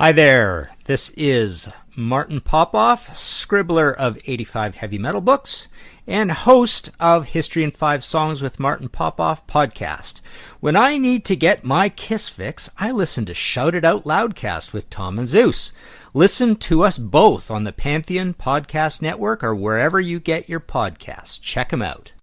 Hi there, this is Martin Popoff, scribbler of 85 heavy metal books and host of History in 5 Songs with Martin Popoff podcast. When I need to get my Kiss fix, I listen to Shout It Out Loudcast with Tom and Zeus. Listen to us both on the Pantheon Podcast Network or wherever you get your podcasts. Check them out.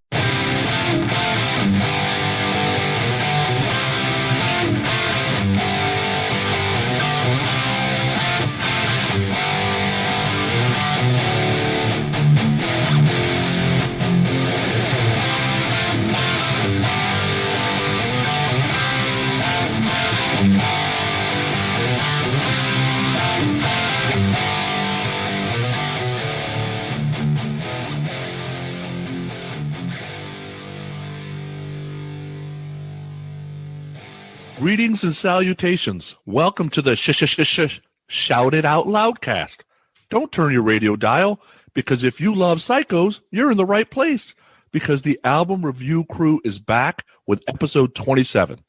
Greetings and salutations. Welcome to the Shout It Out Loudcast. Don't turn your radio dial, because if you love psychos, you're in the right place, because the album review crew is back with episode 27.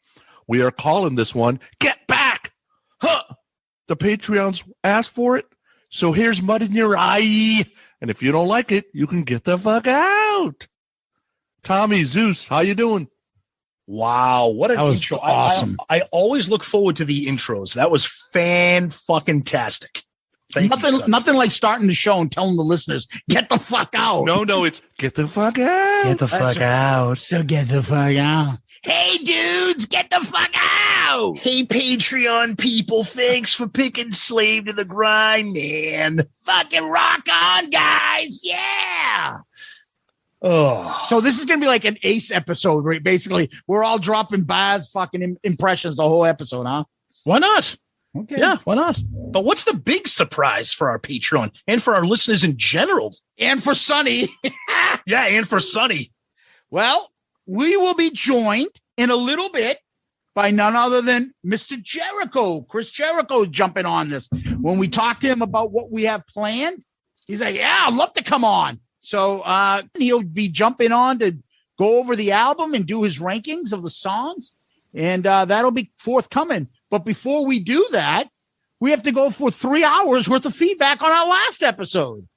We are calling this one, Get Back! Huh! The Patreons asked for it, so here's mud in your eye. And if you don't like it, you can get the fuck out. Tommy, Zeus, how you doing? Wow, what an intro. Awesome. I always look forward to the intros. That was fan-fucking-tastic. Nothing like starting the show and telling the listeners, get the fuck out. No, it's get the fuck out. Get the fuck out. So get the fuck out. Hey, dudes, get the fuck out. Hey, Patreon people, thanks for picking Slave to the Grind, man. Fucking rock on, guys. Yeah. Oh, So this is going to be like an Ace episode, right? Basically, we're all dropping Baz fucking impressions the whole episode, huh? why not? Okay. Yeah, why not? But what's the big surprise for our Patreon and for our listeners in general? And for Sonny, Yeah, and for Sonny. well, we will be joined in a little bit by none other than Mr. Jericho. Chris Jericho is jumping on this. When we talked to him about what we have planned, he's like, yeah, I'd love to come on. So he'll be jumping on to go over the album and do his rankings of the songs. And that'll be forthcoming. But before we do that, we have to go for 3 hours worth of feedback on our last episode.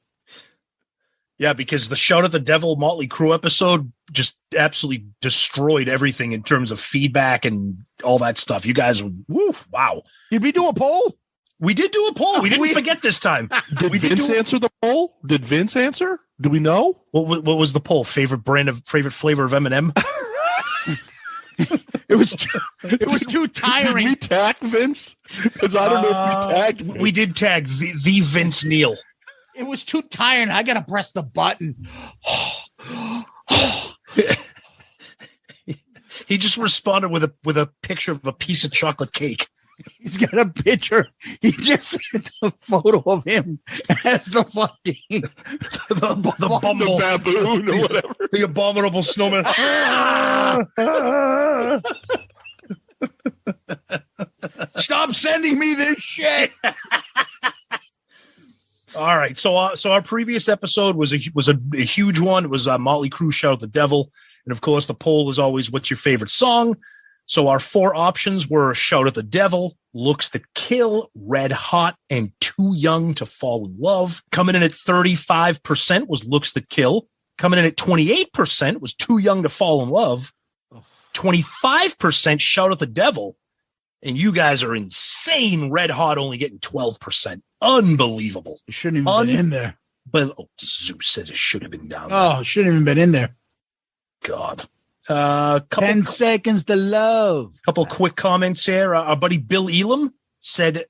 Yeah, because the Shout at the Devil Motley Crue episode just absolutely destroyed everything in terms of feedback and all that stuff. You guys, wow. Did we do a poll? We did do a poll. We didn't forget this time. Did Vince answer the poll? Did Vince answer? Do we know? What was the poll? Favorite flavor of M&M? It was too tiring. Did we tag Vince? Because I don't know if we tagged Vince. We did tag the Vince Neil. It was too tiring. I got to press the button. He just responded with a picture of a piece of chocolate cake. He's got a picture. He just sent a photo of him as the fucking the bumble, The baboon or whatever. the abominable snowman. Stop sending me this shit. All right, so our previous episode was a huge one. It was Motley Crue Shout at the Devil, and of course the poll is always what's your favorite song. So our 4 options were Shout at the Devil, Looks That Kill, Red Hot, and Too Young to Fall in Love. Coming in at 35% was Looks That Kill. Coming in at 28% was Too Young to Fall in Love. 25% Shout at the Devil. And you guys are insane. Red Hot only getting 12%. Unbelievable. It shouldn't even been in there. But Zeus says it should have been down there. Oh, it shouldn't even been in there. God. 10 seconds to love. Couple quick comments here. Our buddy Bill Elam said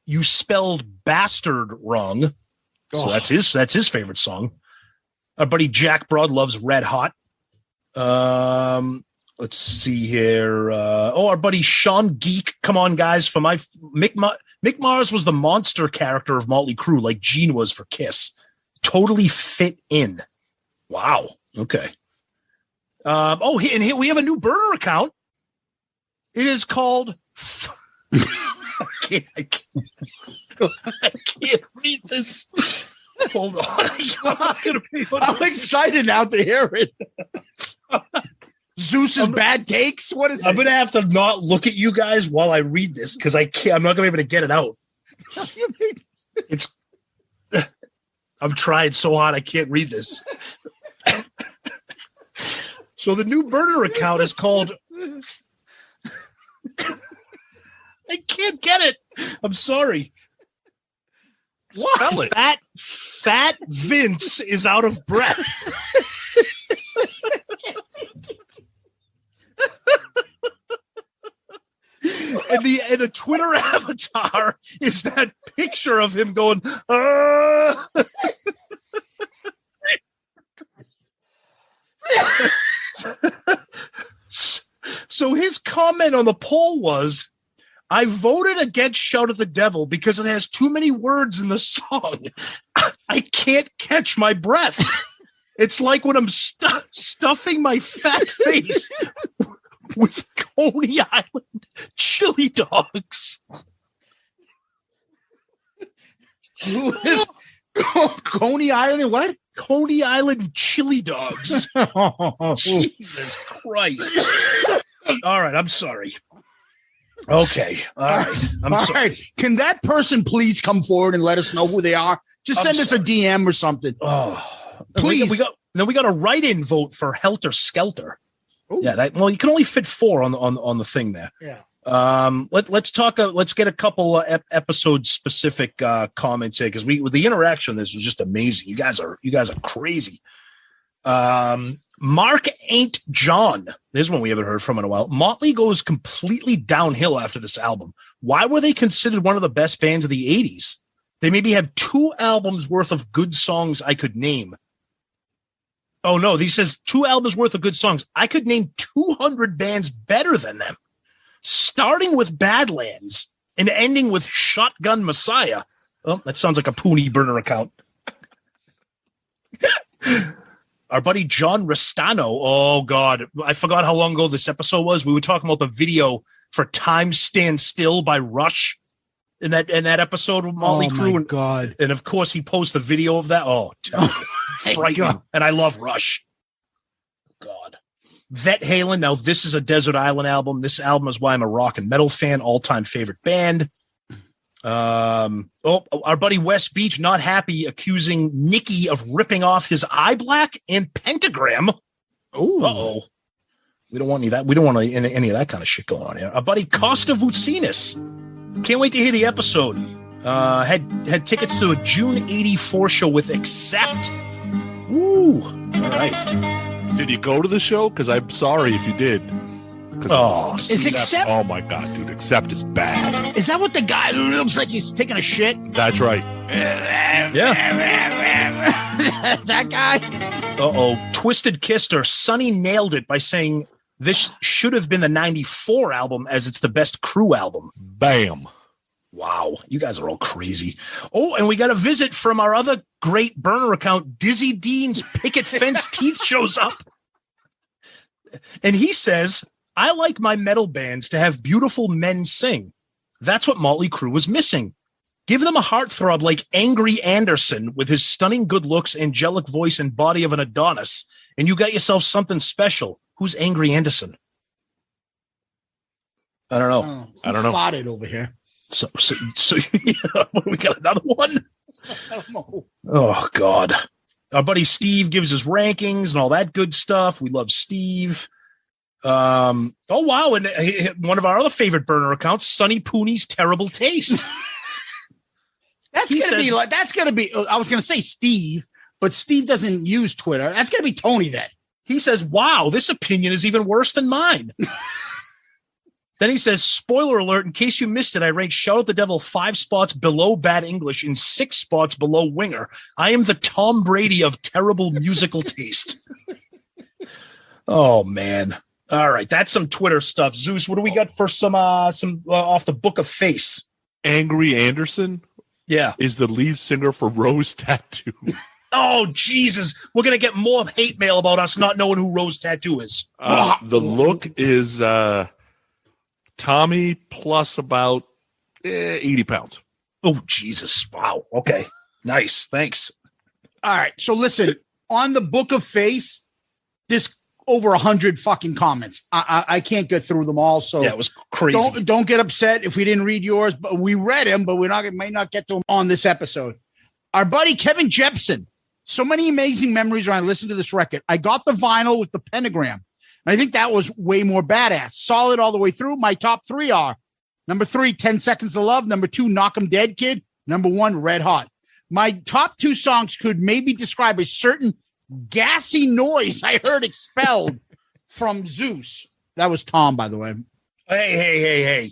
you spelled bastard wrong. So that's his favorite song. Our buddy Jack Broad loves Red Hot. Let's see here. Our buddy Sean Geek. Come on, guys. For my Mick Mars was the monster character of Motley Crue, like Gene was for Kiss. Totally fit in. Wow. Okay. And here we have a new burner account. It is called. I can't read this. Hold on. I'm excited now to hear it. Zeus's bad takes. What is it? I'm going to have to not look at you guys while I read this because I'm not going to be able to get it out. It's. I'm trying so hard I can't read this. So the new burner account is called. I can't get it. I'm sorry. What? Fat Vince is out of breath. And the Twitter avatar is that picture of him going, So his comment on the poll was, I voted against Shout at the Devil because it has too many words in the song. I can't catch my breath. It's like when I'm stuffing my fat face with Coney Island chili dogs. Coney Island, what? Coney Island chili dogs. Jesus Christ. All right, I'm sorry. Okay, all right. I'm sorry. Right. Can that person please come forward and let us know who they are? Just send us a DM or something. Oh, please. We got a write-in vote for Helter Skelter. Ooh. Yeah, you can only fit 4 on the thing there. Yeah. Let's talk. Let's get a couple episode specific comments here because the interaction. This was just amazing. You guys are crazy. Mark Ain't John. There's one we haven't heard from in a while. Motley goes completely downhill after this album. Why were they considered one of the best bands of the 80s? They maybe have 2 albums worth of good songs I could name. Oh no, he says 2 albums worth of good songs. I could name 200 bands better than them. Starting with Badlands and ending with Shotgun Messiah. Oh, that sounds like a Poonie burner account. Our buddy John Restano. Oh, God. I forgot how long ago this episode was. We were talking about the video for Time Stand Still by Rush in that episode with Motley Crue. My God. And, of course, he posts the video of that. Oh, frightening. And I love Rush. God. Vet Halen. Now, this is a Desert Island album. This album is why I'm a rock and metal fan. All-time favorite band. Our buddy West Beach not happy, accusing Nikki of ripping off his eye black and pentagram. Oh, we don't want any of that. We don't want any of that kind of shit going on here. Our buddy Costa Vucinis. Can't wait to hear the episode. Had tickets to a June 84 show with Accept. Woo. All right. Did you go to the show? Because I'm sorry if you did. Is Accept? Oh my God, dude! Accept is bad. Is that what the guy who looks like he's taking a shit? That's right. Yeah. That guy. Twisted Kister. Sonny nailed it by saying this should have been the '94 album, as it's the best Crew album. Bam. Wow, you guys are all crazy. Oh, and we got a visit from our other great burner account. Dizzy Dean's Picket Fence Teeth shows up, and he says, I like my metal bands to have beautiful men sing. That's what Motley Crue was missing. Give them a heartthrob like Angry Anderson with his stunning good looks, angelic voice, and body of an Adonis, and you got yourself something special. Who's Angry Anderson? I don't know. I don't know. Plotted over here. So we got another one? I don't know. Oh, God. Our buddy Steve gives his rankings and all that good stuff. We love Steve. Oh wow, and one of our other favorite burner accounts, Sonny Pooney's Terrible Taste. That's gonna be. I was gonna say Steve, but Steve doesn't use Twitter. That's gonna be Tony then. He says, "Wow, this opinion is even worse than mine." Then he says, "Spoiler alert! In case you missed it, I ranked Shout at the Devil 5 spots below Bad English and 6 spots below Winger. I am the Tom Brady of terrible musical taste." Oh man. All right, that's some Twitter stuff. Zeus, what do we got for some off the Book of Face? Angry Anderson, is the lead singer for Rose Tattoo. Oh Jesus, we're gonna get more hate mail about us not knowing who Rose Tattoo is. The look is Tommy plus about 80 pounds. Oh Jesus! Wow. Okay. Nice. Thanks. All right. So listen, on the Book of Face, this over 100 fucking comments. I can't get through them all. So yeah, it was crazy. Don't get upset if we didn't read yours, but we read them, but might not get to them on this episode. Our buddy Kevin Jepson. So many amazing memories when I listened to this record. I got the vinyl with the pentagram. And I think that was way more badass. Solid all the way through. My top 3 are number 3, 10 Seconds to Love. Number 2, Knock 'em Dead Kid. Number 1, Red Hot. My top 2 songs could maybe describe a certain gassy noise I heard expelled from Zeus. That was Tom, by the way. Hey.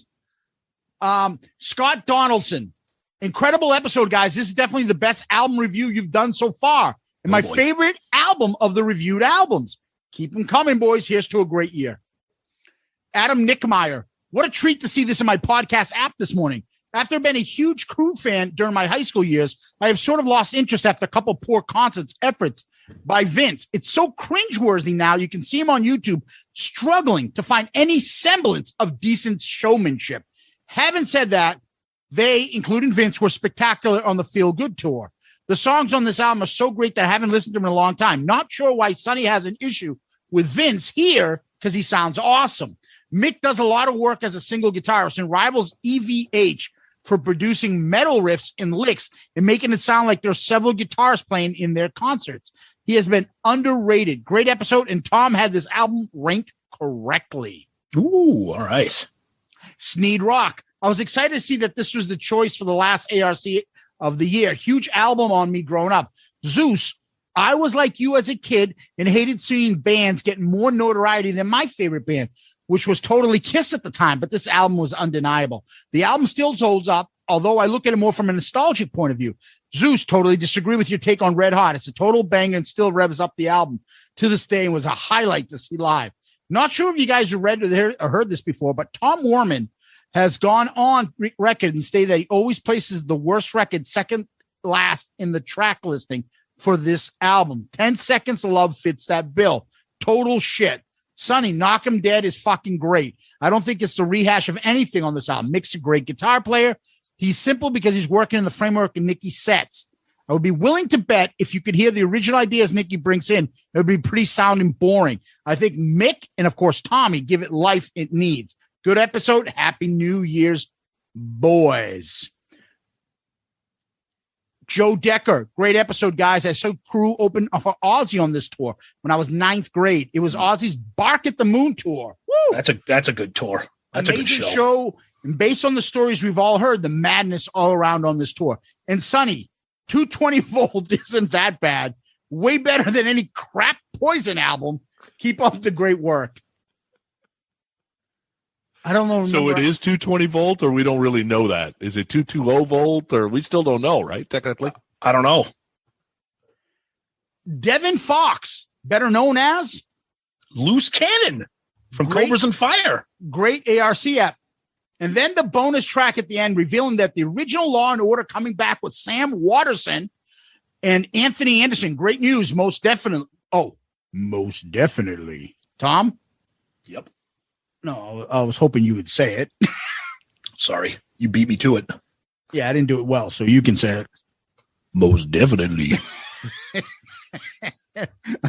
Scott Donaldson. Incredible episode, guys. This is definitely the best album review you've done so far. And my favorite album of the reviewed albums. Keep them coming, boys. Here's to a great year. Adam Nickmeyer. What a treat to see this in my podcast app this morning. After being a huge Crew fan during my high school years, I have sort of lost interest after a couple poor concerts efforts by Vince. It's so cringeworthy now. You can see him on YouTube struggling to find any semblance of decent showmanship. Having said that, they, including Vince, were spectacular on the Feel Good tour. The songs on this album are so great that I haven't listened to them in a long time. Not sure why Sonny has an issue with Vince here because he sounds awesome. Mick does a lot of work as a single guitarist and rivals EVH for producing metal riffs and licks and making it sound like there's several guitarists playing in their concerts. He has been underrated. Great episode, and Tom had this album ranked correctly. Ooh, all right. Sneed Rock. I was excited to see that this was the choice for the last ARC of the year. Huge album on me growing up. Zeus. I was like you as a kid and hated seeing bands getting more notoriety than my favorite band, which was totally Kiss at the time, but this album was undeniable. The album still holds up, although I look at it more from a nostalgic point of view. Zeus, totally disagree with your take on Red Hot. It's a total banger and still revs up the album to this day and was a highlight to see live. Not sure if you guys have read or heard this before, but Tom Worman has gone on record and stated that he always places the worst record second last in the track listing for this album. 10 Seconds of Love fits that bill. Total shit. Sonny, Knock 'em Dead is fucking great. I don't think it's the rehash of anything on this album. Mick's a great guitar player. He's simple because he's working in the framework of Nicky's sets. I would be willing to bet if you could hear the original ideas Nicky brings in, it would be pretty sounding boring. I think Mick and, of course, Tommy give it life it needs. Good episode. Happy New Year's, boys. Joe Decker. Great episode, guys. I saw Crew open for Ozzy on this tour when I was 9th grade. It was Ozzy's Bark at the Moon tour. Woo! That's a good tour. That's amazing a good show. And based on the stories we've all heard, the madness all around on this tour. And Sonny, 220 Volt isn't that bad. Way better than any crap Poison album. Keep up the great work. I don't know. So it is 220 volt, or we don't really know that. Is it 220 volt, or we still don't know, right? Technically, I don't know. Devin Fox, better known as Loose Cannon from Cobras and Fire. Great ARC app. And then the bonus track at the end revealing that the original Law and Order coming back with Sam Waterston and Anthony Anderson. Great news, most definitely. Oh, most definitely. Tom? Yep. No, I was hoping you would say it. Sorry, you beat me to it. Yeah, I didn't do it well, so you can say it. Most definitely.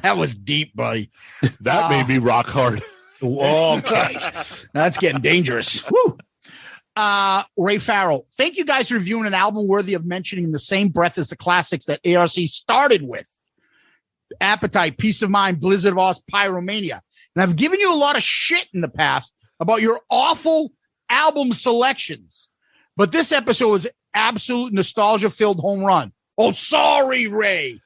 That was deep, buddy. That made me rock hard. Okay. That's getting dangerous. Woo. Ray Farrell. Thank you guys for reviewing an album worthy of mentioning in the same breath as the classics that ARC started with. Appetite, Peace of Mind, Blizzard of Oz, Pyromania. And I've given you a lot of shit in the past about your awful album selections. But this episode was absolute nostalgia-filled home run. Oh, sorry, Ray.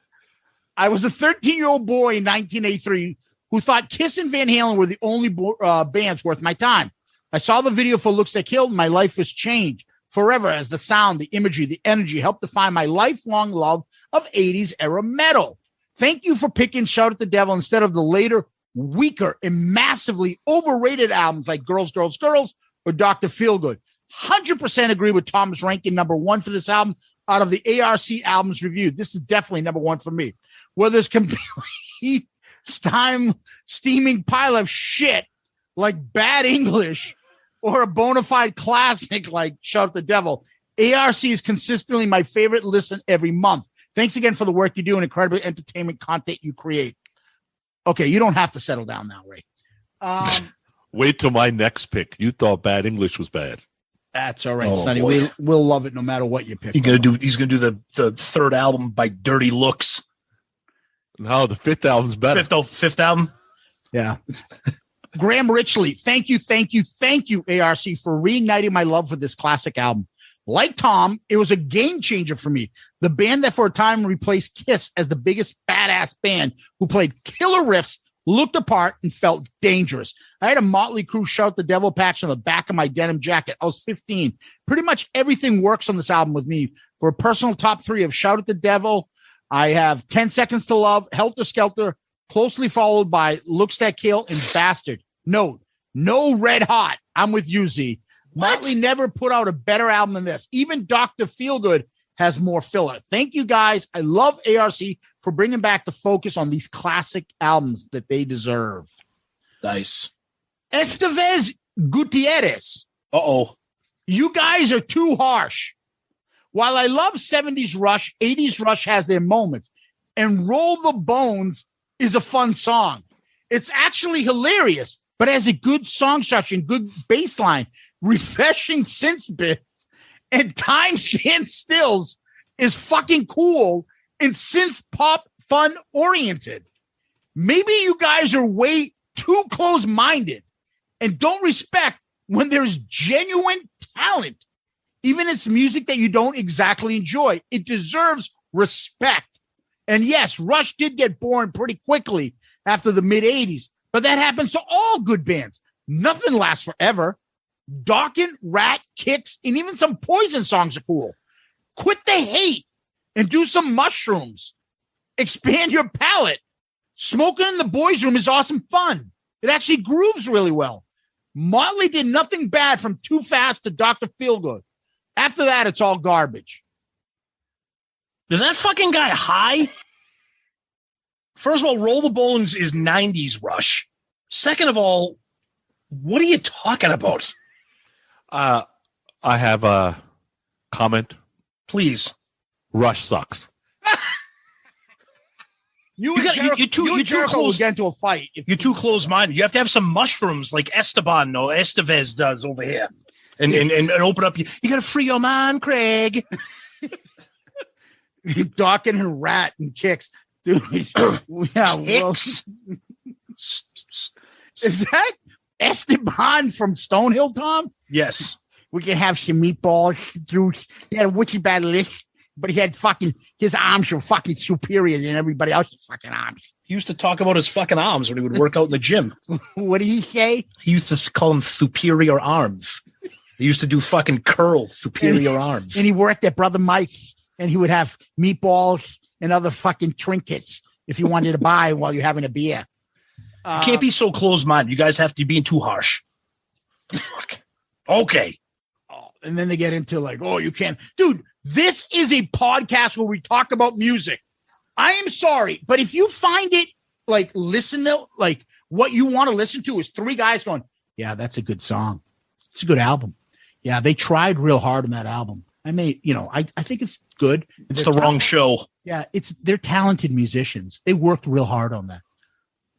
I was a 13-year-old boy in 1983 who thought Kiss and Van Halen were the only bands worth my time. I saw the video for Looks That Killed, and my life was changed forever as the sound, the imagery, the energy helped define my lifelong love of 80s era metal. Thank you for picking Shout at the Devil instead of the later, weaker, and massively overrated albums like Girls, Girls, Girls or Dr. Feelgood. 100% agree with Tom's ranking number 1 for this album out of the ARC albums reviewed. This is definitely number 1 for me. Whether it's complete steaming pile of shit like Bad English or a bona fide classic like Shout at the Devil, ARC is consistently my favorite listen every month. Thanks again for the work you do and incredible entertainment content you create. Okay, you don't have to settle down now, Ray. Wait till my next pick. You thought Bad English was bad. That's all right, Sonny. We'll love it no matter what you pick. He's gonna do the third album by Dirty Looks. No, the fifth album's better. Fifth album. Yeah. Graham Richley, thank you, ARC, for reigniting my love for this classic album. Like Tom, it was a game changer for me. The band that for a time replaced Kiss as the biggest badass band who played killer riffs, looked apart, and felt dangerous. I had a Motley Crue Shout the Devil patch on the back of my denim jacket. I was 15. Pretty much everything works on this album with me. For a personal top 3 of Shout at the Devil, I have 10 Seconds to Love, Helter Skelter, closely followed by Looks That Kill and Bastard. Note, no Red Hot. I'm with you, Z. Motley never put out a better album than this. Even Dr. Feelgood has more filler. Thank you, guys. I love ARC for bringing back the focus on these classic albums that they deserve. Nice. Estevez Gutierrez. Uh-oh. You guys are too harsh. While I love 70s Rush, 80s Rush has their moments, and Roll the Bones is a fun song. It's actually hilarious, but has a good song structure and good bass line, refreshing synth bits, and time scan stills is fucking cool and synth pop fun oriented. Maybe you guys are way too close-minded and don't respect when there's genuine talent. Even it's music that you don't exactly enjoy, it deserves respect. And yes, Rush did get boring pretty quickly after the mid-'80s, but that happens to all good bands. Nothing lasts forever. Dawkins, Rat, Kicks, and even some Poison songs are cool. Quit the hate and do some mushrooms. Expand your palate. Smoking in the boys' room is awesome fun. It actually grooves really well. Motley did nothing bad from Too Fast to Dr. Feelgood. After that, it's all garbage. Is that fucking guy high? First of all, Roll the Bones is 90s Rush. Second of all, what are you talking about? I have a comment. Please. Rush sucks. You're too close. Get into a fight. You're too close-minded. You have to have some mushrooms like Esteban or Estevez does over here. And open up. You got to free your mind, Craig. Dawkins and Rat and Kicks. Dude, yeah, Kicks? Is that Esteban from Stonehill, Tom? Yes. We can have some meatballs. He had a witchy bad lick, but he had his arms were fucking superior than everybody else's fucking arms. He used to talk about his fucking arms when he would work out in the gym. What did he say? He used to call them superior arms. They used to do fucking curls, superior arms. And he worked at Brother Mike's, and he would have meatballs and other fucking trinkets if you wanted to buy while you're having a beer. You can't be so close-minded. You guys have to be being too harsh. Fuck. Okay. Oh, and then they get into like, oh, you can't. Dude, this is a podcast where we talk about music. I am sorry, but if you find it like what you want to listen to is 3 guys going, yeah, that's a good song. It's a good album. Yeah, they tried real hard on that album. I think it's good. It's the wrong show. Yeah, they're talented musicians. They worked real hard on that.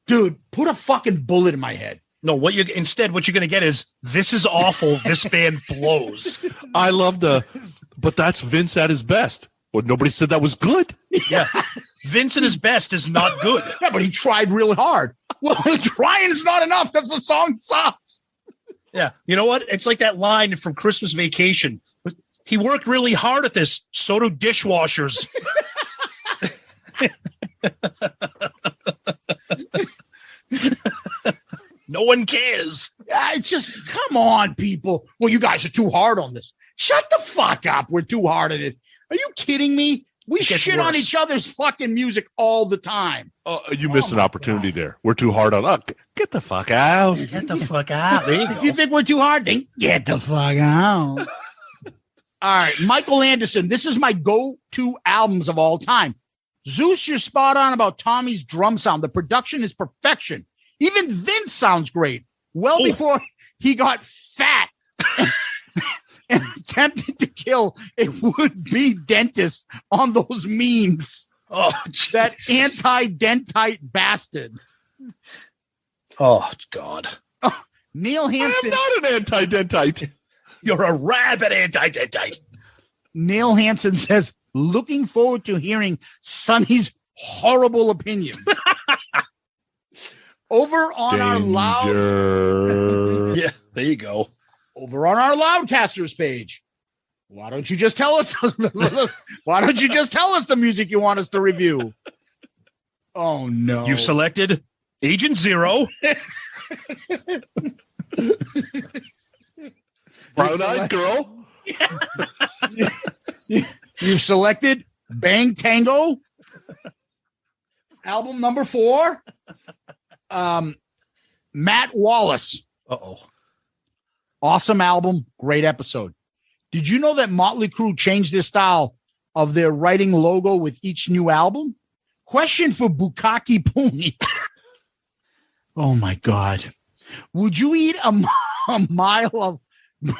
Dude, put a fucking bullet in my head. No, what you're going to get is, this is awful. This band blows. I love but that's Vince at his best. Well, nobody said that was good. Yeah. Vince at his best is not good. Yeah, but he tried really hard. Well, trying is not enough because the song sucks. Yeah. You know what? It's like that line from Christmas Vacation. He worked really hard at this. So do dishwashers. No one cares. Yeah, it's just, come on, people. Well, you guys are too hard on this. Shut the fuck up. We're too hard at it. Are you kidding me? We shit on each other's fucking music all the time. You missed an opportunity there. We're too hard on. Get the fuck out. Get the fuck out. There you go. If you think we're too hard, then get the fuck out. All right, Michael Anderson. This is my go-to albums of all time. Zeus, you're spot on about Tommy's drum sound. The production is perfection. Even Vince sounds great. Well, before he got fat and attempted to kill a would-be dentist on those memes. Oh, that anti-dentite bastard. Oh, God. Oh, Neil Hansen. I'm not an anti-dentite. You're a rabid anti-dentite. Neil Hansen says, looking forward to hearing Sonny's horrible opinions. Over on our Yeah, there you go. Over on our Loudcasters page. Why don't you just tell us? Why don't you just tell us the music you want us to review? Oh no! You've selected Agent Zero. Brown-eyed girl. You've selected Bang Tango. Album number 4. Matt Wallace. Uh-oh. Awesome album. Great episode. Did you know that Motley Crue changed their style of their writing logo with each new album? Question for Bukaki Puni. Oh, my God. Would you eat a mile of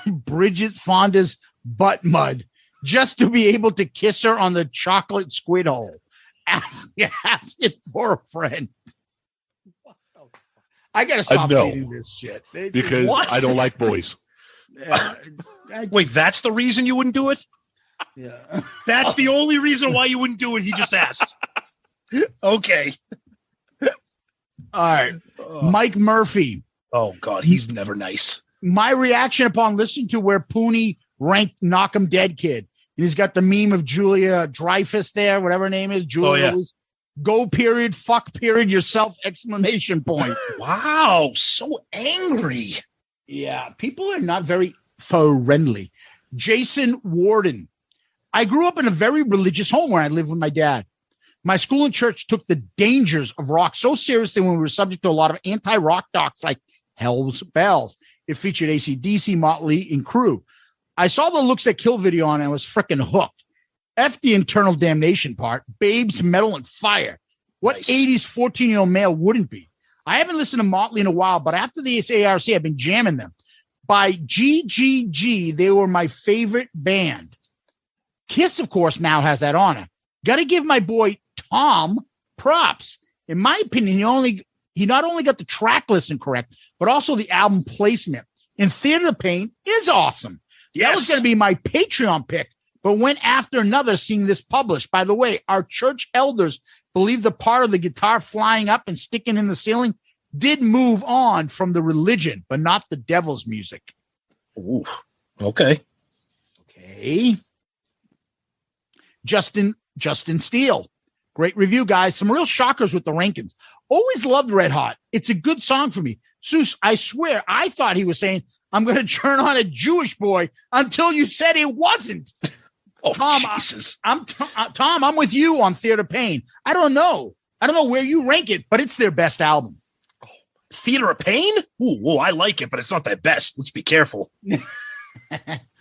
Bridget Fonda's butt mud just to be able to kiss her on the chocolate squid hole? Asking for a friend. I got to stop reading this shit. Because What? I don't like boys. Wait, that's the reason you wouldn't do it? Yeah. That's the only reason why you wouldn't do it. He just asked. Okay. All right. Mike Murphy. Oh, God, he's never nice. My reaction upon listening to where Pooney ranked Knock 'em Dead Kid. And he's got the meme of Julia Dreyfus there, whatever her name is. Julia. Oh, yeah. Go period, fuck period, yourself, exclamation point. Wow, so angry. Yeah, people are not very friendly. Jason Warden. I grew up in a very religious home where I lived with my dad. My school and church took the dangers of rock so seriously when we were subject to a lot of anti-rock docs like Hell's Bells. It featured AC/DC, Motley, and Crew. I saw the Looks That Kill video on it and I was freaking hooked. F the internal damnation part. Babes, metal, and fire. What Nice. 80s 14-year-old male wouldn't be? I haven't listened to Motley in a while, but after the ARC, I've been jamming them. By GGG, they were my favorite band. Kiss, of course, now has that honor. Got to give my boy Tom props. In my opinion, he not only got the track listing correct, but also the album placement. And Theater of Pain is awesome. That was going to be my Patreon pick, but went after another seeing this published. By the way, our church elders believe the part of the guitar flying up and sticking in the ceiling did move on from the religion, but not the devil's music. Ooh, okay. Okay. Justin Steele. Great review, guys. Some real shockers with the rankings. Always loved Red Hot. It's a good song for me. Zeus, I swear, I thought he was saying, I'm going to turn on a Jewish boy until you said it wasn't. Oh, Tom, Jesus. Tom, I'm with you on Theater of Pain. I don't know where you rank it, but it's their best album. Theater of Pain? Ooh, I like it, but it's not that best. Let's be careful.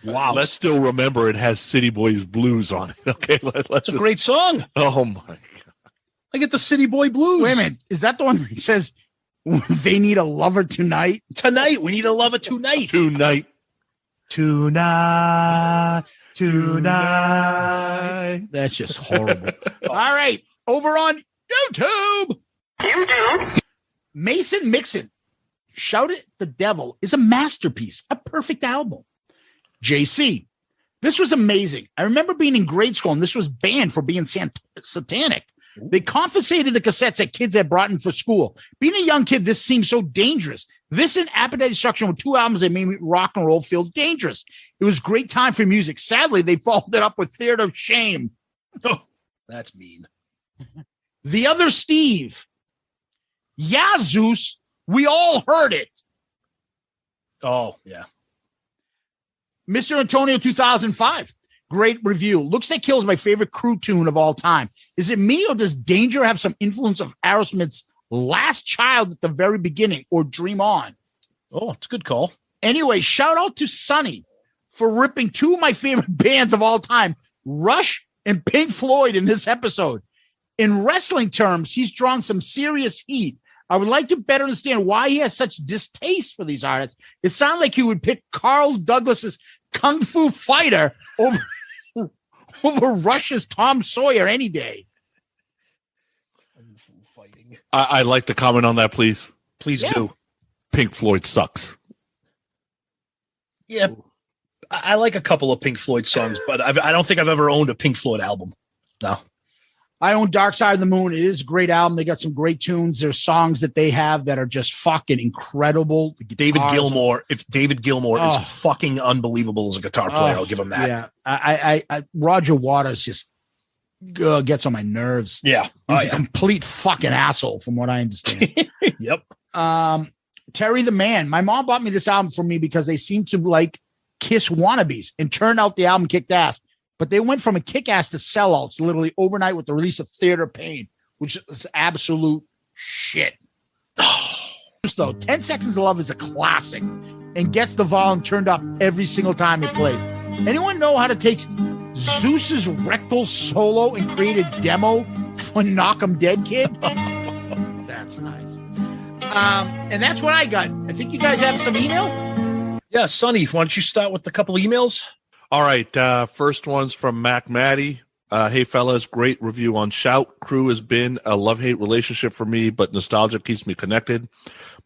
Wow. Let's still remember it has City Boys Blues on it. Okay, It's a great song. Oh my God! I get the City Boy Blues. Wait a minute. Is that the one that says they need a lover tonight? Tonight. We need a lover tonight. Tonight. That's just horrible. All right. Over on YouTube. Mason Mixon. Shout at the Devil is a masterpiece, a perfect album. JC. This was amazing. I remember being in grade school and this was banned for being satanic. They confiscated the cassettes that kids had brought in for school. Being a young kid, this seemed so dangerous. This and Appetite Destruction were 2 albums that made me rock and roll feel dangerous. It was a great time for music. Sadly, they followed it up with Theater of Shame. Oh, that's mean. The Other Steve. Yeah, Zeus. We all heard it. Oh, yeah. Mr. Antonio 2005. Great review. Looks Like Kill is my favorite Crew tune of all time. Is it me or does Danger have some influence of Aerosmith's Last Child at the very beginning or Dream On? Oh, it's a good call. Anyway, shout out to Sonny for ripping 2 of my favorite bands of all time, Rush and Pink Floyd, in this episode. In wrestling terms, he's drawn some serious heat. I would like to better understand why he has such distaste for these artists. It sounds like he would pick Carl Douglas's Kung Fu Fighter over Rush's Tom Sawyer any day. I'd like to comment on that, please. Please do. Pink Floyd sucks. Yeah, I like a couple of Pink Floyd songs, but I don't think I've ever owned a Pink Floyd album. No. I own Dark Side of the Moon. It is a great album. They got some great tunes. There's songs that they have that are just fucking incredible. David Gilmour is fucking unbelievable as a guitar player. I'll give him that. Yeah, I Roger Waters just gets on my nerves. Yeah, he's a complete fucking asshole, from what I understand. Yep. Terry the Man. My mom bought me this album for me because they seem to like Kiss wannabes, and turned out the album kicked ass. But they went from a kick-ass to sellouts literally overnight with the release of Theater Pain, which is absolute shit. Though 10 Seconds of Love is a classic and gets the volume turned up every single time it plays. Anyone know how to take Zeus's rectal solo and create a demo for Knock 'em Dead Kid? That's nice. And that's what I got. I think you guys have some email? Yeah, Sonny, why don't you start with a couple emails? All right. First one's from Mac Matty. Hey, fellas, great review on Shout. Crew has been a love-hate relationship for me, but nostalgia keeps me connected.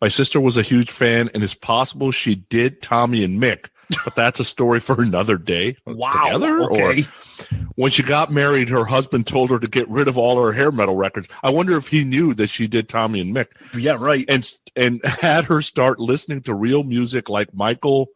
My sister was a huge fan, and it's possible she did Tommy and Mick, but that's a story for another day. Wow. Together? Okay. Or when she got married, her husband told her to get rid of all her hair metal records. I wonder if he knew that she did Tommy and Mick. Yeah, right. And had her start listening to real music like Michael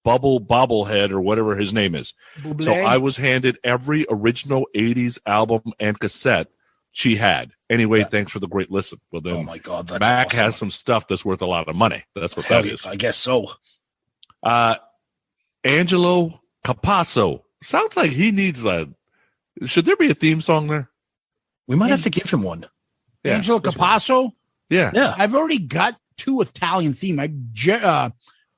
Bobblehead or whatever his name is. Bublé. So I was handed every original 80s album and cassette she had. Anyway, thanks for the great listen. Well, then, oh my God, that's Mac awesome. has some stuff that's worth a lot of money. That's what that is. I guess so. Angelo Capasso. Sounds like he needs should there be a theme song there? We might have to give him one. Yeah, Angelo Capasso? Yeah. I've already got 2 Italian theme.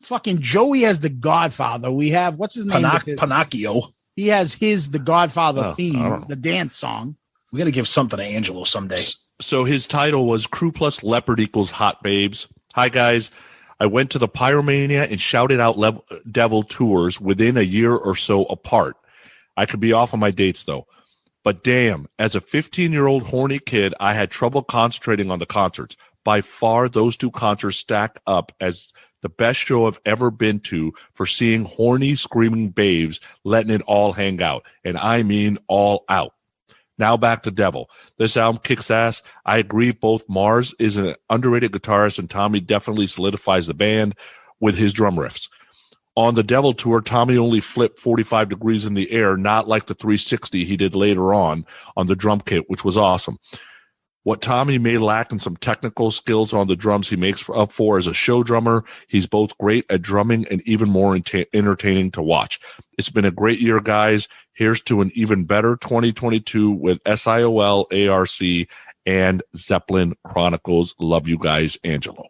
Fucking Joey has The Godfather. We have, what's his name? Pinocchio. He has The Godfather theme, the dance song. We got to give something to Angelo someday. So his title was Crew Plus Leopard equals Hot Babes. Hi, guys. I went to the Pyromania and Shouted Out Devil tours within a year or so apart. I could be off on my dates, though. But damn, as a 15-year-old horny kid, I had trouble concentrating on the concerts. By far, those 2 concerts stack up as the best show I've ever been to for seeing horny, screaming babes letting it all hang out. And I mean all out. Now back to Devil. This album kicks ass. I agree both Mars is an underrated guitarist and Tommy definitely solidifies the band with his drum riffs. On the Devil tour, Tommy only flipped 45 degrees in the air, not like the 360 he did later on the drum kit, which was awesome. What Tommy may lack in some technical skills on the drums, he makes up for as a show drummer. He's both great at drumming and even more entertaining to watch. It's been a great year, guys. Here's to an even better 2022 with SIOL, ARC, and Zeppelin Chronicles. Love you guys, Angelo.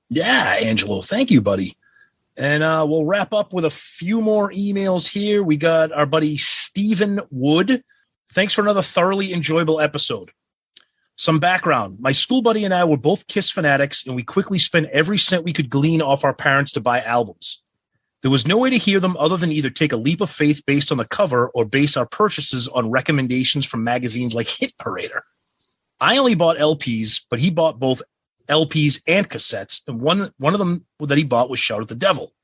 Yeah, Angelo. Thank you, buddy. And we'll wrap up with a few more emails here. We got our buddy Stephen Wood. Thanks for another thoroughly enjoyable episode. Some background. My school buddy and I were both Kiss fanatics, and we quickly spent every cent we could glean off our parents to buy albums. There was no way to hear them other than either take a leap of faith based on the cover or base our purchases on recommendations from magazines like Hit Parader. I only bought LPs, but he bought both LPs and cassettes, and one of them that he bought was Shout at the Devil.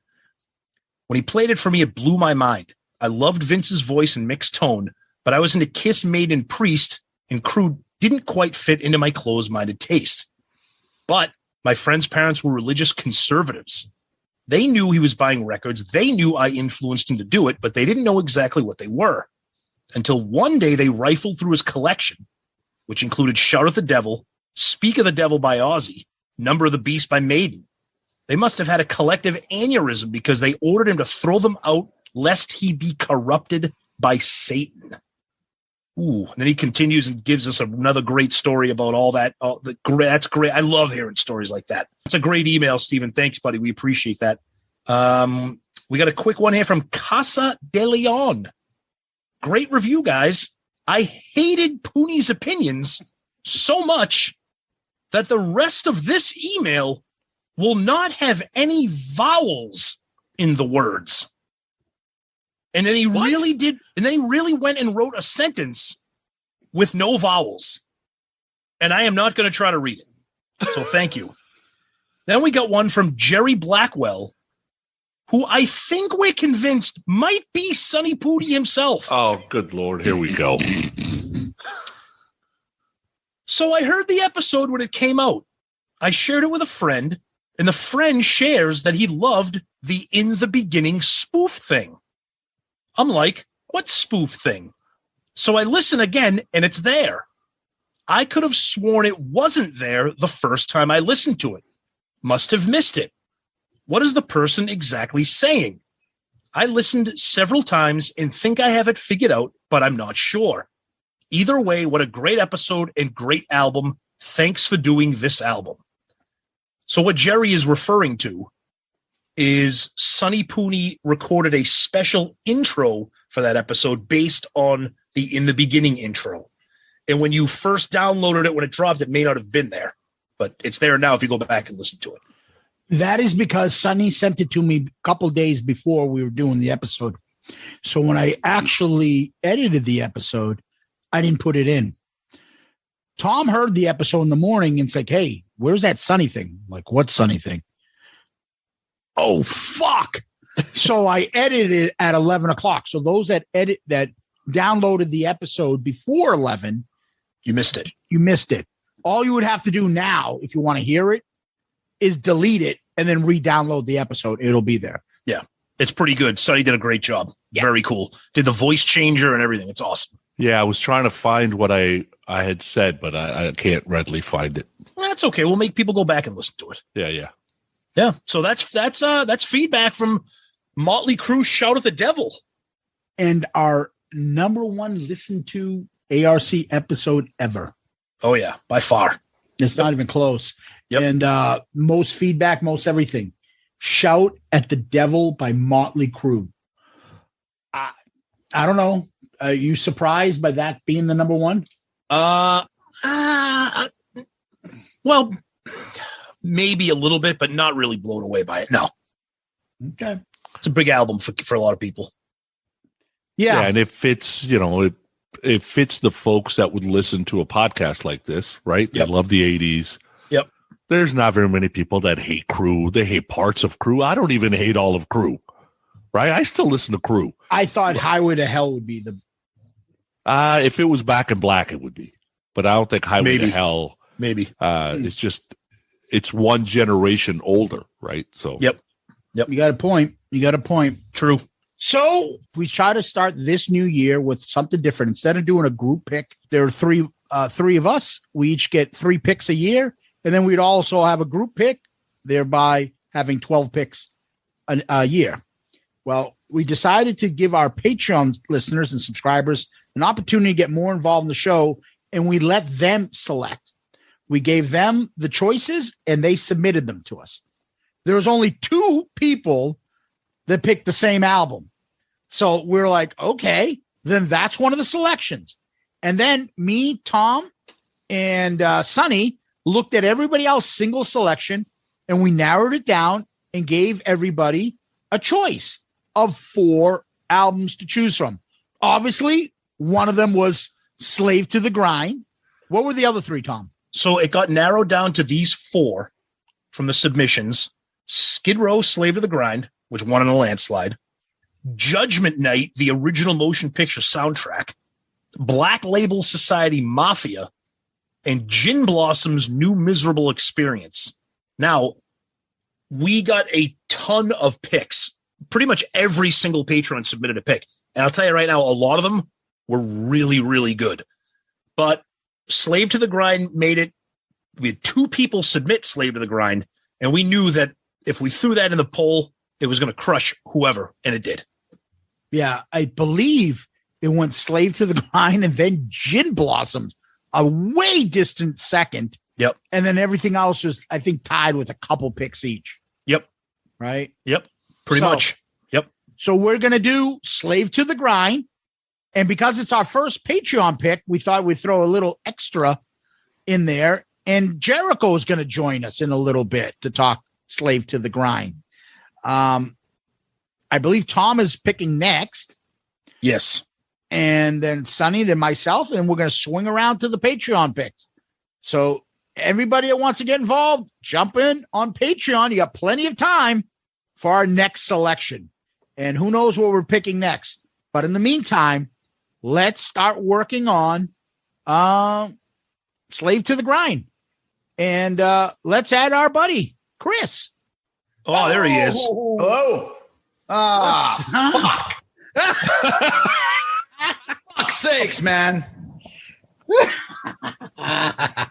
When he played it for me, it blew my mind. I loved Vince's voice and Mick's tone, but I was into Kiss, Maiden, Priest, and Crew didn't quite fit into my closed-minded taste. But my friend's parents were religious conservatives. They knew he was buying records. They knew I influenced him to do it, but they didn't know exactly what they were. Until one day they rifled through his collection, which included Shout at the Devil, Speak of the Devil by Ozzy, Number of the Beast by Maiden. They must have had a collective aneurysm because they ordered him to throw them out lest he be corrupted by Satan. Ooh, and then he continues and gives us another great story about all that. That's great. I love hearing stories like that. It's a great email, Stephen. Thanks, buddy. We appreciate that. We got a quick one here from Casa de Leon. Great review, guys. I hated Pooney's opinions so much that the rest of this email will not have any vowels in the words. And then he really did. And then he really went and wrote a sentence with no vowels. and I am not going to try to read it. So thank you. Then we got one from Jerry Blackwell, who I think we're convinced might be Sonny Pooty himself. Oh, good Lord. Here we go. So I heard the episode when it came out. I shared it with a friend, and the friend shares that he loved the In the Beginning spoof thing. I'm like, what spoof thing? So I listen again, and it's there. I could have sworn it wasn't there the first time I listened to it. Must have missed it. What is the person exactly saying? I listened several times and think I have it figured out, but I'm not sure. Either way, what a great episode and great album. Thanks for doing this album. So what Jerry is referring to is Sonny Pooty recorded a special intro for that episode based on the In the Beginning intro. And when you first downloaded it, when it dropped, it may not have been there, but it's there now if you go back and listen to it. That is because Sonny sent it to me a couple days before we were doing the episode. So when I actually edited the episode, I didn't put it in. Tom heard the episode in the morning and said, hey, where's that Sonny thing? I'm like, what Sonny thing? Oh, fuck. So I edited it at 11 o'clock. So those that downloaded the episode before 11. You missed it. You missed it. All you would have to do now, if you want to hear it, is delete it and then re-download the episode. It'll be there. Yeah. It's pretty good. Sonny did a great job. Yeah. Very cool. Did the voice changer and everything. It's awesome. Yeah, I was trying to find what I had said, but I can't readily find it. That's okay. We'll make people go back and listen to it. Yeah. So that's feedback from Motley Crue Shout at the Devil. And our number one listened to ARC episode ever. Oh, yeah, by far. It's not even close. Yep. And most feedback, most everything. Shout at the Devil by Motley Crue. I don't know. Are you surprised by that being the number one? Well, maybe a little bit, but not really blown away by it. No. Okay. It's a big album for a lot of people. Yeah. And it fits, it fits the folks that would listen to a podcast like this, right? Yep. They love the 80s. Yep. There's not very many people that hate Crue. They hate parts of Crue. I don't even hate all of Crue, right? I still listen to Crue. I thought Highway to Hell would be the... If it was Back in Black, it would be. But I don't think Highway to Hell... Maybe. It's one generation older, right? So Yep. You got a point. True. So we try to start this new year with something different. Instead of doing a group pick, there are three of us. We each get 3 picks a year. And then we'd also have a group pick, thereby having 12 picks a year. Well, we decided to give our Patreon listeners and subscribers an opportunity to get more involved in the show, and we let them select. We gave them the choices, and they submitted them to us. There was only 2 people that picked the same album. So we're like, okay, then that's one of the selections. And then me, Tom, and Sonny looked at everybody else's single selection, and we narrowed it down and gave everybody a choice of 4 albums to choose from. Obviously, one of them was Slave to the Grind. What were the other 3, Tom? So it got narrowed down to these 4 from the submissions. Skid Row, Slave to the Grind, which won in a landslide. Judgment Night, the original motion picture soundtrack. Black Label Society Mafia, and Gin Blossom's New Miserable Experience. Now, we got a ton of picks. Pretty much every single patron submitted a pick. And I'll tell you right now, a lot of them were really, really good. But Slave to the Grind made it. We had 2 people submit Slave to the Grind, and we knew that if we threw that in the poll, it was going to crush whoever, and it did. Yeah, I believe it went Slave to the Grind and then Gin Blossoms, a way distant second. Yep. And then everything else was, I think, tied with a couple picks each. Yep. Right? Yep. Pretty much. Yep. So we're going to do Slave to the Grind. And because it's our first Patreon pick, we thought we'd throw a little extra in there. And Jericho is going to join us in a little bit to talk Slave to the Grind. I believe Tom is picking next. Yes. And then Sonny, then myself, and we're going to swing around to the Patreon picks. So everybody that wants to get involved, jump in on Patreon. You got plenty of time for our next selection. And who knows what we're picking next. But in the meantime, let's start working on Slave to the Grind. And let's add our buddy, Chris. Oh, there he is. Hello. Fuck's sakes, man.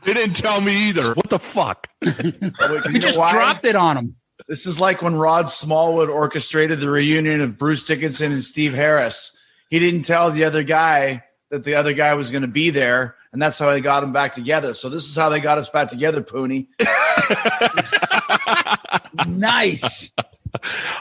They didn't tell me either. What the fuck? We just dropped it on him. This is like when Rod Smallwood orchestrated the reunion of Bruce Dickinson and Steve Harris. He didn't tell the other guy that the other guy was going to be there, and that's how they got them back together. So this is how they got us back together, Pooney. Nice.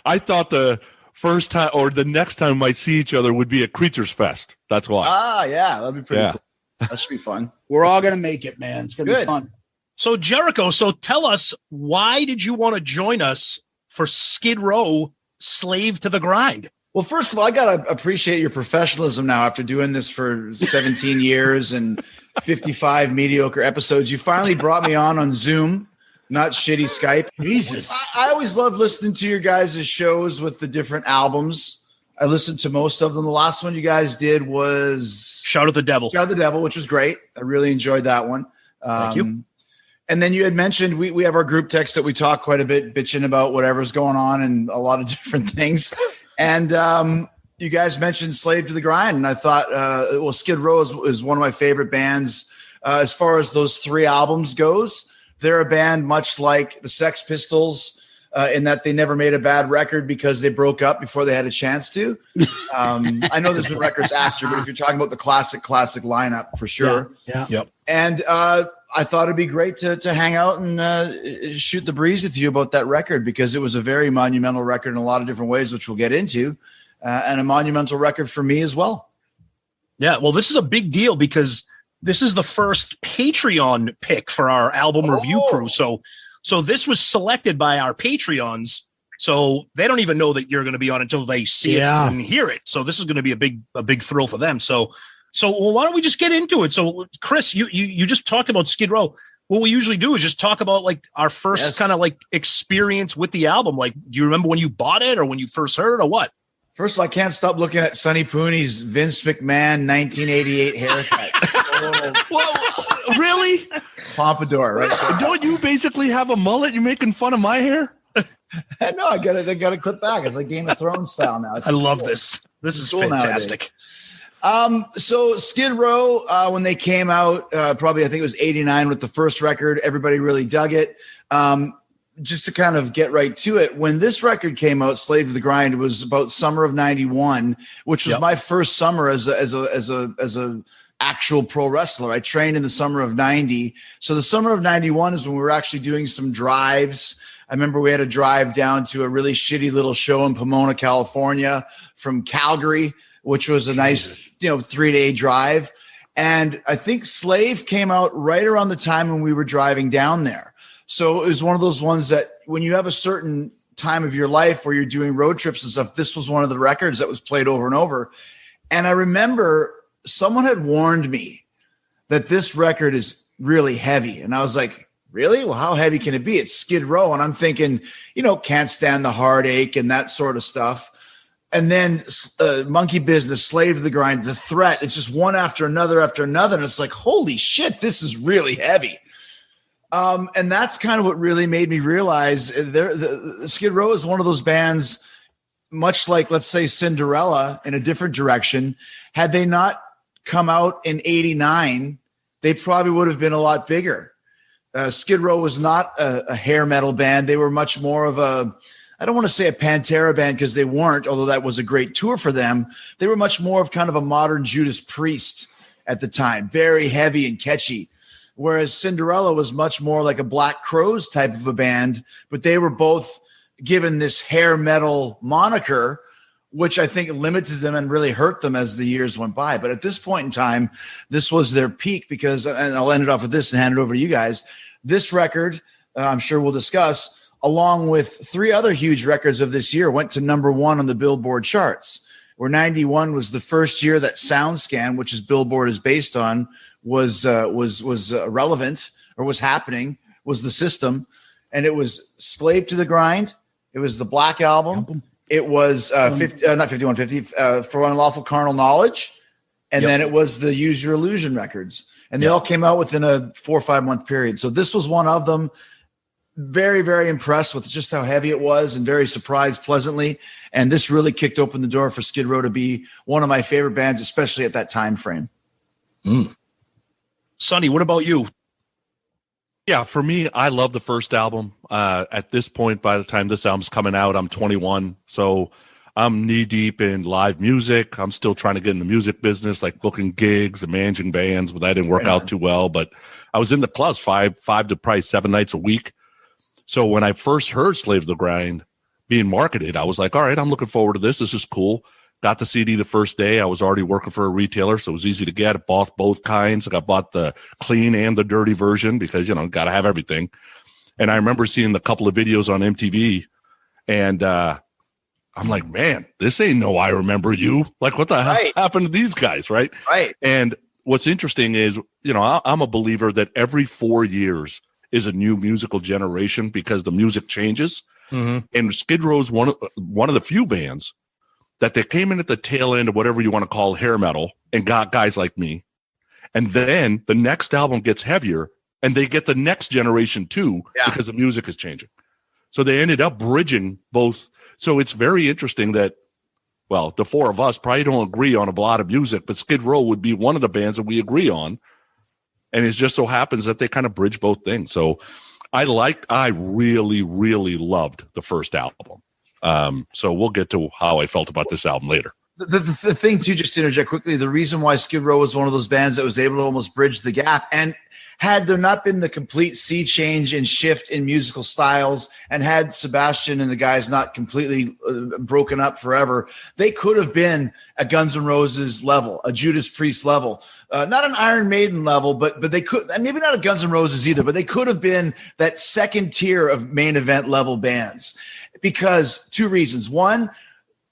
I thought the first time or the next time we might see each other would be at Creatures Fest. That's why. Yeah, that'd be pretty cool. That should be fun. We're all going to make it, man. It's going to be fun. So Jericho, tell us, why did you want to join us for Skid Row, Slave to the Grind? Well, first of all, I got to appreciate your professionalism now after doing this for 17 years and 55 mediocre episodes. You finally brought me on Zoom, not shitty Skype. Jesus. I always love listening to your guys' shows with the different albums. I listened to most of them. The last one you guys did was Shout at the Devil. Shout at the Devil, which was great. I really enjoyed that one. Thank you. And then you had mentioned we have our group text that we talk quite a bit, bitching about whatever's going on and a lot of different things. And you guys mentioned Slave to the Grind. And I thought, Skid Row is one of my favorite bands as far as those 3 albums goes. They're a band much like the Sex Pistols in that they never made a bad record because they broke up before they had a chance to. I know there's been records after, but if you're talking about the classic lineup, for sure. Yeah. Yep. And I thought it'd be great to hang out and shoot the breeze with you about that record because it was a very monumental record in a lot of different ways, which we'll get into, and a monumental record for me as well. Yeah, well, this is a big deal because this is the first Patreon pick for our album review crew. So this was selected by our Patreons. So they don't even know that you're going to be on until they see it and hear it. So this is going to be a big thrill for them. So why don't we just get into it? So Chris, you just talked about Skid Row. What we usually do is just talk about like our first kind of like experience with the album. Like, do you remember when you bought it or when you first heard it or what? First of all, I can't stop looking at Sonny Pooney's Vince McMahon 1988 haircut. Whoa, really? Pompadour, right? Don't you basically have a mullet? You're making fun of my hair? No, I got to clip back. It's like Game of Thrones style now. I love this. This is cool fantastic. Nowadays. So Skid Row, when they came out, probably I think it was 89 with the first record, everybody really dug it. Just to kind of get right to it, when this record came out, Slave to the Grind, it was about summer of 91, which was my first summer as a actual pro wrestler. I trained in the summer of 90. So the summer of 91 is when we were actually doing some drives. I remember we had a drive down to a really shitty little show in Pomona, California from Calgary, which was a nice, 3-day drive. And I think Slave came out right around the time when we were driving down there. So it was one of those ones that when you have a certain time of your life where you're doing road trips and stuff, this was one of the records that was played over and over. And I remember someone had warned me that this record is really heavy. And I was like, really? Well, how heavy can it be? It's Skid Row. And I'm thinking, Can't Stand the Heartache and that sort of stuff. And then Monkey Business, Slave to the Grind, The Threat. It's just one after another. And it's like, holy shit, this is really heavy. And that's kind of what really made me realize the Skid Row is one of those bands, much like, let's say, Cinderella in a different direction. Had they not come out in 89, they probably would have been a lot bigger. Skid Row was not a hair metal band. They were much more of I don't want to say a Pantera band because they weren't, although that was a great tour for them. They were much more of kind of a modern Judas Priest at the time, very heavy and catchy. Whereas Cinderella was much more like a Black Crowes type of a band, but they were both given this hair metal moniker, which I think limited them and really hurt them as the years went by. But at this point in time, this was their peak because, and I'll end it off with this and hand it over to you guys. This record, I'm sure we'll discuss, along with 3 other huge records of this year, went to #1 on the Billboard charts, where 91 was the first year that SoundScan, which is Billboard is based on, was relevant or was happening, was the system. And it was Slave to the Grind. It was the Black Album. It was not 5150 for Unlawful Carnal Knowledge. And then it was the Use Your Illusion records. And they all came out within a 4 or 5 month period. So this was one of them. Very, very impressed with just how heavy it was and very surprised pleasantly. And this really kicked open the door for Skid Row to be one of my favorite bands, especially at that time frame. Sonny, what about you? Yeah, for me, I love the first album. At this point, by the time this album's coming out, I'm 21. So I'm knee deep in live music. I'm still trying to get in the music business, like booking gigs and managing bands, but that didn't work out too well. But I was in the clubs five to probably 7 nights a week. So when I first heard Slave to the Grind being marketed, I was like, all right, I'm looking forward to this. This is cool. Got the CD the first day. I was already working for a retailer, so it was easy to get. I bought both kinds. I bought the clean and the dirty version because, got to have everything. And I remember seeing a couple of videos on MTV, and I'm like, man, this ain't no I Remember You. Like, what the hell happened to these guys, right? Right. And what's interesting is, I'm a believer that every 4 years is a new musical generation because the music changes. Mm-hmm. And Skid Row is one of the few bands that they came in at the tail end of whatever you want to call hair metal and got guys like me. And then the next album gets heavier and they get the next generation too because the music is changing. So they ended up bridging both. So it's very interesting that, well, the four of us probably don't agree on a lot of music, but Skid Row would be one of the bands that we agree on. And it just so happens that they kind of bridge both things. So I really, really loved the first album. So we'll get to how I felt about this album later. The thing, too, just to interject quickly, the reason why Skid Row was one of those bands that was able to almost bridge the gap, and had there not been the complete sea change and shift in musical styles, and had Sebastian and the guys not completely broken up forever, they could have been a Guns N' Roses level, a Judas Priest level, not an Iron Maiden level, but they could, and maybe not a Guns N' Roses either, but they could have been that second tier of main event level bands. Because 2 reasons. One,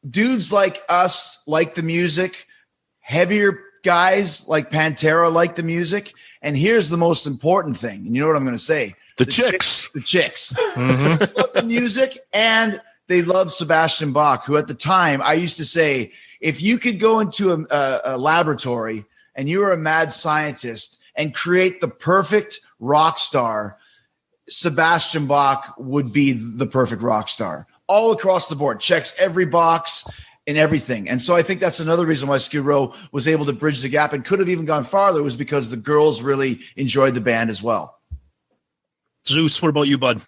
dudes like us like the music. Heavier guys like Pantera like the music. And here's the most important thing. And you know what I'm going to say? The chicks. The chicks. Mm-hmm. They love the music, and they love Sebastian Bach, who at the time I used to say, if you could go into a laboratory and you were a mad scientist and create the perfect rock star, Sebastian Bach would be the perfect rock star all across the board, checks every box and everything. And so I think that's another reason why Skid Row was able to bridge the gap and could have even gone farther, was because the girls really enjoyed the band as well. Zeus, what about you, bud?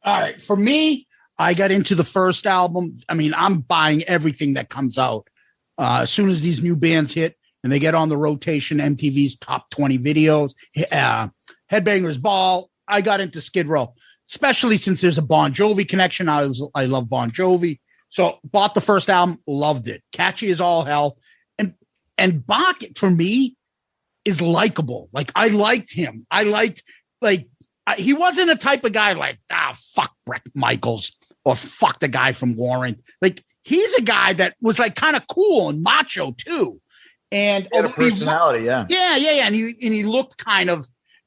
All right. For me, I got into the first album. I mean, I'm buying everything that comes out. As soon as these new bands hit and they get on the rotation, MTV's top 20 videos, Headbangers Ball, I got into Skid Row, especially since there's a Bon Jovi connection. I love Bon Jovi. So bought the first album, loved it. Catchy as all hell. And Bach, for me, is likable. Like, I liked him. He wasn't a type of guy like, fuck Bret Michaels or fuck the guy from Warrant. Like, he's a guy that was like kind of cool and macho too. And he had a personality, Yeah. And he looked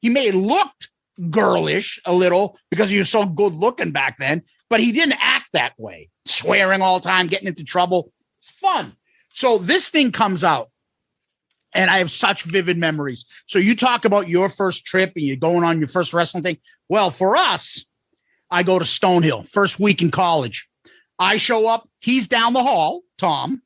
he may have looked girlish a little because he was so good looking back then, but he didn't act that way, swearing all the time, getting into trouble. It's fun. So this thing comes out and I have such vivid memories. So you talk about your first trip and you're going on your first wrestling thing. Well, for us, I go to Stonehill first week in college. I show up, he's down the hall, Tom.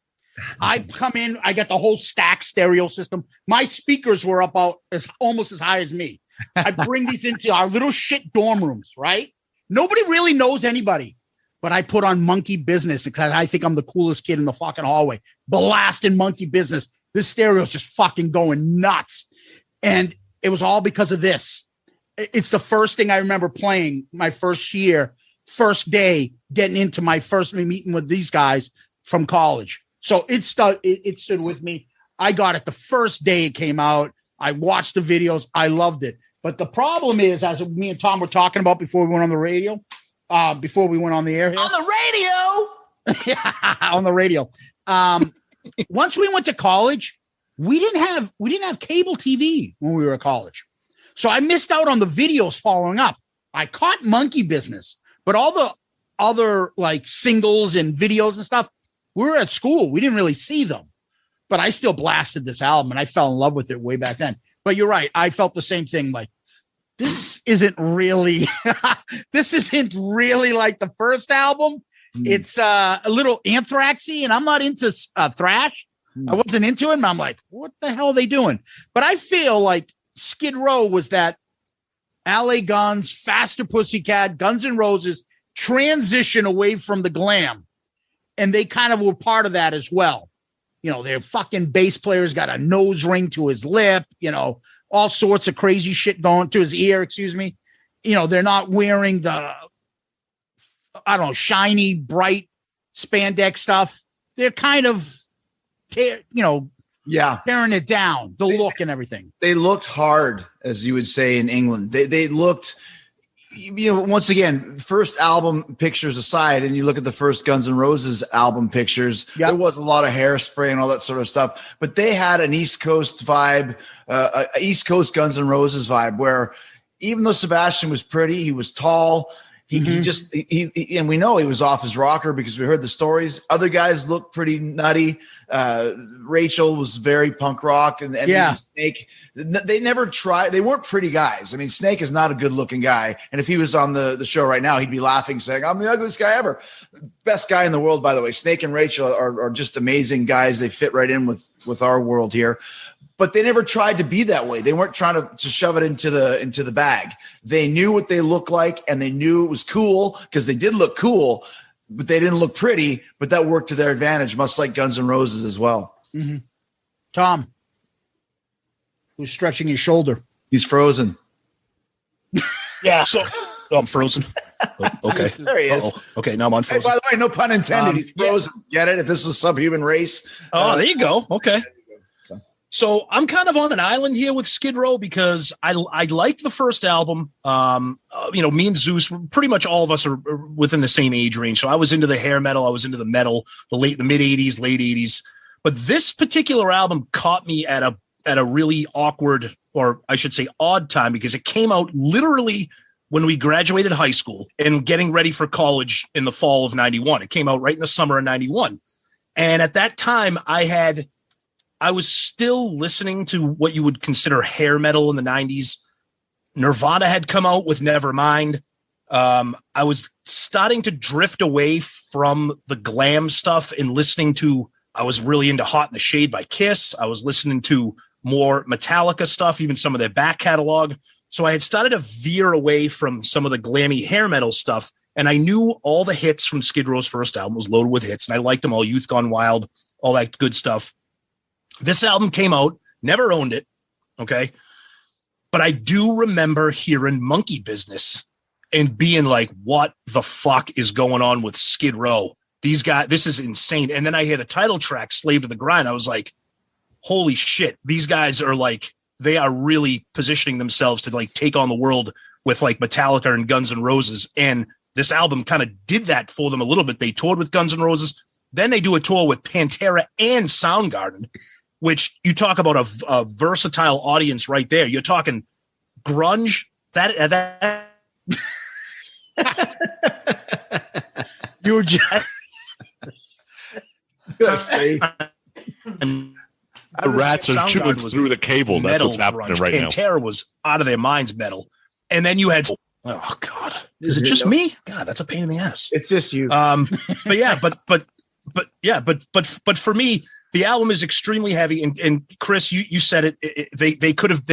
I come in, I got the whole stack stereo system. My speakers were about almost as high as me. I bring these into our little shit dorm rooms, right? Nobody really knows anybody, but I put on Monkey Business because I think I'm the coolest kid in the fucking hallway. Blasting Monkey Business. This stereo is just fucking going nuts. And it was all because of this. It's the first thing I remember playing my first year, first day, getting into my first meeting with these guys from college. So it stood with me. I got it the first day it came out. I watched the videos. I loved it. But the problem is, as me and Tom were talking about before we went on the radio, before we went on the air here. On the radio? Yeah, on the radio. once we went to college, we didn't have cable TV when we were at college. So I missed out on the videos following up. I caught Monkey Business, but all the other like singles and videos and stuff, we were at school. We didn't really see them, but I still blasted this album and I fell in love with it way back then. But you're right. I felt the same thing. Like, this isn't really like the first album. It's a little anthraxy, and I'm not into thrash. I wasn't into it. And I'm like, what the hell are they doing? But I feel like Skid Row was that LA Guns, Faster Pussycat, Guns N' Roses transition away from the glam. And they kind of were part of that as well. You know, their fucking bass player's got a nose ring to his lip, you know, all sorts of crazy shit going to his ear, excuse me. You know, they're not wearing the, I don't know, shiny, bright spandex stuff. They're kind of, tearing it down, the look and everything. They looked hard, as you would say in England. They looked, once again, first album pictures aside, and you look at the first Guns N' Roses album pictures, there was a lot of hairspray and all that sort of stuff, but they had an East Coast vibe, East Coast Guns N' Roses vibe, where even though Sebastian was pretty, he was tall, he and we know he was off his rocker because we heard the stories. Other guys looked pretty nutty. Rachel was very punk rock, and Snake. They never tried. They weren't pretty guys. I mean, Snake is not a good looking guy, and if he was on the show right now, he'd be laughing, saying, "I'm the ugliest guy ever." Best guy in the world, by the way. Snake and Rachel are just amazing guys. They fit right in with our world here. But they never tried to be that way. They weren't trying to shove it into the bag. They knew what they looked like, and they knew it was cool because they did look cool, but they didn't look pretty. But that worked to their advantage, much like Guns N' Roses as well. Mm-hmm. Tom, who's stretching his shoulder? He's frozen. Yeah, so I'm frozen. Oh, okay, there he is. Uh-oh. Okay, now I'm unfrozen. Hey, by the way, no pun intended. He's frozen. Get it? If this was subhuman race. Oh, there you go. Okay. So I'm kind of on an island here with Skid Row because I liked the first album. Me and Zeus, pretty much all of us are within the same age range. So I was into the hair metal. I was into the metal, the mid 80s, late 80s. But this particular album caught me at a really awkward, or I should say odd time, because it came out literally when we graduated high school and getting ready for college in the fall of 91. It came out right in the summer of 91. And at that time I was still listening to what you would consider hair metal in the 90s. Nirvana had come out with Nevermind. I was starting to drift away from the glam stuff and I was really into Hot in the Shade by Kiss. I was listening to more Metallica stuff, even some of their back catalog. So I had started to veer away from some of the glammy hair metal stuff. And I knew all the hits from Skid Row's first album was loaded with hits. And I liked them all. Youth Gone Wild, all that good stuff. This album came out, never owned it, okay? But I do remember hearing Monkey Business and being like, what the fuck is going on with Skid Row? These guys, this is insane. And then I hear the title track, Slave to the Grind. I was like, holy shit, these guys are like, they are really positioning themselves to like take on the world with like Metallica and Guns N' Roses. And this album kind of did that for them a little bit. They toured with Guns N' Roses. Then they do a tour with Pantera and Soundgarden, which you talk about a versatile audience right there. You're talking grunge. That you were just and the rats are chewing through the cable. That's what's happening right now. Pantera was out of their minds metal. And then you had, oh God, is it just me? God, that's a pain in the ass. It's just you. But for me, the album is extremely heavy, and Chris, you said it. They could have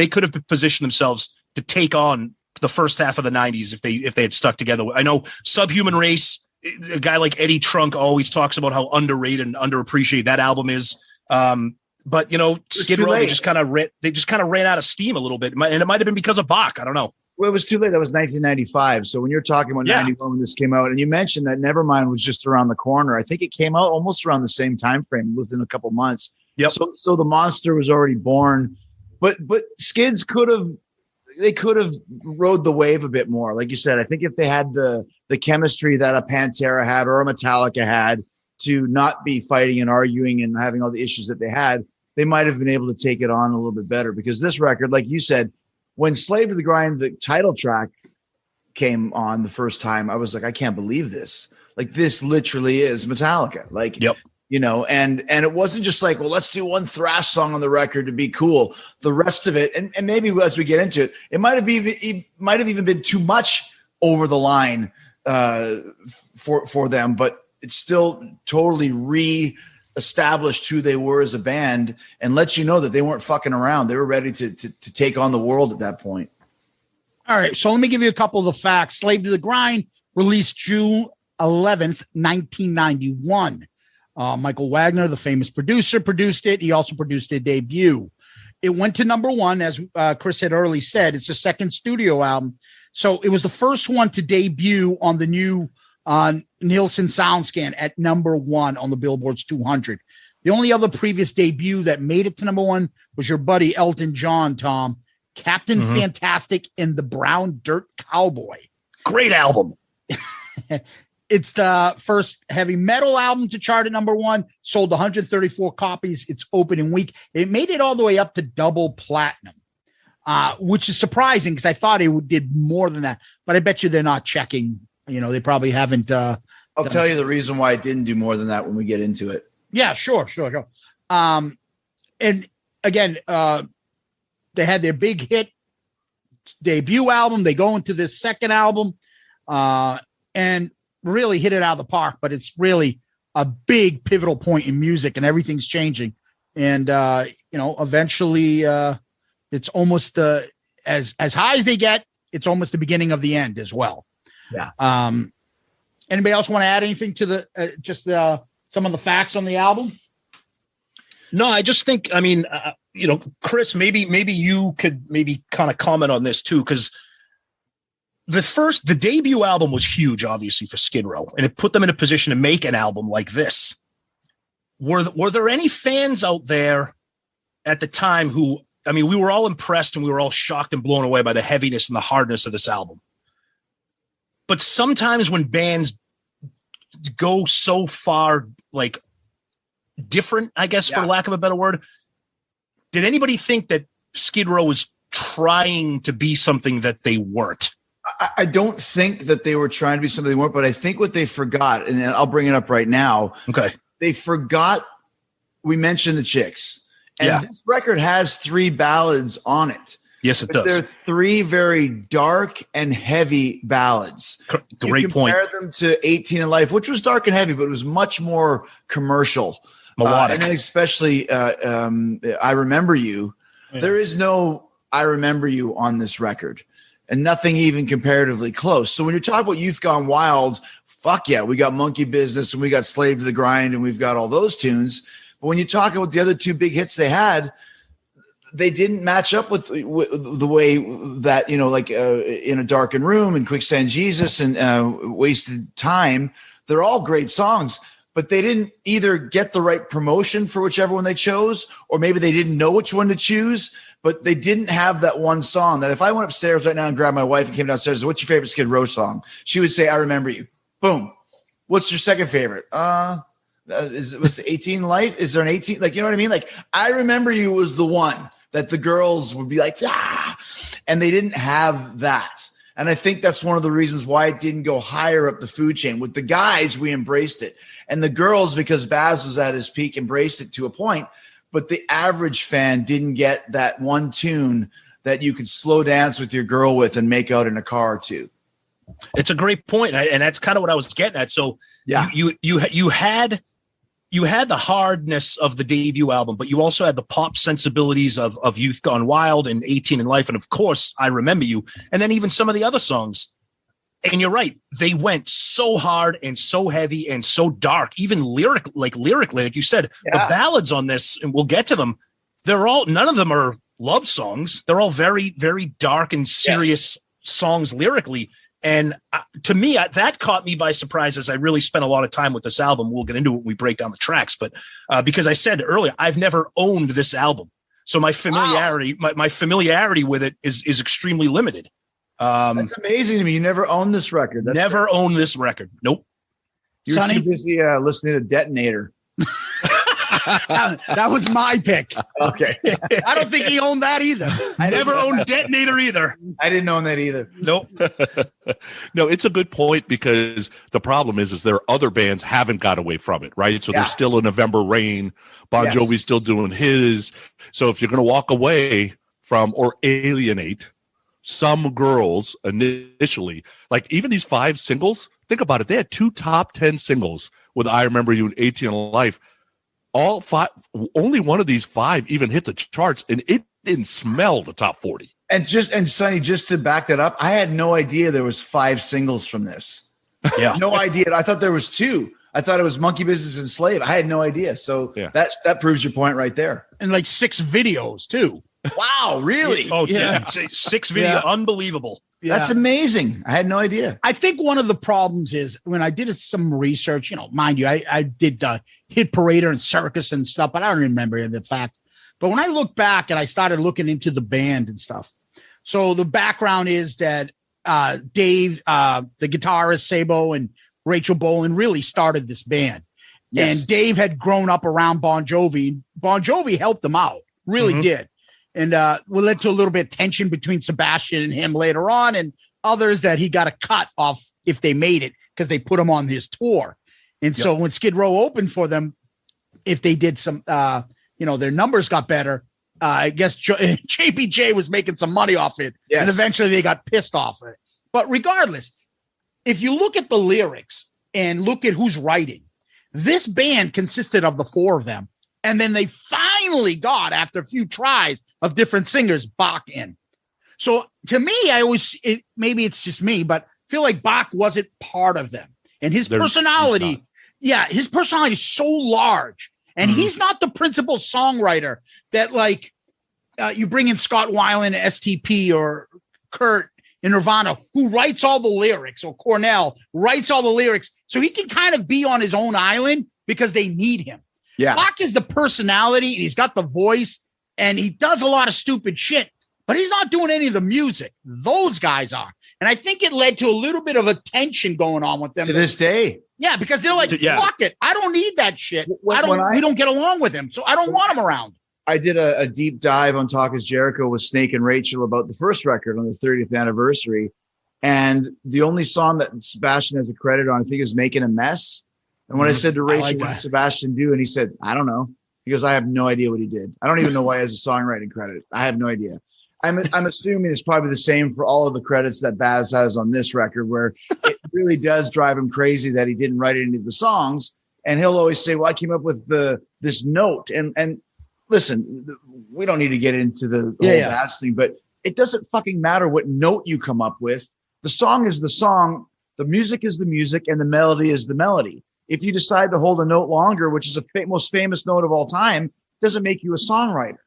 positioned themselves to take on the first half of the 90s if they had stuck together. I know Subhuman Race, a guy like Eddie Trunk always talks about how underrated and underappreciated that album is. But Skid Row, they just kind of ran out of steam a little bit, and it might have been because of Bach. I don't know. Well, it was too late. That was 1995. So when you're talking about 91 when this came out, and you mentioned that Nevermind was just around the corner, I think it came out almost around the same time frame, within a couple months. Yep. So the monster was already born, but Skids could have rode the wave a bit more. Like you said, I think if they had the chemistry that a Pantera had or a Metallica had, to not be fighting and arguing and having all the issues that they had, they might have been able to take it on a little bit better. Because this record, like you said, when Slave to the Grind, the title track came on the first time, I was like, I can't believe this. Like, this literally is Metallica. Like, yep. You know, and it wasn't just like, well, let's do one thrash song on the record to be cool. The rest of it, and maybe as we get into it, it might have even been too much over the line for them, but it's still totally re-established who they were as a band and lets you know that they weren't fucking around. They were ready to take on the world at that point. All right, so let me give you a couple of the facts. Slave to the Grind released June 11th, 1991. Michael Wagener, the famous producer, produced it. He also produced a debut. It went to number one, as Chris had early said. It's a second studio album. So it was the first one to debut on the new Neilson SoundScan at number one on the Billboard's 200. The only other previous debut that made it to number one was your buddy Elton John, Tom. Captain Fantastic and the Brown Dirt Cowboy. Great album. It's the first heavy metal album to chart at number one, sold 134 copies its opening week. It made it all the way up to double platinum, which is surprising because I thought it did more than that. But I bet you they're not checking. You know, they probably haven't. I'll tell you the reason why it didn't do more than that when we get into it. Yeah, sure. And again, they had their big hit debut album. They go into this second album and really hit it out of the park, but it's really a big pivotal point in music and everything's changing. And, eventually it's almost as high as they get, it's almost the beginning of the end as well. Yeah. Anybody else want to add anything to the some of the facts on the album? No, I just think, Chris, maybe you could kind of comment on this too, because the debut album was huge, obviously, for Skid Row, and it put them in a position to make an album like this. Were there any fans out there at the time who, we were all impressed and we were all shocked and blown away by the heaviness and the hardness of this album. But sometimes when bands go so far, like, different, I guess, for lack of a better word, did anybody think that Skid Row was trying to be something that they weren't? I don't think that they were trying to be something they weren't, but I think what they forgot, and I'll bring it up right now. Okay. They forgot, we mentioned the Chicks. And this record has 3 ballads on it. Yes, it does. They're 3 very dark and heavy ballads. Great point. Compare them to 18 in Life, which was dark and heavy, but it was much more commercial. Melodic. And then especially I Remember You. Yeah. There is no I Remember You on this record, and nothing even comparatively close. So when you're talking about Youth Gone Wild, fuck yeah, we got Monkey Business and we got Slave to the Grind and we've got all those tunes. But when you talk about the other 2 big hits they had, they didn't match up with the way that, In a Darkened Room and Quicksand Jesus and Wasted Time. They're all great songs, but they didn't either get the right promotion for whichever one they chose, or maybe they didn't know which one to choose, but they didn't have that one song that if I went upstairs right now and grabbed my wife and came downstairs and said, what's your favorite Skid Row song? She would say, I Remember You. Boom. What's your second favorite? Was 18 Life? Is there an 18? Like, you know what I mean? Like, I Remember You was the one that the girls would be like, and they didn't have that. And I think that's one of the reasons why it didn't go higher up the food chain. With the guys, we embraced it. And the girls, because Baz was at his peak, embraced it to a point. But the average fan didn't get that one tune that you could slow dance with your girl with and make out in a car or two. It's a great point, and that's kind of what I was getting at. So you had the hardness of the debut album, but you also had the pop sensibilities of Youth Gone Wild and 18 in Life, and of course, I Remember You, and then even some of the other songs. And you're right, they went so hard and so heavy and so dark, even lyrically, like you said, the ballads on this, and we'll get to them. None of them are love songs. They're all very, very dark and serious songs lyrically. And to me, that caught me by surprise as I really spent a lot of time with this album. We'll get into it when we break down the tracks. But because I said earlier, I've never owned this album. So my familiarity, my familiarity with it is extremely limited. That's amazing to me. You never owned this record. Owned this record. Nope. You're Sonny? too busy listening to Detonator. That was my pick. Okay. I don't think he owned that either. I never owned Detonator either. I didn't own that either. Nope. No, it's a good point because the problem is there are other bands haven't got away from it, right? So there's still a November Rain. Bon Jovi's still doing his. So if you're going to walk away from or alienate some girls initially, like even these 5 singles, think about it. They had 2 top 10 singles with I Remember You and 18 Life. All 5, only one of these 5 even hit the charts, and it didn't smell the top 40. And Sonny, just to back that up, I had no idea there was 5 singles from this. Yeah. No idea. I thought there was 2. I thought it was Monkey Business and Slave. I had no idea. So that proves your point right there. And like 6 videos too. Wow, really? Oh, yeah. 6 video. Yeah. Unbelievable. That's amazing. I had no idea. I think one of the problems is when I did some research, mind you, I did Hit Parader and Circus and stuff, but I don't remember the fact. But when I look back and I started looking into the band and stuff, so the background is that Dave, the guitarist, Sabo, and Rachel Bolan really started this band. Yes. And Dave had grown up around Bon Jovi. Bon Jovi helped them out, really did. And we led to a little bit of tension between Sebastian and him later on, and others that he got a cut off if they made it because they put him on his tour. And so when Skid Row opened for them, if they did some, their numbers got better. I guess JPJ was making some money off it, and eventually they got pissed off of it. But regardless, if you look at the lyrics and look at who's writing, this band consisted of the 4 of them. And then they finally got, after a few tries of different singers, Bach in. So to me, maybe it's just me, but feel like Bach wasn't part of them. And his personality is so large. And he's not the principal songwriter that you bring in Scott Weiland, STP, or Kurt in Nirvana, who writes all the lyrics, or Cornell writes all the lyrics. So he can kind of be on his own island because they need him. Yeah. Bach is the personality, and he's got the voice, and he does a lot of stupid shit, but he's not doing any of the music. Those guys are. And I think it led to a little bit of a tension going on with them. To this day. Yeah, because they're like, fuck it. I don't need that shit. We don't get along with him, so I don't want him around. I did a deep dive on Talk is Jericho with Snake and Rachel about the first record on the 30th anniversary. And the only song that Sebastian has a credit on, I think, is Making a Mess. And when I said to Rachel, what did Sebastian do? And he said, I don't know. He goes, I have no idea what he did. I don't even know why he has a songwriting credit. I have no idea. I'm assuming it's probably the same for all of the credits that Baz has on this record, where it really does drive him crazy that he didn't write any of the songs. And he'll always say, well, I came up with this note. And listen, we don't need to get into the whole Baz thing, but it doesn't fucking matter what note you come up with. The song is the song. The music is the music, and the melody is the melody. If you decide to hold a note longer, which is the most famous note of all time, it doesn't make you a songwriter.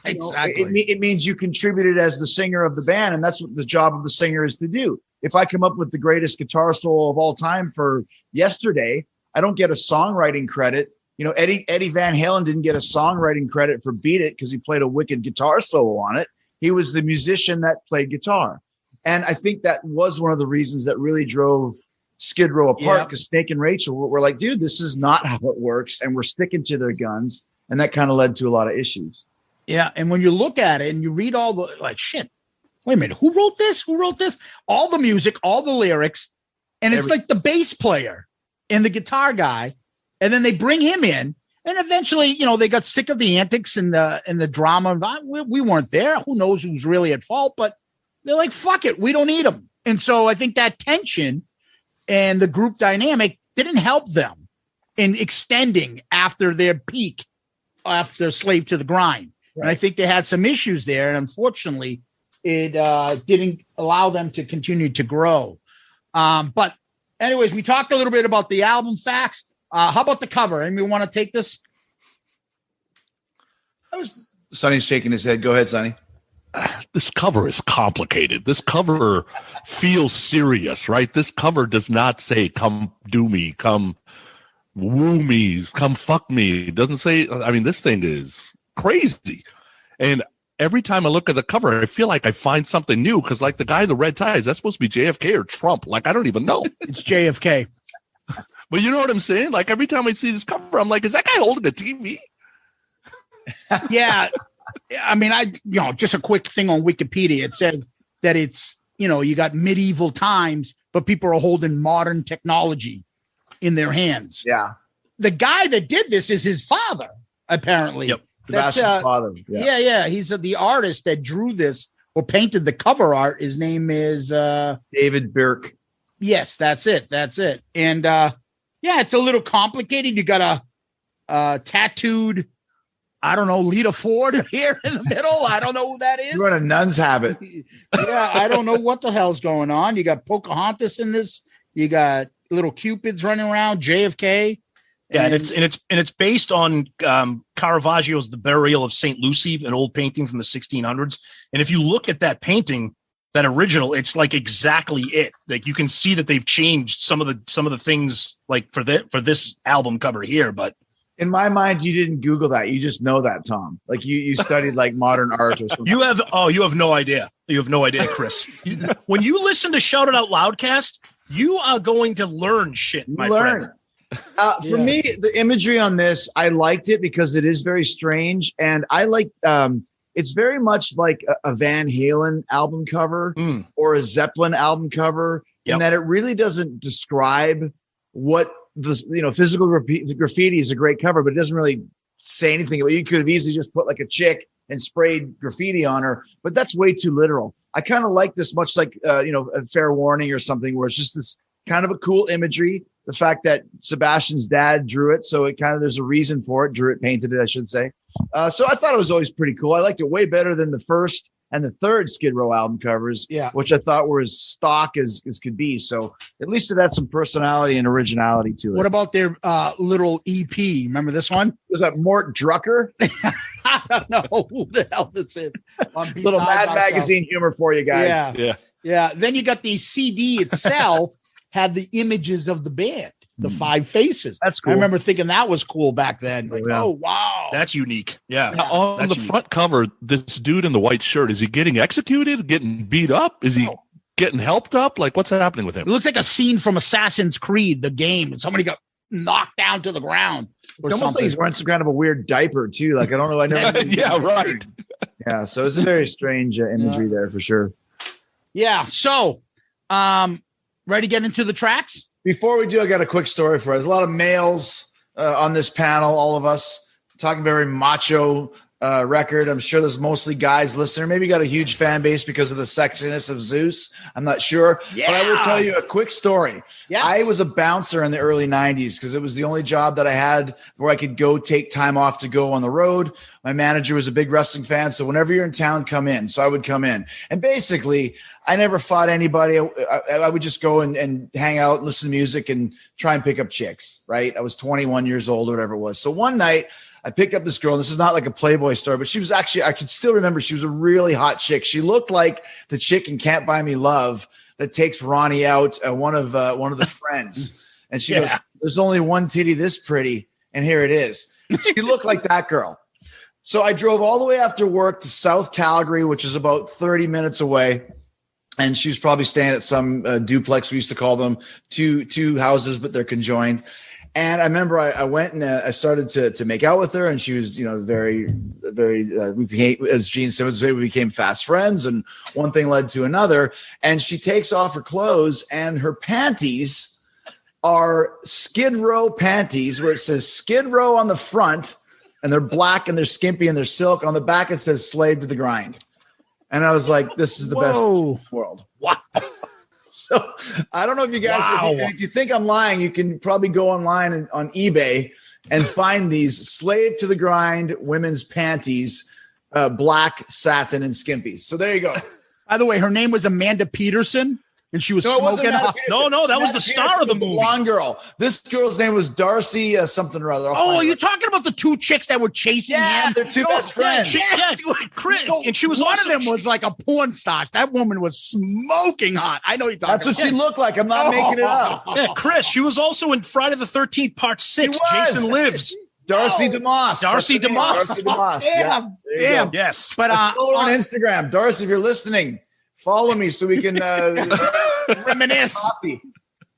Exactly. It means you contributed as the singer of the band, and that's what the job of the singer is to do. If I come up with the greatest guitar solo of all time for Yesterday, I don't get a songwriting credit. Eddie Van Halen didn't get a songwriting credit for Beat It because he played a wicked guitar solo on it. He was the musician that played guitar. And I think that was one of the reasons that really drove Skid Row apart, because Snake and Rachel were like, dude, this is not how it works. And we're sticking to their guns. And that kind of led to a lot of issues. Yeah. And when you look at it and you read all the shit, wait a minute, who wrote this? Who wrote this? All the music, all the lyrics. And it's like the bass player and the guitar guy. And then they bring him in. And eventually, they got sick of the antics and the drama. We weren't there. Who knows who's really at fault? But they're like, fuck it. We don't need them. And so I think that tension and the group dynamic didn't help them in extending after their peak, after Slave to the Grind. Right. And I think they had some issues there. And unfortunately, it didn't allow them to continue to grow. But anyways, we talked a little bit about the album facts. How about the cover? Anyone want to take this? Sonny's shaking his head. Go ahead, Sonny. This cover is complicated. This cover feels serious, right? This cover does not say, come do me, come woo me, come fuck me. It doesn't say, this thing is crazy. And every time I look at the cover, I feel like I find something new, because like the guy in the red tie, is that supposed to be JFK or Trump? Like, I don't even know. It's JFK. But you know what I'm saying? Like every time I see this cover, I'm like, is that guy holding a TV? Yeah. I mean, just a quick thing on Wikipedia. It says that it's, you got medieval times, but people are holding modern technology in their hands. Yeah. The guy that did this is his father, apparently. Yep. That's Sebastian father. Yeah. He's the artist that drew this or painted the cover art. His name is David Birk. Yes, that's it. And it's a little complicated. You got a tattooed, I don't know, Lita Ford here in the middle. I don't know who that is. You're in a nun's habit. Yeah, I don't know what the hell's going on. You got Pocahontas in this. You got little Cupids running around, JFK. Yeah, and it's based on Caravaggio's The Burial of Saint Lucy, an old painting from the 1600s. And if you look at that painting, that original, it's like exactly it. Like you can see that they've changed some of the things like for this album cover here. But in my mind, you didn't Google that. You just know that, Tom. Like you studied like modern art or something. you have no idea. You have no idea, Chris. When you listen to Shout It Out Loudcast, you are going to learn shit, my friend. For me, the imagery on this, I liked it because it is very strange. And I like, it's very much like a Van Halen album cover or a Zeppelin album cover, in that it really doesn't describe what the, physical graffiti is a great cover, but it doesn't really say anything. You could have easily just put like a chick and sprayed graffiti on her, but that's way too literal. I kind of like this much like, a Fair Warning or something where it's just this kind of a cool imagery. The fact that Sebastian's dad drew it, so it kind of, there's a reason for it. Painted it, I should say. So I thought it was always pretty cool. I liked it way better than the first and the third Skid Row album covers, which I thought were as stock as could be. So at least it had some personality and originality to it. What about their little EP? Remember this one? Was that Mort Drucker? I don't know who the hell this is. Little Mad Magazine humor for you guys. Yeah. Then you got the CD itself. Had the images of the band, the 5 faces. That's cool. I remember thinking that was cool back then. Like, oh wow, that's unique. Yeah. On the front cover, this dude in the white shirt, is he getting executed, getting beat up? Is he getting helped up? Like, what's happening with him? It looks like a scene from Assassin's Creed, the game, and somebody got knocked down to the ground. It's almost like he's wearing some kind of a weird didiaper too. Like, I don't know. I never. Yeah, right. Yeah. So it's a very strange imagery there for sure. Yeah. So, ready to get into the tracks? Before we do, I got a quick story for us. There's a lot of males on this panel, all of us talking very macho record. I'm sure there's mostly guys listening. Maybe you got a huge fan base because of the sexiness of Zeus. I'm not sure. Yeah. But I will tell you a quick story. Yeah. I was a bouncer in the early 90s because it was the only job that I had where I could go take time off to go on the road. My manager was a big wrestling fan. So whenever you're in town, come in. So I would come in. And basically, I never fought anybody. I would just go and hang out, listen to music, and try and pick up chicks, right? I was 21 years old or whatever it was. So one night, I picked up this girl, and this is not like a Playboy story, but she was actually, I could still remember, she was a really hot chick. She looked like the chick in Can't Buy Me Love that takes Ronnie out, one of the friends. And she goes, there's only one titty this pretty, and here it is. She looked like that girl. So I drove all the way after work to South Calgary, which is about 30 minutes away. And she was probably staying at some duplex. We used to call them two houses, but they're conjoined. And I remember I went and I started to make out with her, and she was, very, very, we became, as Gene Simmons would say, we became fast friends, and one thing led to another. And she takes off her clothes, and her panties are Skid Row panties, where it says Skid Row on the front, and they're black and they're skimpy and they're silk. On the back, it says Slave to the Grind. And I was like, this is the best in the world. Wow. So I don't know if you guys, if you think I'm lying, you can probably go online and on eBay and find these Slave to the Grind women's panties, black satin and skimpy. So there you go. By the way, her name was Amanda Peterson. And she was smoking hot. No, that was the star of the movie. Blonde girl. This girl's name was Darcy something or other. You're talking about the 2 chicks that were chasing him? They're 2 best friends. And she was one of them was like a porn star. That woman was smoking hot. I know you're talking. That's what she looked like. I'm not making it up. Yeah, Chris. She was also in Friday the 13th Part 6. Jason Lives. Darcy DeMoss. Darcy DeMoss. Damn. Yes. But follow on Instagram, Darcy. If you're listening, follow me so we can reminisce.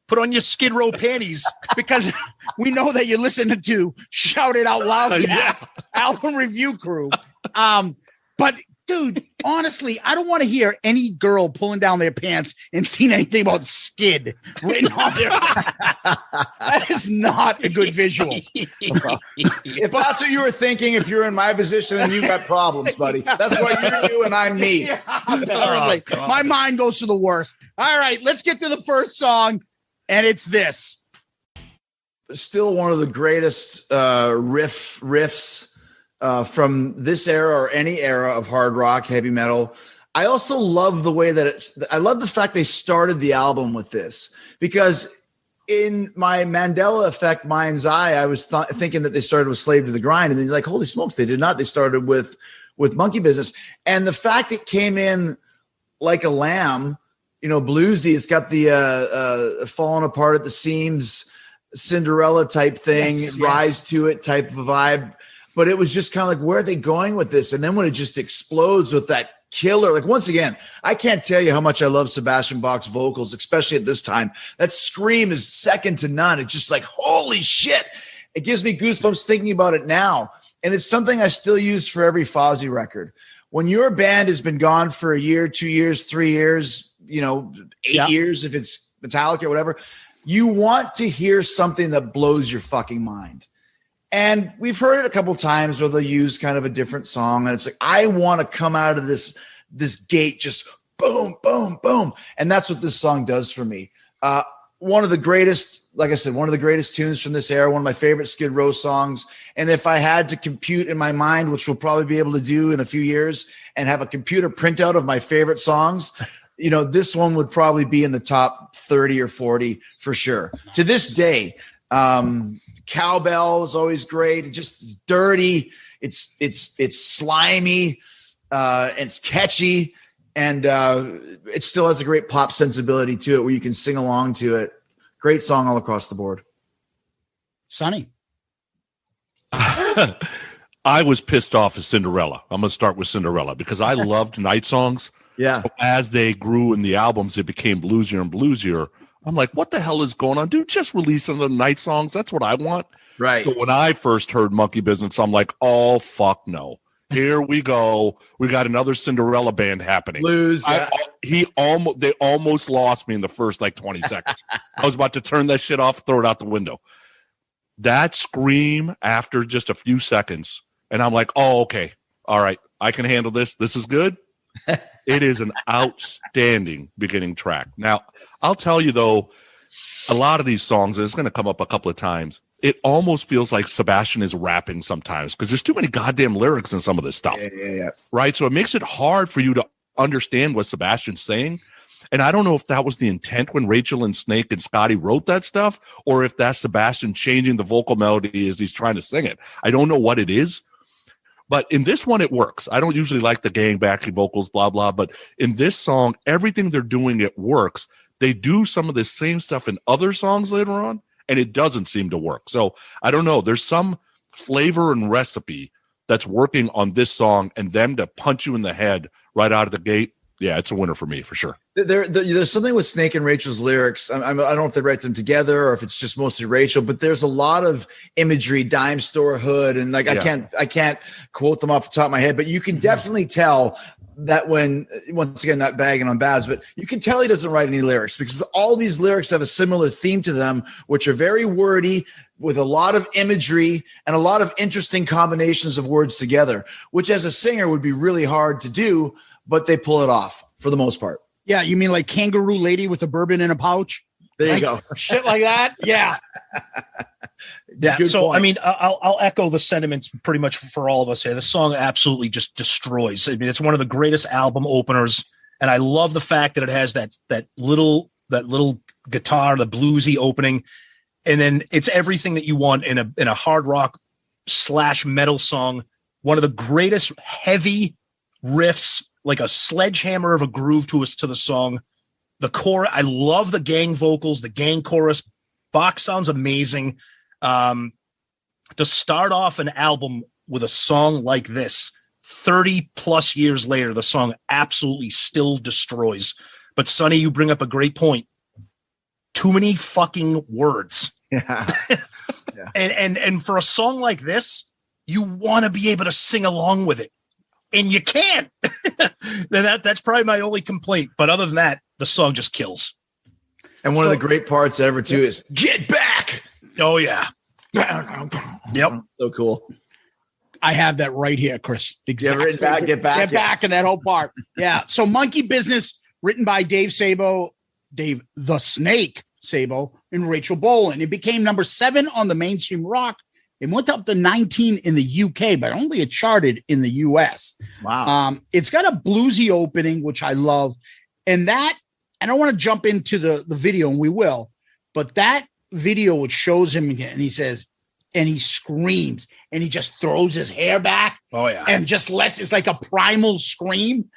Put on your Skid Row panties. Because we know that you're listening to Shout It Out Loud Yeah. album review crew. But dude, honestly, I don't want to hear any girl pulling down their pants and seeing anything about Skid written on their. That is not a good visual. If that's what you were thinking, if you're in my position, then you got problems, buddy. That's why you're you and I'm me. Yeah, apparently. My mind goes to the worst. All right, let's get to the first song, and it's this. Still one of the greatest riffs from this era or any era of hard rock, heavy metal. I also love the way that I love the fact they started the album with this, because in my Mandela effect mind's eye, I was thinking that they started with Slave to the Grind, and then you're like, holy smokes, they did not. They started with Monkey Business. And the fact it came in like a lamb, bluesy, it's got the falling apart at the seams, Cinderella type thing, yes. rise to it type of a vibe. But it was just kind of like, where are they going with this? And then when it just explodes with that killer, like, once again, I can't tell you how much I love Sebastian Bach's vocals, especially at this time. That scream is second to none. It's just like, holy shit. It gives me goosebumps thinking about it now. And it's something I still use for every Fozzy record. When your band has been gone for a year, 2 years, 3 years, 8 years, if it's Metallica or whatever, you want to hear something that blows your fucking mind. And we've heard it a couple times where they'll use kind of a different song. And it's like, I want to come out of this gate, just boom, boom, boom. And that's what this song does for me. One of the greatest, like I said, one of the greatest tunes from this era, one of my favorite Skid Row songs. And if I had to compute in my mind, which we'll probably be able to do in a few years, and have a computer printout of my favorite songs, this one would probably be in the top 30 or 40 for sure. To this day, Cowbell is always great. It's dirty. It's slimy. It's catchy. And it still has a great pop sensibility to it where you can sing along to it. Great song all across the board. Sonny. I was pissed off at Cinderella. I'm going to start with Cinderella because I loved night songs. Yeah. So as they grew in the albums, it became bluesier and bluesier. I'm like, what the hell is going on? Dude, just release some of the night songs. That's what I want. Right. So when I first heard Monkey Business, I'm like, oh, fuck no. Here we go. We got another Cinderella band happening. Blues. Yeah. They almost lost me in the first 20 seconds. I was about to turn that shit off, throw it out the window. That scream after just a few seconds, and I'm like, oh, okay. All right. I can handle this. This is good. It is an outstanding beginning track. Now, I'll tell you, though, a lot of these songs, and it's going to come up a couple of times, it almost feels like Sebastian is rapping sometimes because there's too many goddamn lyrics in some of this stuff. Yeah. Right? So it makes it hard for you to understand what Sebastian's saying. And I don't know if that was the intent when Rachel and Snake and Scotty wrote that stuff, or if that's Sebastian changing the vocal melody as he's trying to sing it. I don't know what it is. But in this one, it works. I don't usually like the gang backing vocals, blah, blah. But in this song, everything they're doing, it works. They do some of the same stuff in other songs later on, and it doesn't seem to work. So I don't know. There's some flavor and recipe that's working on this song, and them to punch you in the head right out of the gate. Yeah, it's a winner for me for sure. There's something with Snake and Rachel's lyrics. I don't know if they write them together or if it's just mostly Rachel, but there's a lot of imagery, dime store hood, and I can't quote them off the top of my head, but you can definitely tell that when, once again, not bagging on Baz, but you can tell he doesn't write any lyrics because all these lyrics have a similar theme to them, which are very wordy with a lot of imagery and a lot of interesting combinations of words together, which as a singer would be really hard to do, but they pull it off for the most part. Yeah, you mean like Kangaroo Lady with a bourbon in a pouch? There you go. Shit like that? Yeah. Yeah. Good So, point. I mean, I'll echo the sentiments pretty much for all of us here. The song absolutely just destroys. I mean, it's one of the greatest album openers. And I love the fact that it has that little guitar, the bluesy opening. And then it's everything that you want in a hard rock / metal song. One of the greatest heavy riffs, like a sledgehammer of a groove to the song. The chorus, I love the gang vocals, the gang chorus. Bach sounds amazing. To start off an album with a song like this, 30 plus years later, the song absolutely still destroys. But Sonny, you bring up a great point. too many fucking words. Yeah. And for a song like this, you want to be able to sing along with it, and you can't. That's probably my only complaint. But other than that, the song just kills. And one of the great parts ever too is "Get Back." Oh yeah. Yep. So cool. I have that right here, Chris. Get back, Get back, and that whole part. Yeah. So Monkey Business, written by Dave the Snake Sabo, and Rachel Bolan. It became number 7 on the mainstream rock. It went up to 19 in the UK, but only it charted in the US. Wow. It's got a bluesy opening, which I love. And that, I don't want to jump into the video, and we will, but that video, which shows him again, and he says, and he screams, and he just throws his hair back. Oh, yeah. And just it's like a primal scream.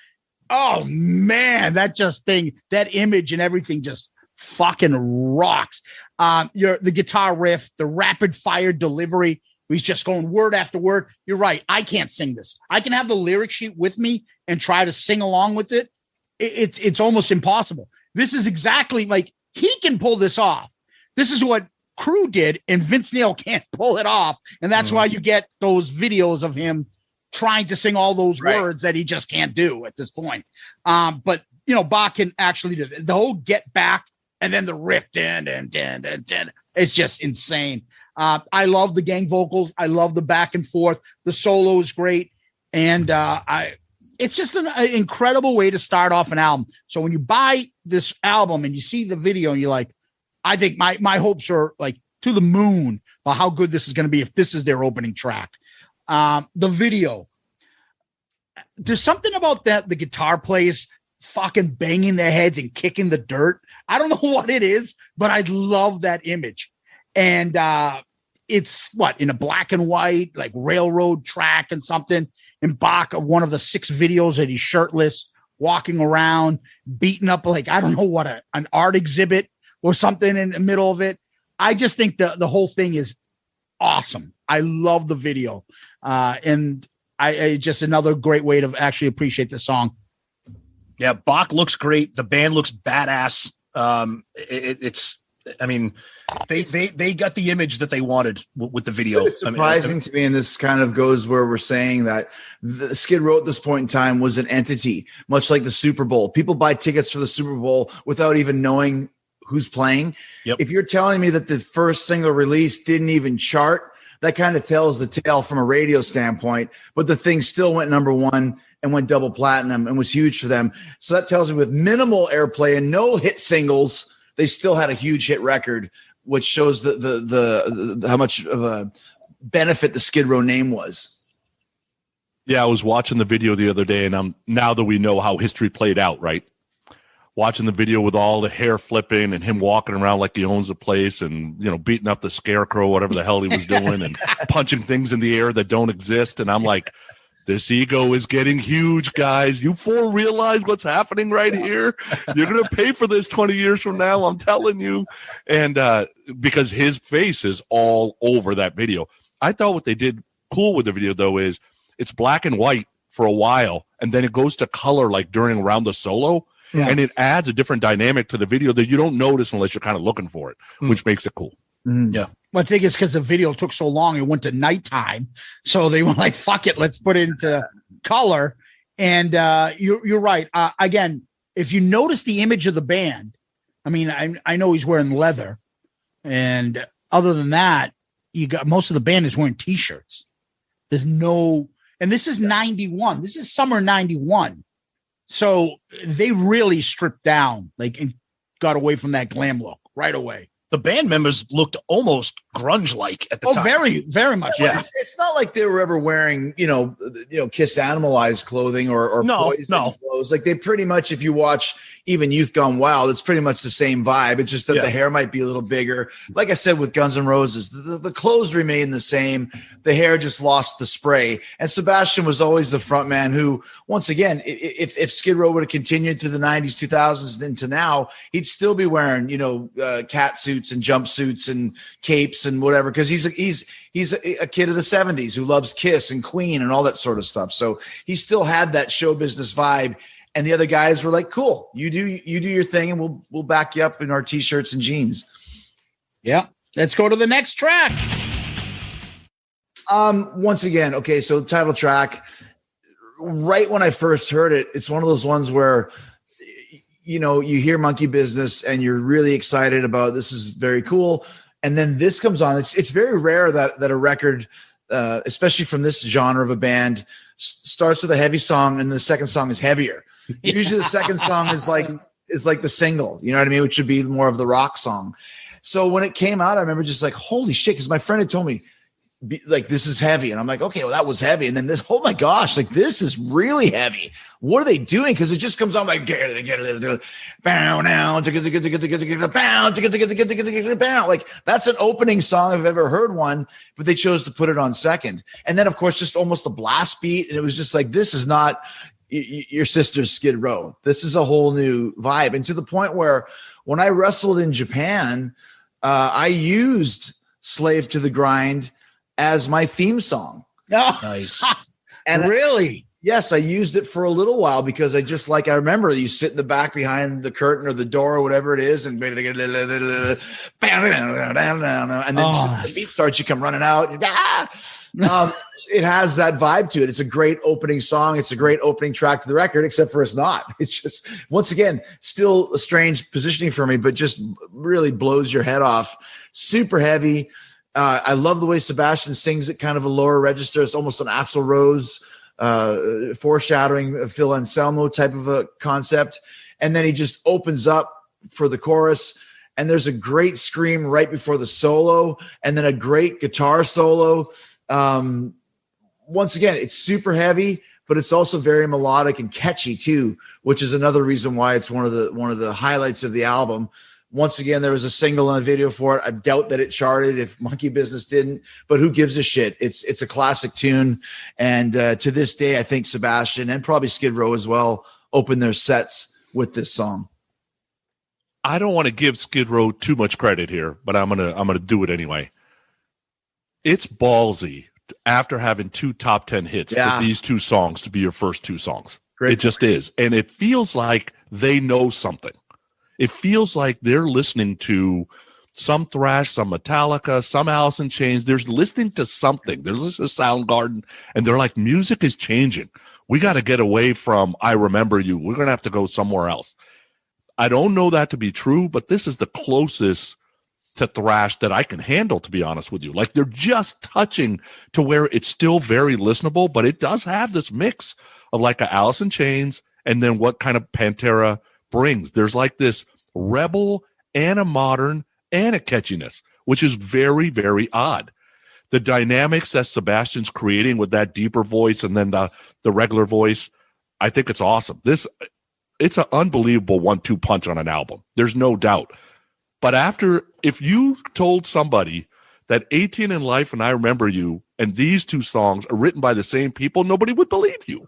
Oh, man, that image and everything just fucking rocks. The guitar riff, the rapid fire delivery, he's just going word after word. You're right. I can't sing this. I can have the lyric sheet with me and try to sing along with it. It's almost impossible. This is exactly like he can pull this off. This is what Crew did, and Vince Neil can't pull it off. And that's why you get those videos of him trying to sing all those words that he just can't do at this point. But Bach can actually do it. The whole Get Back and then the riff, it's just insane. I love the gang vocals. I love the back and forth. The solo is great. And it's just an incredible way to start off an album. So when you buy this album and you see the video and you're like, I think my hopes are like to the moon about how good this is going to be if this is their opening track. The video, there's something about that. The guitar players fucking banging their heads and kicking the dirt. I don't know what it is, but I love that image. And it's in a black and white, like railroad track and something. And Bach, of one of the 6 videos that he's shirtless, walking around, beating up like, I don't know what, an art exhibit or something in the middle of it. I just think the whole thing is awesome. I love the video. And I just another great way to actually appreciate the song. Yeah, Bach looks great. The band looks badass. They got the image that they wanted with the video. It's surprising to me, and this kind of goes where we're saying that the Skid Row at this point in time was an entity, much like the Super Bowl. People buy tickets for the Super Bowl without even knowing who's playing. Yep. If you're telling me that the first single release didn't even chart, that kind of tells the tale from a radio standpoint, but the thing still went number 1 and went double platinum and was huge for them. So that tells me with minimal airplay and no hit singles, they still had a huge hit record, which shows the how much of a benefit the Skid Row name was. Yeah, I was watching the video the other day, and now that we know how history played out, right? Watching the video with all the hair flipping and him walking around like he owns the place and, beating up the scarecrow, whatever the hell he was doing, and punching things in the air that don't exist. And I'm like, this ego is getting huge, guys. You 4 realize what's happening right here? You're going to pay for this 20 years from now, I'm telling you. And because his face is all over that video. I thought what they did cool with the video, though, is it's black and white for a while, and then it goes to color like around the solo. Yeah. And it adds a different dynamic to the video that you don't notice unless you're kind of looking for it, which makes it cool. Yeah. Well, I think it's because the video took so long. It went to nighttime. So they were like, fuck it, let's put it into color. And you're right. Again, if you notice the image of the band, I mean, I know he's wearing leather. And other than that, you got most of the band is wearing T-shirts. There's no, and this is 91. This is summer 91. So they really stripped down, and got away from that glam look right away. The band members looked almost grunge-like at the time. Oh, very, very much. Yeah. It's not like they were ever wearing, Kiss Animalized clothing or Poison clothes. Like they pretty much, if you watch even Youth Gone Wild, it's pretty much the same vibe. It's just that the hair might be a little bigger. Like I said, with Guns N' Roses, the clothes remain the same. The hair just lost the spray. And Sebastian was always the front man who, once again, if Skid Row would have continued through the 90s, 2000s into now, he'd still be wearing, cat suits and jumpsuits and capes and whatever, because he's a kid of the 70s who loves Kiss and Queen and all that sort of stuff. So he still had that show business vibe. And the other guys were like, cool, you do your thing, and we'll back you up in our t-shirts and jeans. Yeah. Let's go to the next track. Once again, okay, so the title track, right when I first heard it, it's one of those ones where, you hear Monkey Business and you're really excited about, this is very cool. And then this comes on. It's very rare that a record, especially from this genre of a band, starts with a heavy song and the second song is heavier. Yeah. Usually the second song is like the single, you know what I mean? Which would be more of the rock song. So when it came out, I remember just like, holy shit. Cause my friend had told me this is heavy. And I'm like, okay, well that was heavy. And then this, oh my gosh, like this is really heavy. What are they doing? Cause it just comes on like, bow now, like that's an opening song if I've ever heard one, but they chose to put it on second. And then of course, just almost a blast beat. And it was just like, this is not your sister's Skid Row. This is a whole new vibe. And to the point where when I wrestled in Japan, I used Slave to the Grind as my theme song. Oh, nice. And really? Yes, I used it for a little while because I remember you sit in the back behind the curtain or the door or whatever it is, and then the beat starts, you come running out. It has that vibe to it. It's a great opening song. It's a great opening track to the record, except for it's not. It's just, once again, still a strange positioning for me, but just really blows your head off. Super heavy. I love the way Sebastian sings it, kind of a lower register. It's almost an Axl Rose foreshadowing a Phil Anselmo type of a concept. And then he just opens up for the chorus. And there's a great scream right before the solo, and then a great guitar solo. Once again, it's super heavy, but it's also very melodic and catchy too, which is another reason why it's one of the highlights of the album. Once again, there was a single and a video for it. I doubt that it charted if Monkey Business didn't, but who gives a shit? It's a classic tune. And to this day, I think Sebastian and probably Skid Row as well open their sets with this song. I don't want to give Skid Row too much credit here, but I'm gonna do it anyway. It's ballsy after having 2 top 10 hits for these 2 songs to be your first 2 songs. Great. It just is. And it feels like they know something. It feels like they're listening to some thrash, some Metallica, some Alice in Chains. They're listening to something. They're listening to Soundgarden, and they're like, music is changing. We got to get away from I Remember You. We're going to have to go somewhere else. I don't know that to be true, but this is the closest to thrash that I can handle, to be honest with you. Like, they're just touching to where it's still very listenable, but it does have this mix of like a Alice in Chains and then what kind of Pantera brings. There's like this rebel and a modern and a catchiness, which is very, very odd. The dynamics that Sebastian's creating with that deeper voice and then the regular voice, I think it's awesome. It's an unbelievable 1-2 punch on an album. There's no doubt. But if you told somebody that 18 in Life and I Remember You and these 2 songs are written by the same people, nobody would believe you. Right.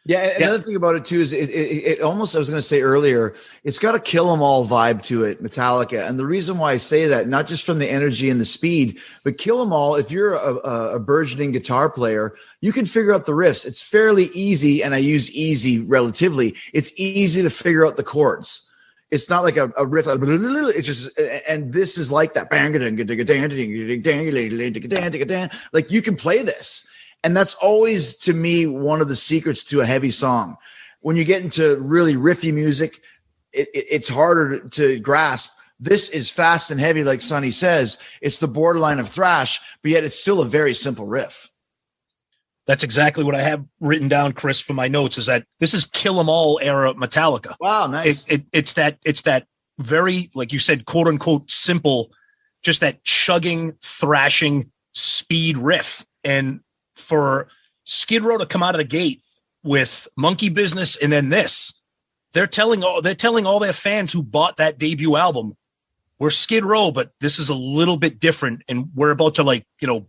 Yeah, and another thing about it too is it almost, I was going to say earlier, it's got a Kill 'Em All vibe to it, Metallica. And the reason why I say that, not just from the energy and the speed, but Kill 'Em All, if you're a burgeoning guitar player, you can figure out the riffs. It's fairly easy, and I use easy relatively. It's easy to figure out the chords. It's not like a riff. It's just, and this is like that. Like, you can play this. And that's always, to me, one of the secrets to a heavy song. When you get into really riffy music, it's harder to grasp. This is fast and heavy, like Sonny says. It's the borderline of thrash, but yet it's still a very simple riff. That's exactly what I have written down, Chris, for my notes, is that this is Kill 'Em All era Metallica. Wow, nice. It's that very, like you said, quote unquote, simple, just that chugging, thrashing speed riff. And for Skid Row to come out of the gate with Monkey Business and then this, they're telling all their fans who bought that debut album, we're Skid Row, but this is a little bit different, and we're about to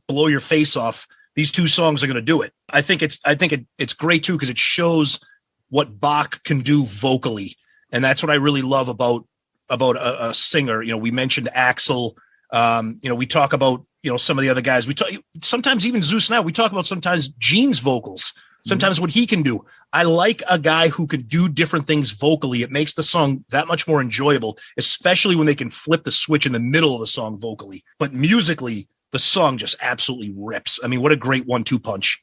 blow your face off. These 2 songs are going to do it. I think it's great too, because it shows what Bach can do vocally, and that's what I really love about a singer. We mentioned Axl. We talk about some of the other guys. We talk sometimes even Zeus. Now we talk about sometimes Gene's vocals. sometimes what he can do. I like a guy who can do different things vocally. It makes the song that much more enjoyable, especially when they can flip the switch in the middle of the song vocally. But musically, the song just absolutely rips. I mean, what a great 1-2 punch.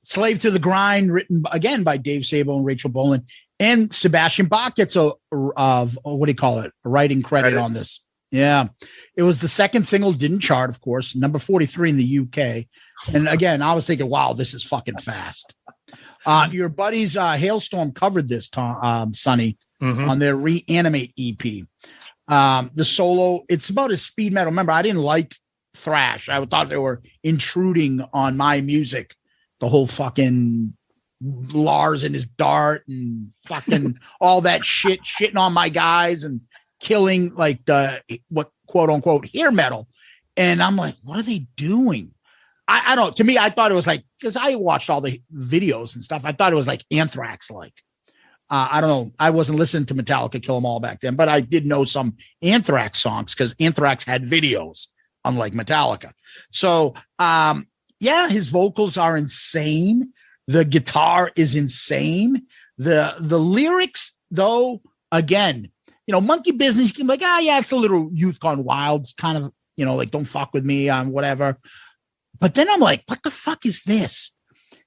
Slave to the Grind, written again by Dave Sabo and Rachel Bolan, and Sebastian Bach gets a what do you call it? A writing credit on this. Yeah. It was the second single, didn't chart, of course, number 43 in the UK. And again, I was thinking, wow, this is fucking fast. Your buddies, Hailstorm covered this, Sonny, on their Reanimate EP. The solo, it's about a speed metal. Remember, I didn't like thrash. I thought they were intruding on my music. The whole fucking Lars and his dart and fucking all that shit, shitting on my guys and killing like the what quote unquote hair metal. And I'm like, what are they doing? I don't, to me, I thought it was like, because I watched all the videos and stuff. I thought it was like Anthrax like. I don't know. I wasn't listening to Metallica Kill 'Em All back then, but I did know some Anthrax songs because Anthrax had videos, unlike Metallica. So, yeah, his vocals are insane. The guitar is insane. The lyrics, though, again, Monkey Business, you can be like, yeah, it's a little Youth Gone Wild, kind of, like don't fuck with me on whatever. But then I'm like, what the fuck is this?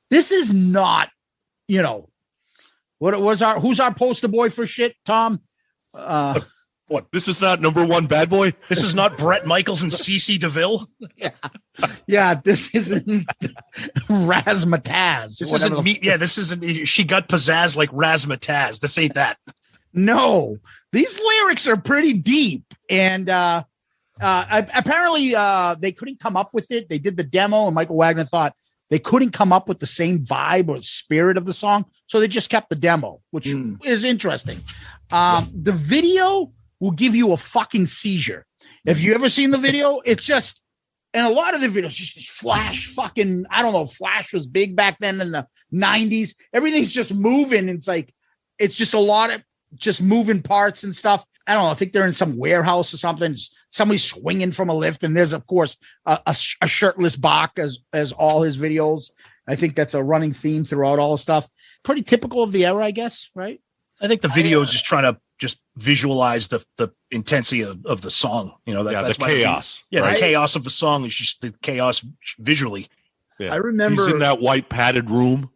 This is not, who's our poster boy for shit, Tom? What? This is not number one bad boy? This is not Bret Michaels and CeCe DeVille? Yeah, this isn't Razzmatazz. This isn't me. Yeah, this isn't. She got pizzazz like Razzmatazz. This ain't that. No, these lyrics are pretty deep. And apparently they couldn't come up with it. They did the demo, and Michael Wagener thought they couldn't come up with the same vibe or spirit of the song. So they just kept the demo, which is interesting. The video will give you a fucking seizure. If you ever seen the video, it's just, and a lot of the videos just Flash fucking, I don't know, Flash was big back then in the 90s. Everything's just moving. It's like, it's just a lot of just moving parts and stuff. I don't know. I think they're in some warehouse or something. Somebody swinging from a lift. And there's, of course, a shirtless Bach as all his videos. I think that's a running theme throughout all the stuff. Pretty typical of the era, I guess, right? I think the video is just trying to just visualize the intensity of the song. That's the chaos. The chaos of the song is just the chaos visually. Yeah. I remember he's in that white padded room.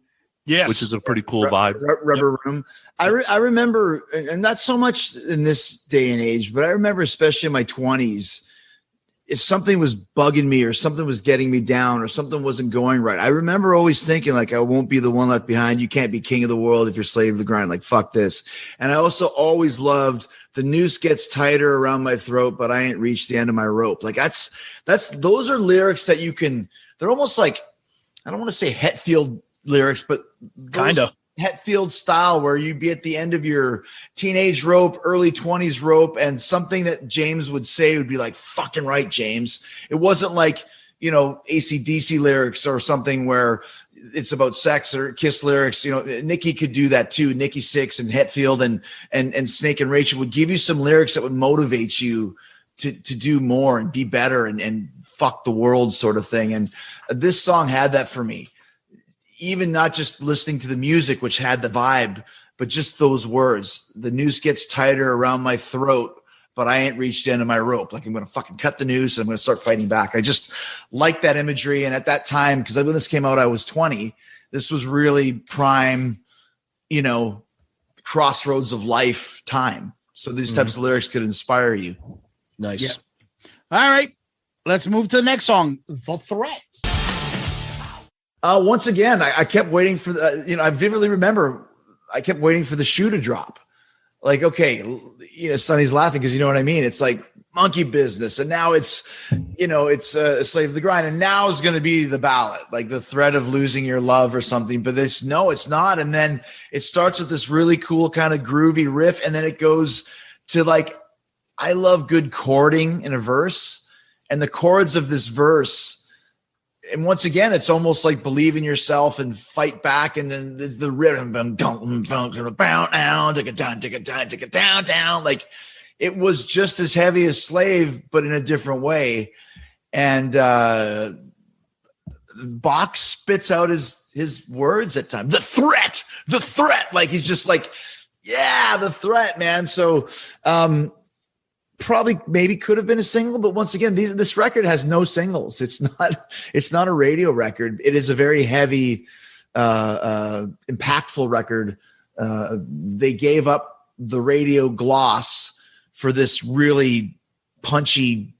Yes, which is a pretty cool vibe. Rubber room. I remember, and not so much in this day and age, but I remember especially in my 20s, if something was bugging me or something was getting me down or something wasn't going right, I remember always thinking like, I won't be the one left behind. You can't be king of the world if you're slave of the grind. Like, fuck this. And I also always loved the noose gets tighter around my throat, but I ain't reached the end of my rope. Like those are lyrics that you can, they're almost like, I don't want to say Hetfield lyrics, but kind of Hetfield style, where you'd be at the end of your teenage rope, early 20s rope, and something that James would say would be like, fucking right, James. It wasn't like, AC/DC lyrics or something where it's about sex or Kiss lyrics. Nikki could do that too. Nikki Sixx and Hetfield and Snake and Rachel would give you some lyrics that would motivate you to do more and be better and fuck the world sort of thing. And this song had that for me. Even not just listening to the music, which had the vibe, but just those words. The noose gets tighter around my throat, but I ain't reached the end of my rope. Like, I'm going to fucking cut the noose and I'm going to start fighting back. I just like that imagery. And at that time, because when this came out, I was 20. This was really prime, crossroads of life time. So these types of lyrics could inspire you. Nice. Yeah. All right. Let's move to the next song, The Threat. Once again, I kept waiting for I vividly remember I kept waiting for the shoe to drop. Like, okay, Sonny's laughing because you know what I mean? It's like Monkey Business. And now it's a Slave of the Grind. And now is going to be the ballad, like the threat of losing your love or something. But it's not. And then it starts with this really cool kind of groovy riff. And then it goes to like, I love good chording in a verse. And the chords of this verse, and once again, it's almost like believe in yourself and fight back. And then there's the rhythm, down. Like, it was just as heavy as Slave, but in a different way. And Bach spits out his words at times. The threat. Like he's just like, yeah, the threat, man. So probably maybe could have been a single, but once again, this record has no singles. It's not a radio record. It is a very heavy, impactful record. They gave up the radio gloss for this really punchy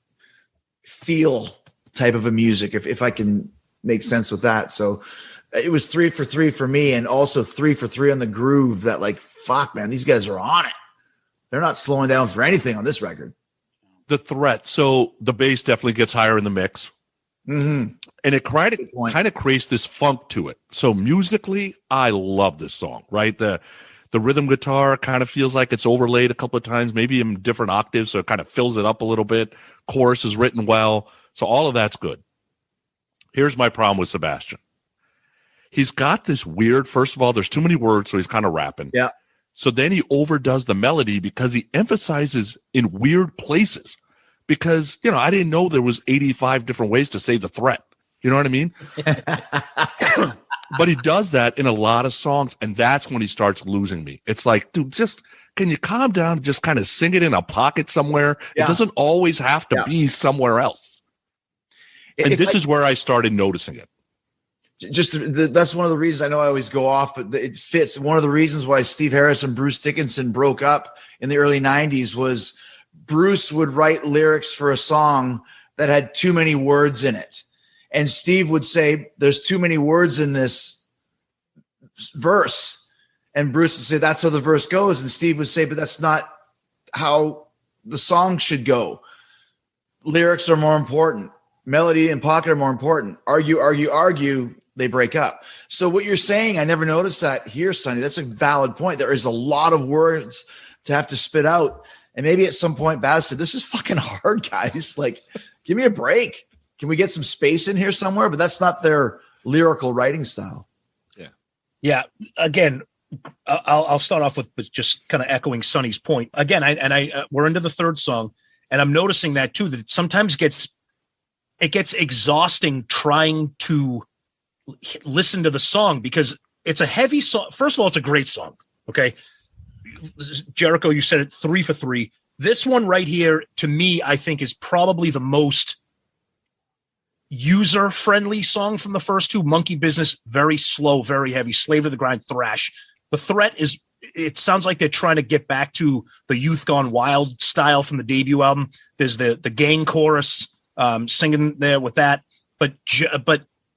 feel type of a music, if I can make sense with that. So it was 3 for 3 for me, and also 3 for 3 on the groove. That like, fuck, man, these guys are on it. They're not slowing down for anything on this record. The threat. So the bass definitely gets higher in the mix. Mm-hmm. And it kind of creates this funk to it. So musically, I love this song, right? The rhythm guitar kind of feels like it's overlaid a couple of times, maybe in different octaves, so it kind of fills it up a little bit. Chorus is written well. So all of that's good. Here's my problem with Sebastian. He's got this weird, first of all, there's too many words, so he's kind of rapping. Yeah. So then he overdoes the melody because he emphasizes in weird places. Because, I didn't know there was 85 different ways to say the threat. You know what I mean? But he does that in a lot of songs, and that's when he starts losing me. It's like, dude, can you calm down and just kind of sing it in a pocket somewhere? Yeah. It doesn't always have to be somewhere else. And this is where I started noticing it. That's one of the reasons I know I always go off, but it fits. One of the reasons why Steve Harris and Bruce Dickinson broke up in the early 90s was Bruce would write lyrics for a song that had too many words in it. And Steve would say, there's too many words in this verse. And Bruce would say, that's how the verse goes. And Steve would say, but that's not how the song should go. Lyrics are more important. Melody and pocket are more important. Argue. They break up. So what you're saying, I never noticed that here, Sonny. That's a valid point. There is a lot of words to have to spit out. And maybe at some point, Baz said, this is fucking hard, guys. Like, give me a break. Can we get some space in here somewhere? But that's not their lyrical writing style. Yeah. Yeah. Again, I'll start off with just kind of echoing Sonny's point. Again, we're into the third song, and I'm noticing that too, that it sometimes gets exhausting trying to listen to the song because it's a heavy song. First of all, it's a great song. Okay. Jericho, you said it 3 for 3. This one right here, to me, I think is probably the most user-friendly song from the first two. Monkey Business, very slow, very heavy. Slave to the Grind, thrash. The threat it sounds like they're trying to get back to the Youth Gone Wild style from the debut album. There's the gang chorus singing there with that. But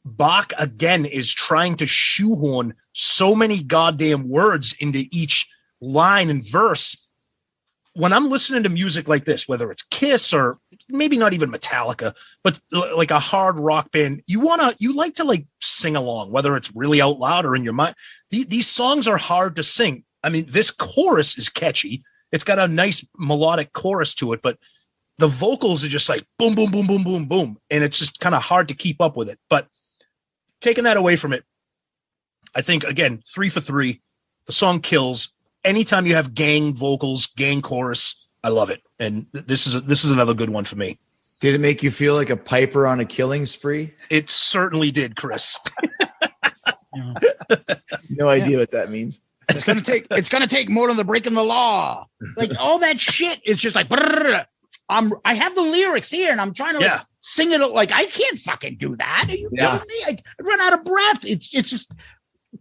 Bach, again, is trying to shoehorn so many goddamn words into each line and verse. When I'm listening to music like this, whether it's Kiss or maybe not even Metallica, but like a hard rock band, you like to like sing along, whether it's really out loud or in your mind. These songs are hard to sing. I mean, this chorus is catchy. It's got a nice melodic chorus to it, but the vocals are just like boom, boom, boom, boom, boom, boom. And it's just kind of hard to keep up with it. But taking that away from it, I think, again, 3 for 3, the song kills. Anytime you have gang vocals, gang chorus, I love it. And this is another good one for me. Did it make you feel like a piper on a killing spree? It certainly did, Chris. No idea what that means. It's gonna take more than the breaking the law. Like all that shit is just like brrr. I have the lyrics here and I'm trying to sing it like I can't fucking do that. Are you kidding me? I run out of breath. It's just.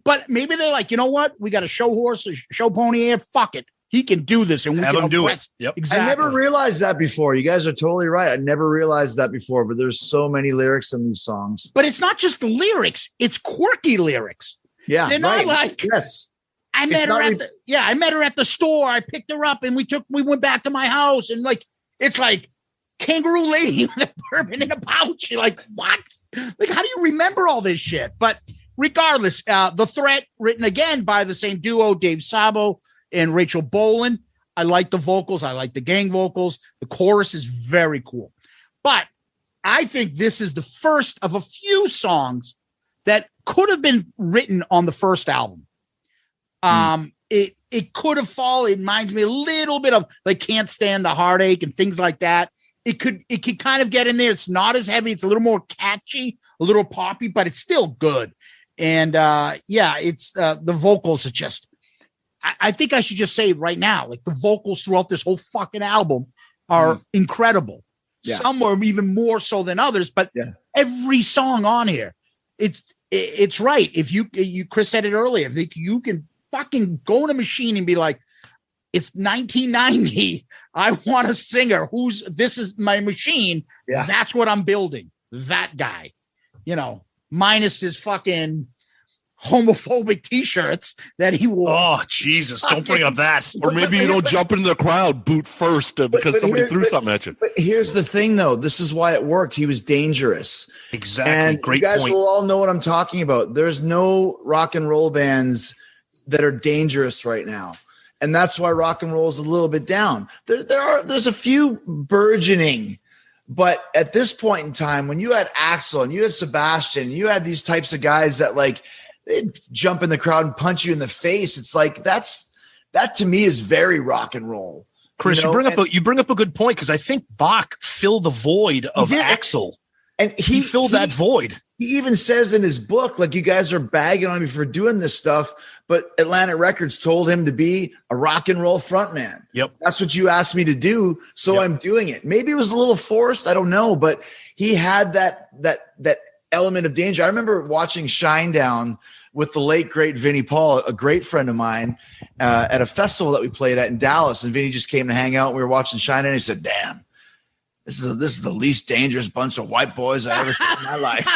But maybe they're like, you know what? We got a show horse, a show pony here. Fuck it. He can do this. And we have can him do it. Yep. Exactly. I never realized that before. You guys are totally right. I never realized that before, but there's so many lyrics in these songs. But it's not just the lyrics. It's quirky lyrics. Yeah. They're not like, yes. I met her at the store. I picked her up and we went back to my house and like, it's like kangaroo lady with a bourbon in a pouch. You're like, what? Like, how do you remember all this shit? But regardless, The Threat, written again by the same duo, Dave Sabo and Rachel Bolan. I like the vocals. I like the gang vocals. The chorus is very cool. But I think this is the first of a few songs that could have been written on the first album. It could have fallen. It reminds me a little bit of like Can't Stand the Heartache and things like that. it could kind of get in there. It's not as heavy. It's a little more catchy, a little poppy, but it's still good. And it's the vocals are just, I think I should just say it right now, like the vocals throughout this whole fucking album are incredible. Yeah. Some are even more so than others, but every song on here, it's right. If you Chris said it earlier, if you can fucking go in a machine and be like, it's 1990. I want a singer this is my machine. Yeah. That's what I'm building. That guy, minus his fucking homophobic t-shirts that he wore. Oh, Jesus. Don't bring up that. Or maybe you don't jump into the crowd boot first because somebody threw something at you. But here's the thing, though. This is why it worked. He was dangerous. Exactly. And great you guys point. will all know what I'm talking about. There's no rock and roll bands that are dangerous right now. And that's why rock and roll is a little bit down. There's a few burgeoning, but at this point in time, when you had Axl and you had Sebastian, you had these types of guys that like they'd jump in the crowd and punch you in the face. It's like that to me is very rock and roll. Chris, you bring up a good point because I think Bach filled the void of Axl, and he filled that void. He even says in his book, like, you guys are bagging on me for doing this stuff, but Atlantic Records told him to be a rock and roll frontman. Yep. That's what you asked me to do, so I'm doing it. Maybe it was a little forced, I don't know, but he had that element of danger. I remember watching Shinedown with the late, great Vinnie Paul, a great friend of mine, at a festival that we played at in Dallas, and Vinnie just came to hang out. We were watching Shinedown, and he said, damn, this is the least dangerous bunch of white boys I ever seen in my life.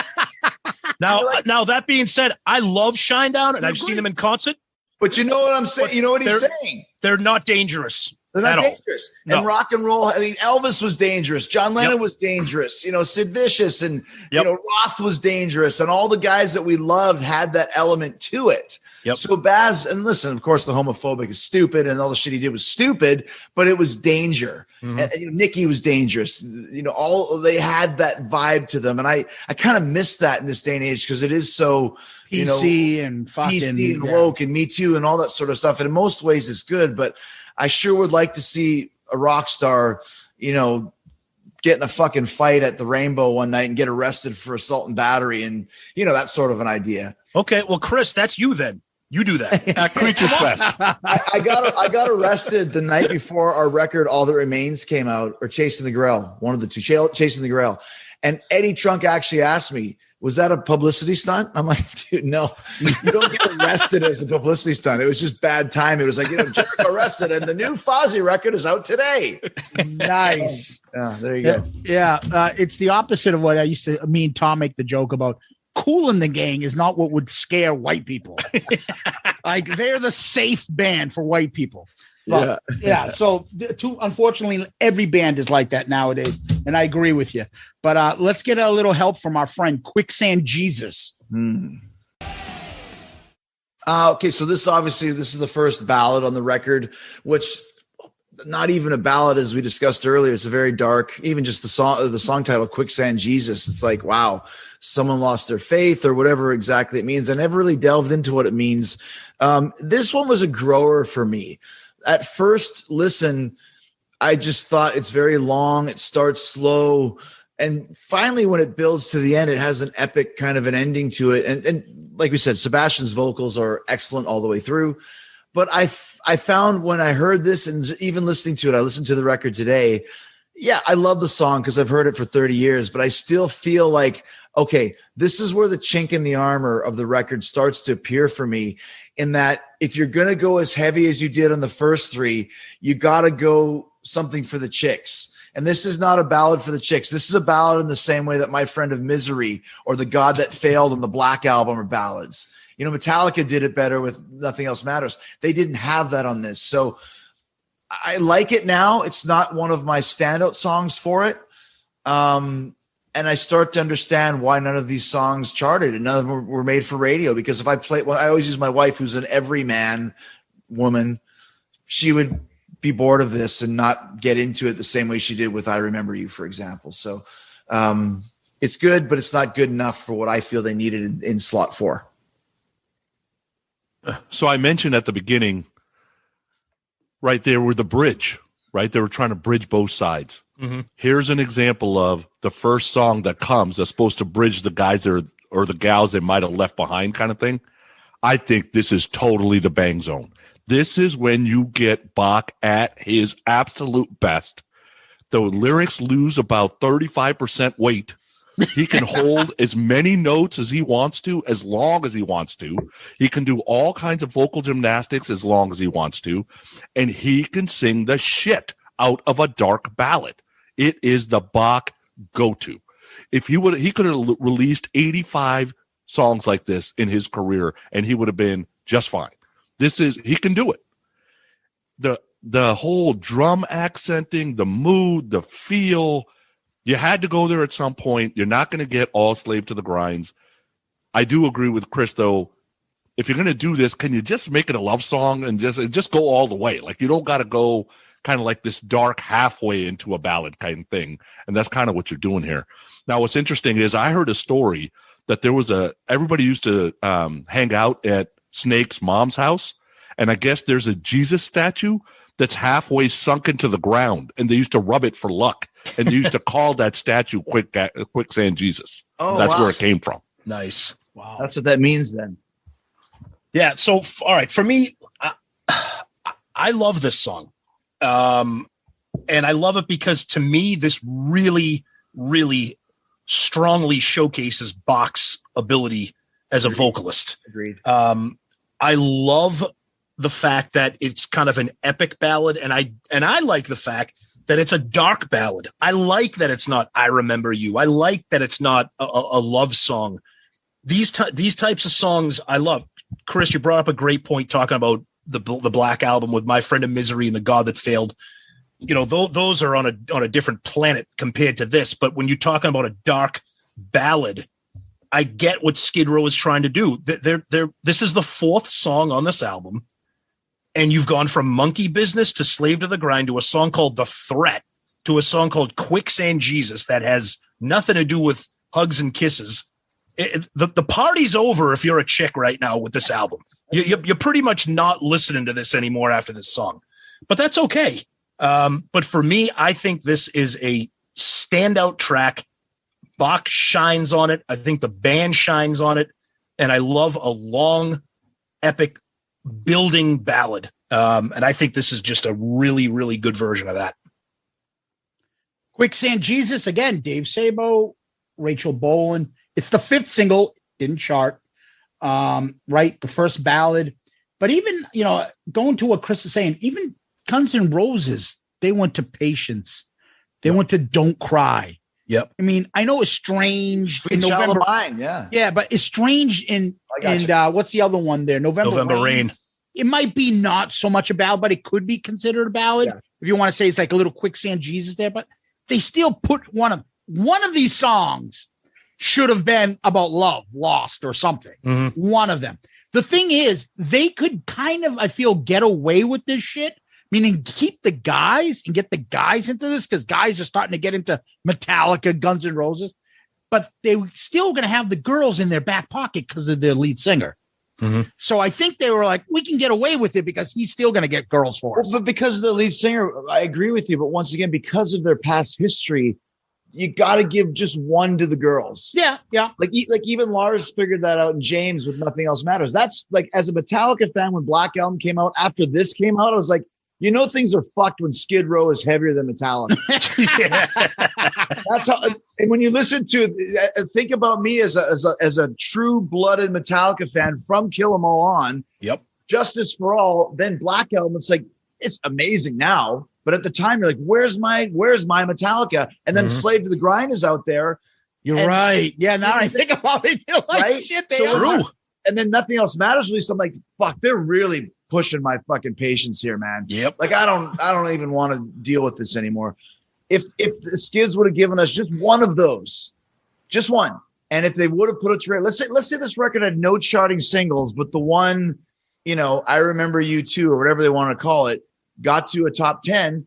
Now that being said, I love Shinedown, and I've seen them in concert. But you know what I'm saying? You know what he's saying? They're not dangerous. They're not dangerous. No. And rock and roll, I mean, Elvis was dangerous. John Lennon was dangerous. Sid Vicious and Roth was dangerous. And all the guys that we loved had that element to it. Yep. So Baz, and listen, of course, the homophobic is stupid, and all the shit he did was stupid, but it was danger. Mm-hmm. And Nicky was dangerous. They had that vibe to them, and I kind of miss that in this day and age because it is so PC and fucking PC and woke and Me Too and all that sort of stuff. And in most ways, it's good, but I sure would like to see a rock star, get in a fucking fight at the Rainbow one night and get arrested for assault and battery, and that sort of an idea. Okay, well, Chris, that's you then. You do that at Creatures Fest. I got arrested the night before our record All That Remains came out, or Chasing the Grail, one of the two, Chasing the Grail. And Eddie Trunk actually asked me, was that a publicity stunt? I'm like, dude, no, you don't get arrested as a publicity stunt. It was just bad time. It was like, Jericho arrested, and the new Fozzy record is out today. Nice. There you go. Yeah. It's the opposite of what I used to, me and Tom make the joke about. Kool and the Gang is not what would scare white people. Like, they're the safe band for white people. But, so unfortunately, every band is like that nowadays, and I agree with you. But let's get a little help from our friend Quicksand Jesus. Okay, so this is the first ballad on the record, which not even a ballad, as we discussed earlier. It's a very dark, even just the song title, Quicksand Jesus. It's like, wow, someone lost their faith or whatever exactly it means. I never really delved into what it means. This one was a grower for me. At first listen, I just thought it's very long. It starts slow. And finally, when it builds to the end, it has an epic kind of an ending to it. And like we said, Sebastian's vocals are excellent all the way through. But I found when I heard this, and even listening to it, I listened to the record today. Yeah, I love the song because I've heard it for 30 years, but I still feel like, okay, this is where the chink in the armor of the record starts to appear for me, in that if you're going to go as heavy as you did on the first three, you got to go something for the chicks. And this is not a ballad for the chicks. This is a ballad in the same way that My Friend of Misery or The God That Failed on the Black Album are ballads. Metallica did it better with Nothing Else Matters. They didn't have that on this. So I like it now. It's not one of my standout songs for it. And I start to understand why none of these songs charted and none of them were made for radio. Because if I I always use my wife, who's an everyman woman. She would be bored of this and not get into it the same way she did with I Remember You, for example. So it's good, but it's not good enough for what I feel they needed in slot 4. So I mentioned at the beginning, right there with the bridge, right? They were trying to bridge both sides. Here's an example of the first song that comes that's supposed to bridge the guys or the gals they might have left behind kind of thing. I think this is totally the bang zone. This is when you get Bach at his absolute best. The lyrics lose about 35% weight. He can hold as many notes as he wants to, as long as he wants to. He can do all kinds of vocal gymnastics as long as he wants to. And he can sing the shit out of a dark ballad. It is the Bach go-to. If he could have released 85 songs like this in his career, and he would have been just fine. He can do it. The whole drum accenting, the mood, the feel, you had to go there at some point. You're not going to get all slave to the grinds. I do agree with Chris, though. If you're going to do this, can you just make it a love song and just go all the way? Like, you don't got to go kind of like this dark halfway into a ballad kind of thing. And that's kind of what you're doing here. Now, what's interesting is I heard a story that there was everybody used to hang out at Snake's mom's house. And I guess there's a Jesus statue that's halfway sunk into the ground, and they used to rub it for luck, and they used to call that statue Quicksand Jesus. Oh, that's wow. where it came from. Nice. Wow. That's what that means then. Yeah. So, all right. For me, I love this song. And I love it because to me, this really, really strongly showcases Bach's ability as a vocalist. Agreed. I love the fact that it's kind of an epic ballad, and I like the fact that it's a dark ballad. I like that it's not "I Remember You." I like that it's not a love song. These types of songs I love. Chris, you brought up a great point talking about the Black Album with "My Friend in Misery" and "The God That Failed." You know, those are on a different planet compared to this. But when you're talking about a dark ballad, I get what Skid Row is trying to do. This is the fourth song on this album. And you've gone from Monkey Business to Slave to the Grind to a song called The Threat to a song called Quicksand Jesus that has nothing to do with hugs and kisses. The party's over if you're a chick right now with this album. You're pretty much not listening to this anymore after this song. But that's okay. But for me, I think this is a standout track. Bach shines on it. I think the band shines on it. And I love a long, epic building ballad. And I think this is just a really, really good version of that. Quicksand Jesus, again, Dave Sabo, Rachel Bolan. It's the fifth single, didn't chart. Right, the first ballad. But even, going to what Chris is saying, even Guns N' Roses, they went to Patience. They went to Don't Cry. Yep. I mean, I know Estranged in Sweet Child November. of Mine, yeah. Yeah, but Estranged in what's the other one there? November Rain. It might be not so much a ballad, but it could be considered a ballad. Yeah. If you want to say it's like a little Quicksand Jesus there, but they still put one of these songs should have been about love, lost, or something. Mm-hmm. One of them. The thing is, they could kind of, I feel, get away with this shit, meaning keep the guys and get the guys into this, because guys are starting to get into Metallica, Guns N' Roses, but they still going to have the girls in their back pocket because of their lead singer. Mm-hmm. So I think they were like, we can get away with it because he's still going to get girls for us. But because of the lead singer, I agree with you. But once again, because of their past history, you got to give just one to the girls. Yeah. Like even Lars figured that out, and James with Nothing Else Matters. That's like, as a Metallica fan, when Black Album came out, after this came out, I was like, things are fucked when Skid Row is heavier than Metallica. That's how. And when you listen to, think about me as a true-blooded Metallica fan from Kill 'Em All on. Yep. Justice for All. Then Black Album. It's like, it's amazing now, but at the time you're like, where's my Metallica? And then Slave to the Grind is out there. You're right. Yeah. Now I think about it, you're like, right? Shit, so true. And then Nothing Else Matters released. I'm like, fuck, they're really pushing my fucking patience here, man. Yep. Like I don't even want to deal with this anymore. If the Skids would have given us just one of those, just one, and if they would have put it together, let's say this record had no charting singles, but the one, I Remember You Too, or whatever they want to call it, got to a top 10,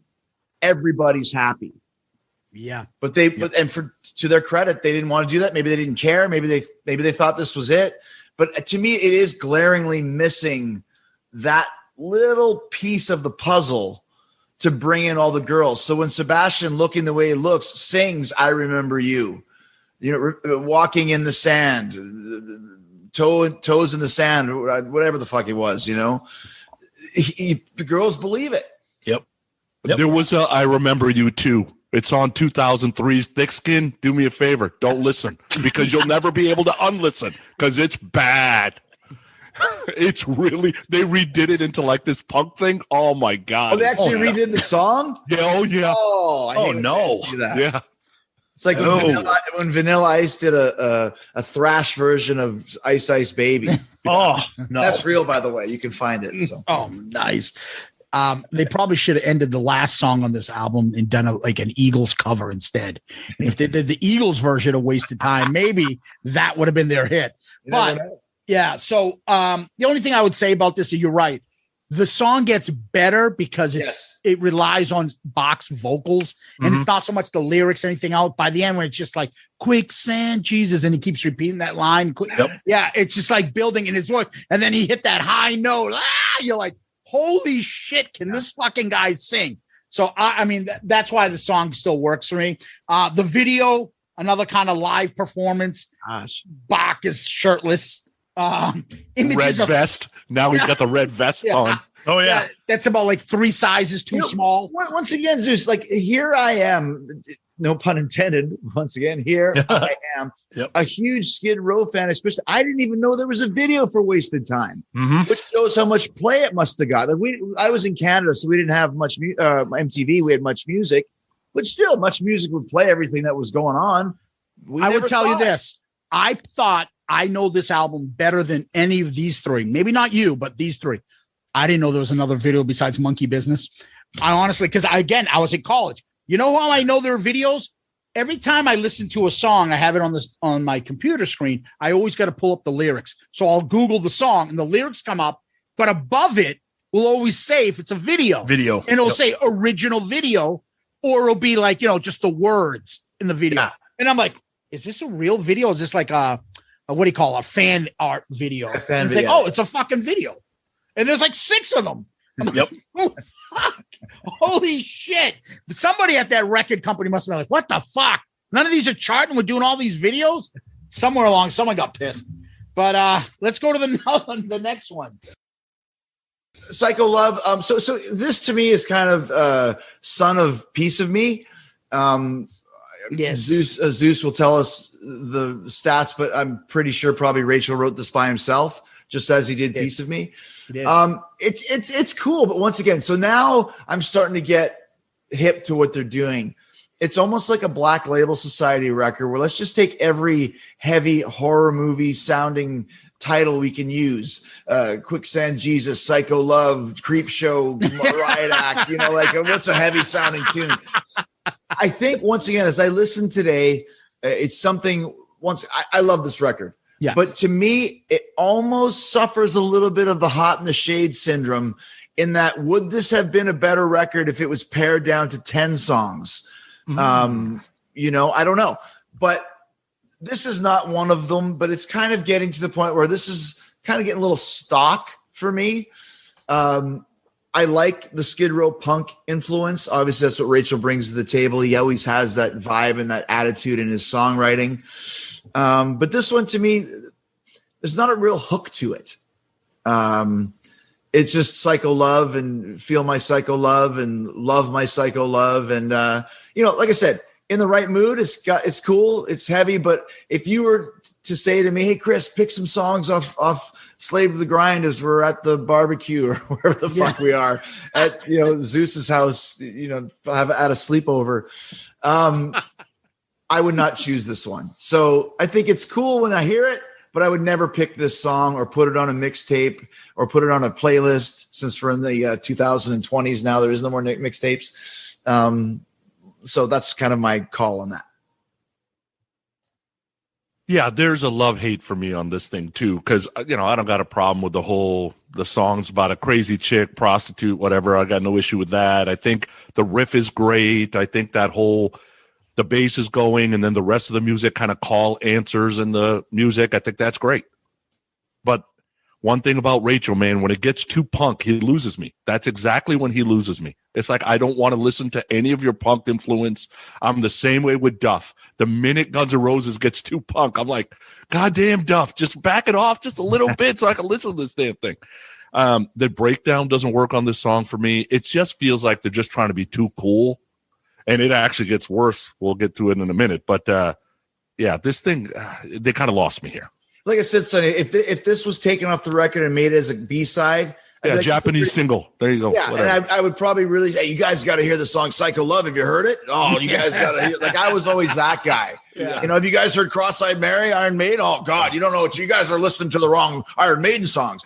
everybody's happy. Yeah. But to their credit, they didn't want to do that. Maybe they didn't care. Maybe they thought this was it. But to me, it is glaringly missing that little piece of the puzzle to bring in all the girls. So when Sebastian, looking the way he looks, sings "I Remember You," walking in the sand, toes in the sand, whatever the fuck it was, the girls believe it. Yep. There was a "I Remember You" too. It's on 2003's Thick Skin. Do me a favor. Don't listen, because you'll never be able to unlisten, because it's bad. It's really, they redid it into like this punk thing. Oh my God. Oh, they actually redid the song? Yeah. Oh yeah. Oh, no. Yeah. It's like when Vanilla Ice did a thrash version of Ice Ice Baby. Oh, no. That's real, by the way. You can find it. So. Oh, nice. They probably should have ended the last song on this album and done an Eagles cover instead. And if they did the Eagles version of Wasted Time, maybe that would have been their hit. But yeah, so the only thing I would say about this is you're right. The song gets better because it relies on Bach's vocals, and it's not so much the lyrics or anything out. By the end, when it's just like "quicksand, Jesus," and he keeps repeating that line. Yeah, it's just like building in his voice, and then he hit that high note. You're like, holy shit, can this fucking guy sing? So, I mean, that's why the song still works for me. The video, another kind of live performance. Bach is shirtless. Red vest. Now he's got the red vest on. Oh, yeah. That's about like 3 sizes too small. Once again, Zeus, like, here I am. No pun intended. Once again, here I am, a huge Skid Row fan. Especially, I didn't even know there was a video for "Wasted Time," which shows how much play it must have got. Like I was in Canada, so we didn't have much MTV. We had much music, but still, much music would play everything that was going on. I would tell you this: I thought I know this album better than any of these 3. Maybe not you, but these 3. I didn't know there was another video besides "Monkey Business." I honestly, because I was in college. You know how I know there are videos? Every time I listen to a song, I have it on my computer screen. I always got to pull up the lyrics. So I'll Google the song and the lyrics come up, but above it will always say if it's a video. And it'll say original video, or it'll be like, just the words in the video. Yeah. And I'm like, is this a real video? Is this like a what do you call a fan art video? A fan video. Like, oh, it's a fucking video. And there's like 6 of them. I'm like, oh, fuck. Holy shit. Somebody at that record company must have been like, what the fuck? None of these are charting. We're doing all these videos. Somewhere along, someone got pissed. But let's go to the next one. Psycho Love. So this to me is kind of son of Piece of Me. Yes. Zeus will tell us the stats, but I'm pretty sure probably Rachel wrote this by himself, just as he did Piece of Me. It's cool, but once again, so now I'm starting to get hip to what they're doing. It's almost like a Black Label Society record where let's just take every heavy horror movie sounding title we can use. Quicksand Jesus, Psycho Love, Creep Show, Riot Act, what's a heavy sounding tune? I think once again, as I listen today, it's something I love this record. Yeah. But to me, it almost suffers a little bit of the Hot in the Shade syndrome in that would this have been a better record if it was pared down to 10 songs? I don't know. But this is not one of them, but it's kind of getting to the point where this is kind of getting a little stock for me. I like the Skid Row punk influence. Obviously, that's what Rachel brings to the table. He always has that vibe and that attitude in his songwriting. But this one, to me, there's not a real hook to it. It's just Psycho Love and Feel My Psycho Love and Love My Psycho Love. And, like I said, in the right mood, it's cool. It's heavy. But if you were to say to me, hey, Chris, pick some songs off Slave to the Grind as we're at the barbecue or wherever the fuck we are at, Zeus's house, have at a sleepover. I would not choose this one. So I think it's cool when I hear it, but I would never pick this song or put it on a mixtape or put it on a playlist since we're in the 2020s now. There is no more mixtapes. So that's kind of my call on that. Yeah, there's a love-hate for me on this thing, too, because, I don't got a problem with the songs about a crazy chick, prostitute, whatever. I got no issue with that. I think the riff is great. I think that the bass is going, and then the rest of the music kind of answers in the music. I think that's great. But one thing about Rachel, man, when it gets too punk, he loses me. That's exactly when he loses me. It's like, I don't want to listen to any of your punk influence. I'm the same way with Duff. The minute Guns N' Roses gets too punk, I'm like, goddamn Duff, just back it off just a little bit so I can listen to this damn thing. The breakdown doesn't work on this song for me. It just feels like they're just trying to be too cool. And it actually gets worse. We'll get to it in a minute. But yeah, this thing, they kind of lost me here. Like I said, Sonny, if this was taken off the record and made as a B-side, yeah, Japanese single. There you go. Yeah, whatever. And I would probably really say, hey, you guys got to hear the song Psycho Love. Have you heard it? Oh, you guys got to hear it. Like, I was always that guy. Yeah. You know, have you guys heard Cross-Eyed Mary, Iron Maiden? Oh, God, you don't know what you guys are listening to the wrong Iron Maiden songs.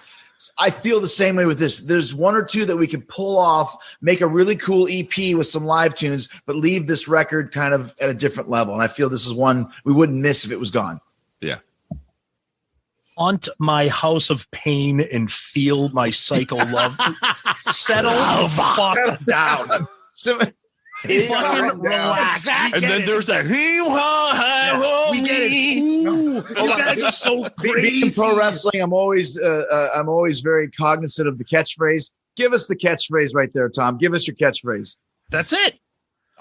I feel the same way with this. There's one or two that we could pull off, make a really cool EP with some live tunes, but leave this record kind of at a different level. And I feel this is one we wouldn't miss if it was gone. Yeah. Haunt my house of pain and feel my psycho love. Settle the fuck down. Fucking relax. And then there's that. We get it. You guys are so crazy. In pro wrestling, I'm always very cognizant of the catchphrase. Give us the catchphrase right there, Tom. Give us your catchphrase. That's it.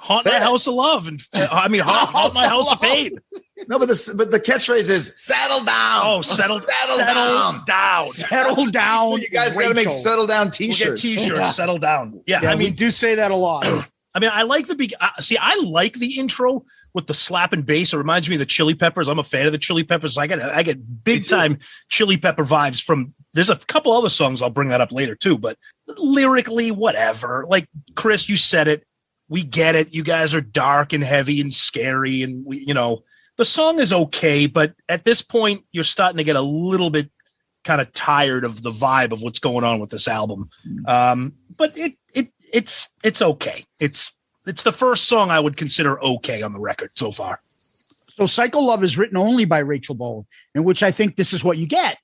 Haunt my house of love, and haunt my house of pain. No, but the catchphrase is settle down. Oh, settle down. Settle down. You guys got to make settle down T-shirts. We'll get T-shirts. Settle down. Yeah, I mean, we do say that a lot. I mean, I like I like the intro with the slap and bass. It reminds me of the Chili Peppers. I'm a fan of the Chili Peppers. I get big time Chili Pepper vibes from. There's a couple other songs. I'll bring that up later too. But lyrically, whatever. Like Chris, you said it. We get it. You guys are dark and heavy and scary, and the song is okay. But at this point, you're starting to get a little bit kind of tired of the vibe of what's going on with this album. But it's okay. It's the first song I would consider okay on the record so far. So Psycho Love is written only by Rachel Bolan, in which I think this is what you get.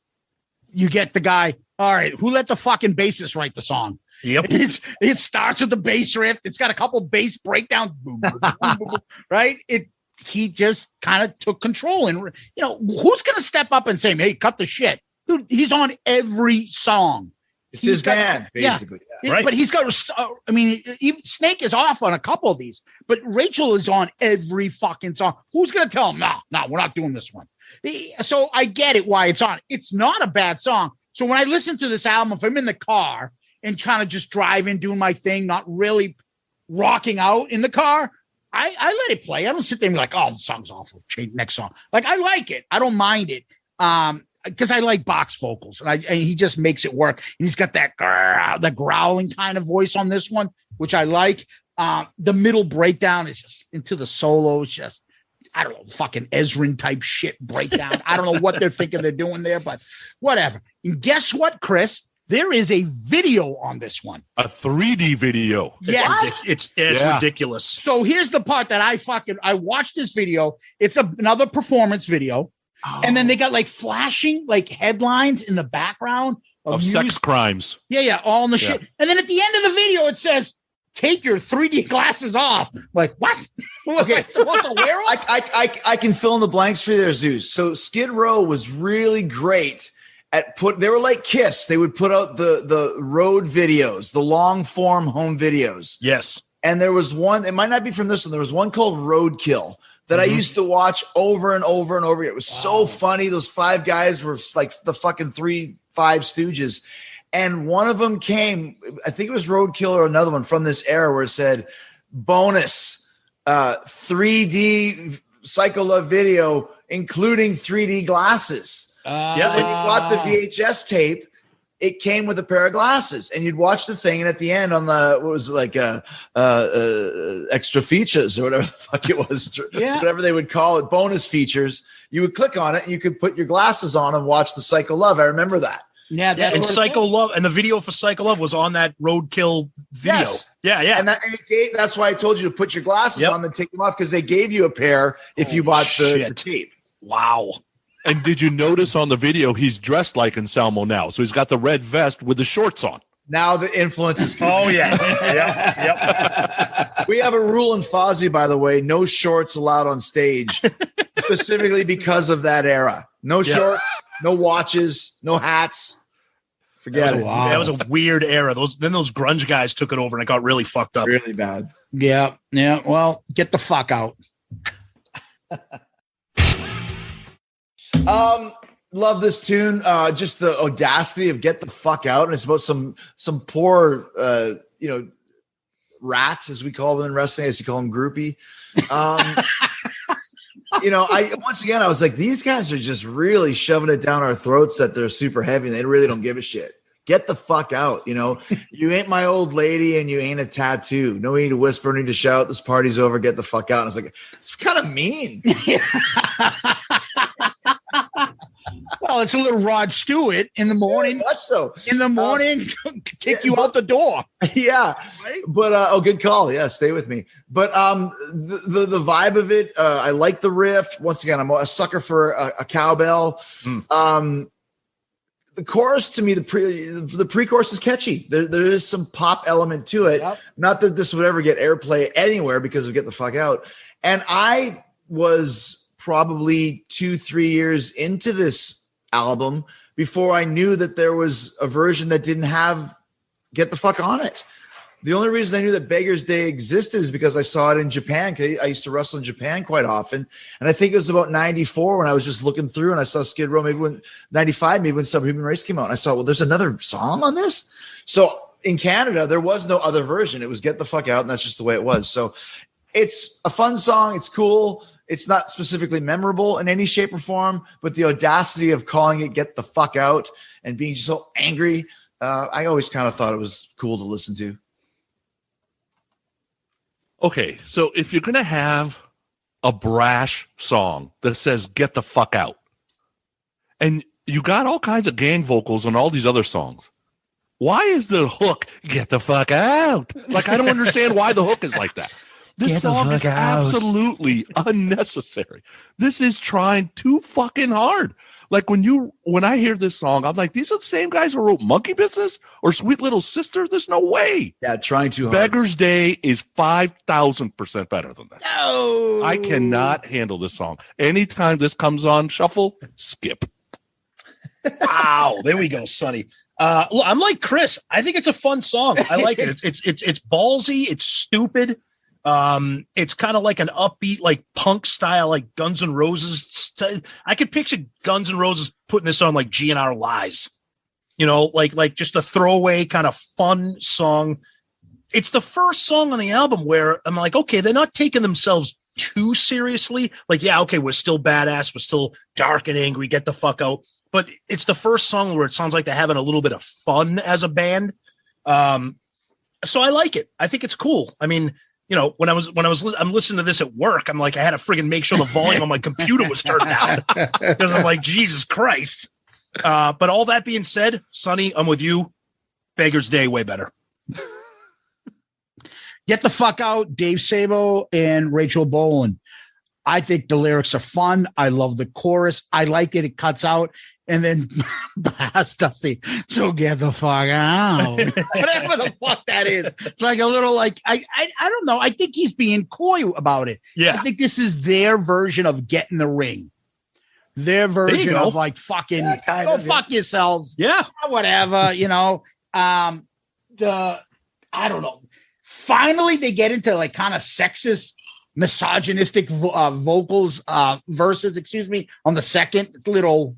You get the guy, all right, who let the fucking bassist write the song? Yep. It starts with the bass riff. It's got a couple bass breakdowns, right? He just kind of took control. And, who's going to step up and say, hey, cut the shit? Dude, he's on every song. It's his band, basically. Yeah. Right. But he's got, even Snake is off on a couple of these, but Rachel is on every fucking song. Who's going to tell him, no, we're not doing this one? So I get it why it's on. It's not a bad song. So when I listen to this album, if I'm in the car and kind of just driving, doing my thing, not really rocking out in the car, I let it play. I don't sit there and be like, oh, the song's awful. Change next song. Like, I like it. I don't mind it. Because I like Bach's vocals, and he just makes it work. And he's got that the growling kind of voice on this one, which I like. The middle breakdown is just into the solos, just I don't know, fucking Ezrin type shit breakdown. I don't know what they're thinking they're doing there, but whatever. And guess what, Chris? There is a video on this one. A 3D video. Yes. It's ridiculous. So here's the part that I watched this video. It's another performance video. Oh. And then they got like flashing like headlines in the background of sex crimes. Yeah. All in the shit. And then at the end of the video, it says, take your 3D glasses off. Like, what? Okay. Supposed to wear them? I can fill in the blanks for you there, Zeus. So Skid Row was really great at they were like Kiss. They would put out the road videos, the long form home videos. Yes. And there was one, it might not be from this one. There was one called Roadkill that I used to watch over and over and over again. It was so funny. Those five guys were like the fucking 5 Stooges. And one of them came, I think it was Roadkill or another one from this era where it said, bonus 3D Psycho Love video, including 3D glasses. When you bought the VHS tape, it came with a pair of glasses, and you'd watch the thing, and at the end on the what was it, like extra features or whatever the fuck it was, whatever they would call it, bonus features, you would click on it and you could put your glasses on and watch the Psycho Love. I remember that. Yeah, and Psycho Love, and the video for Psycho Love was on that Roadkill video. Yes. Yeah. And that's why I told you to put your glasses on and take them off, because they gave you a pair if you bought the tape. Wow. And did you notice on the video, he's dressed like Anselmo now. So he's got the red vest with the shorts on. Now the influence is coming. Oh, yeah. Yep. We have a rule in Fozzy, by the way, no shorts allowed on stage, specifically because of that era. No shorts, no watches, no hats. Forget it. That was a weird era. Those grunge guys took it over and it got really fucked up. Really bad. Yeah. Well, get the fuck out. Love this tune. Just the audacity of "Get the Fuck Out," and it's about some poor, rats, as we call them in wrestling, as you call them, groupie. I was like, these guys are just really shoving it down our throats that they're super heavy and they really don't give a shit. Get the fuck out. You ain't my old lady and you ain't a tattoo. No need to whisper, no need to shout. This party's over. Get the fuck out. And I was like, it's kind of mean. Well, it's a little Rod Stewart in the morning. Yeah, that's so. In the morning, kick you out the door. Yeah. Right? But good call. Yeah, stay with me. But the vibe of it, I like the riff. Once again, I'm a sucker for a cowbell. The chorus, to me, the pre-chorus is catchy. There is some pop element to it. Yep. Not that this would ever get airplay anywhere because of "Get the Fuck Out." And I was probably 2-3 years into this album before I knew that there was a version that didn't have "Get the Fuck" on it. The only reason I knew that Beggar's Day existed is because I saw it in Japan. I used to wrestle in Japan quite often. And I think it was about 94 when I was just looking through and I saw Skid Row, maybe when 95, maybe when Subhuman Race came out. And I saw, well, there's another song on this. So in Canada, there was no other version. It was "Get the Fuck Out." And that's just the way it was. So it's a fun song. It's cool. It's not specifically memorable in any shape or form, but the audacity of calling it "Get the Fuck Out" and being so angry, I always kind of thought it was cool to listen to. Okay, so if you're going to have a brash song that says "Get the fuck out," and you got all kinds of gang vocals on all these other songs, why is the hook "Get the fuck out"? Like, I don't understand why the hook is like that. This song is absolutely unnecessary. This is trying too fucking hard. Like, when I hear this song, I'm like, these are the same guys who wrote Monkey Business or Sweet Little Sister? There's no way. Yeah, trying too hard. Beggar's Day is 5,000% better than that. No. I cannot handle this song. Anytime this comes on shuffle, skip. Wow. There we go, Sonny. I'm like Chris. I think it's a fun song. I like it. It's ballsy. It's stupid. It's kind of like an upbeat, like punk style, like Guns N' Roses. I could picture Guns N' Roses putting this on like GNR Lies, like just a throwaway kind of fun song. It's the first song on the album where I'm like, okay, they're not taking themselves too seriously. Like, yeah, okay, we're still badass. We're still dark and angry. Get the fuck out. But it's the first song where it sounds like they're having a little bit of fun as a band. So I like it. I think it's cool. I mean, when I'm listening to this at work, I'm like, I had to friggin' make sure the volume on my computer was turned down because I'm like, Jesus Christ. But all that being said, Sonny, I'm with you. Beggar's Day, way better. Get the Fuck Out, Dave Sabo and Rachel Bolan. I think the lyrics are fun. I love the chorus. I like it. It cuts out. And then Bass Dusty. So get the fuck out. Whatever the fuck that is. It's like a little like, I don't know. I think he's being coy about it. Yeah. I think this is their version of Get in the Ring. Their version of like fucking fuck yourselves. Yeah. Whatever, I don't know. Finally, they get into like kind of sexist, misogynistic vocals, verses, on the second. It's a little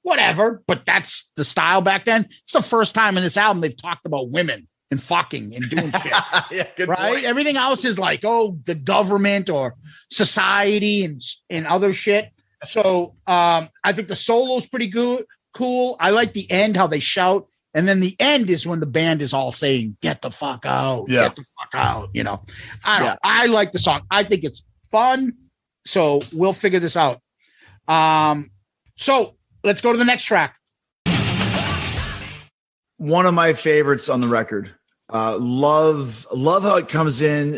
whatever, but that's the style back then. It's the first time in this album they've talked about women and fucking and doing shit. Yeah, good right? point. Everything else is like, the government or society and other shit. So I think the solo's pretty good, cool. I like the end, how they shout. And then the end is when the band is all saying, get the fuck out, get the fuck out. I like the song. I think it's fun. So we'll figure this out. So let's go to the next track. One of my favorites on the record. Love how it comes in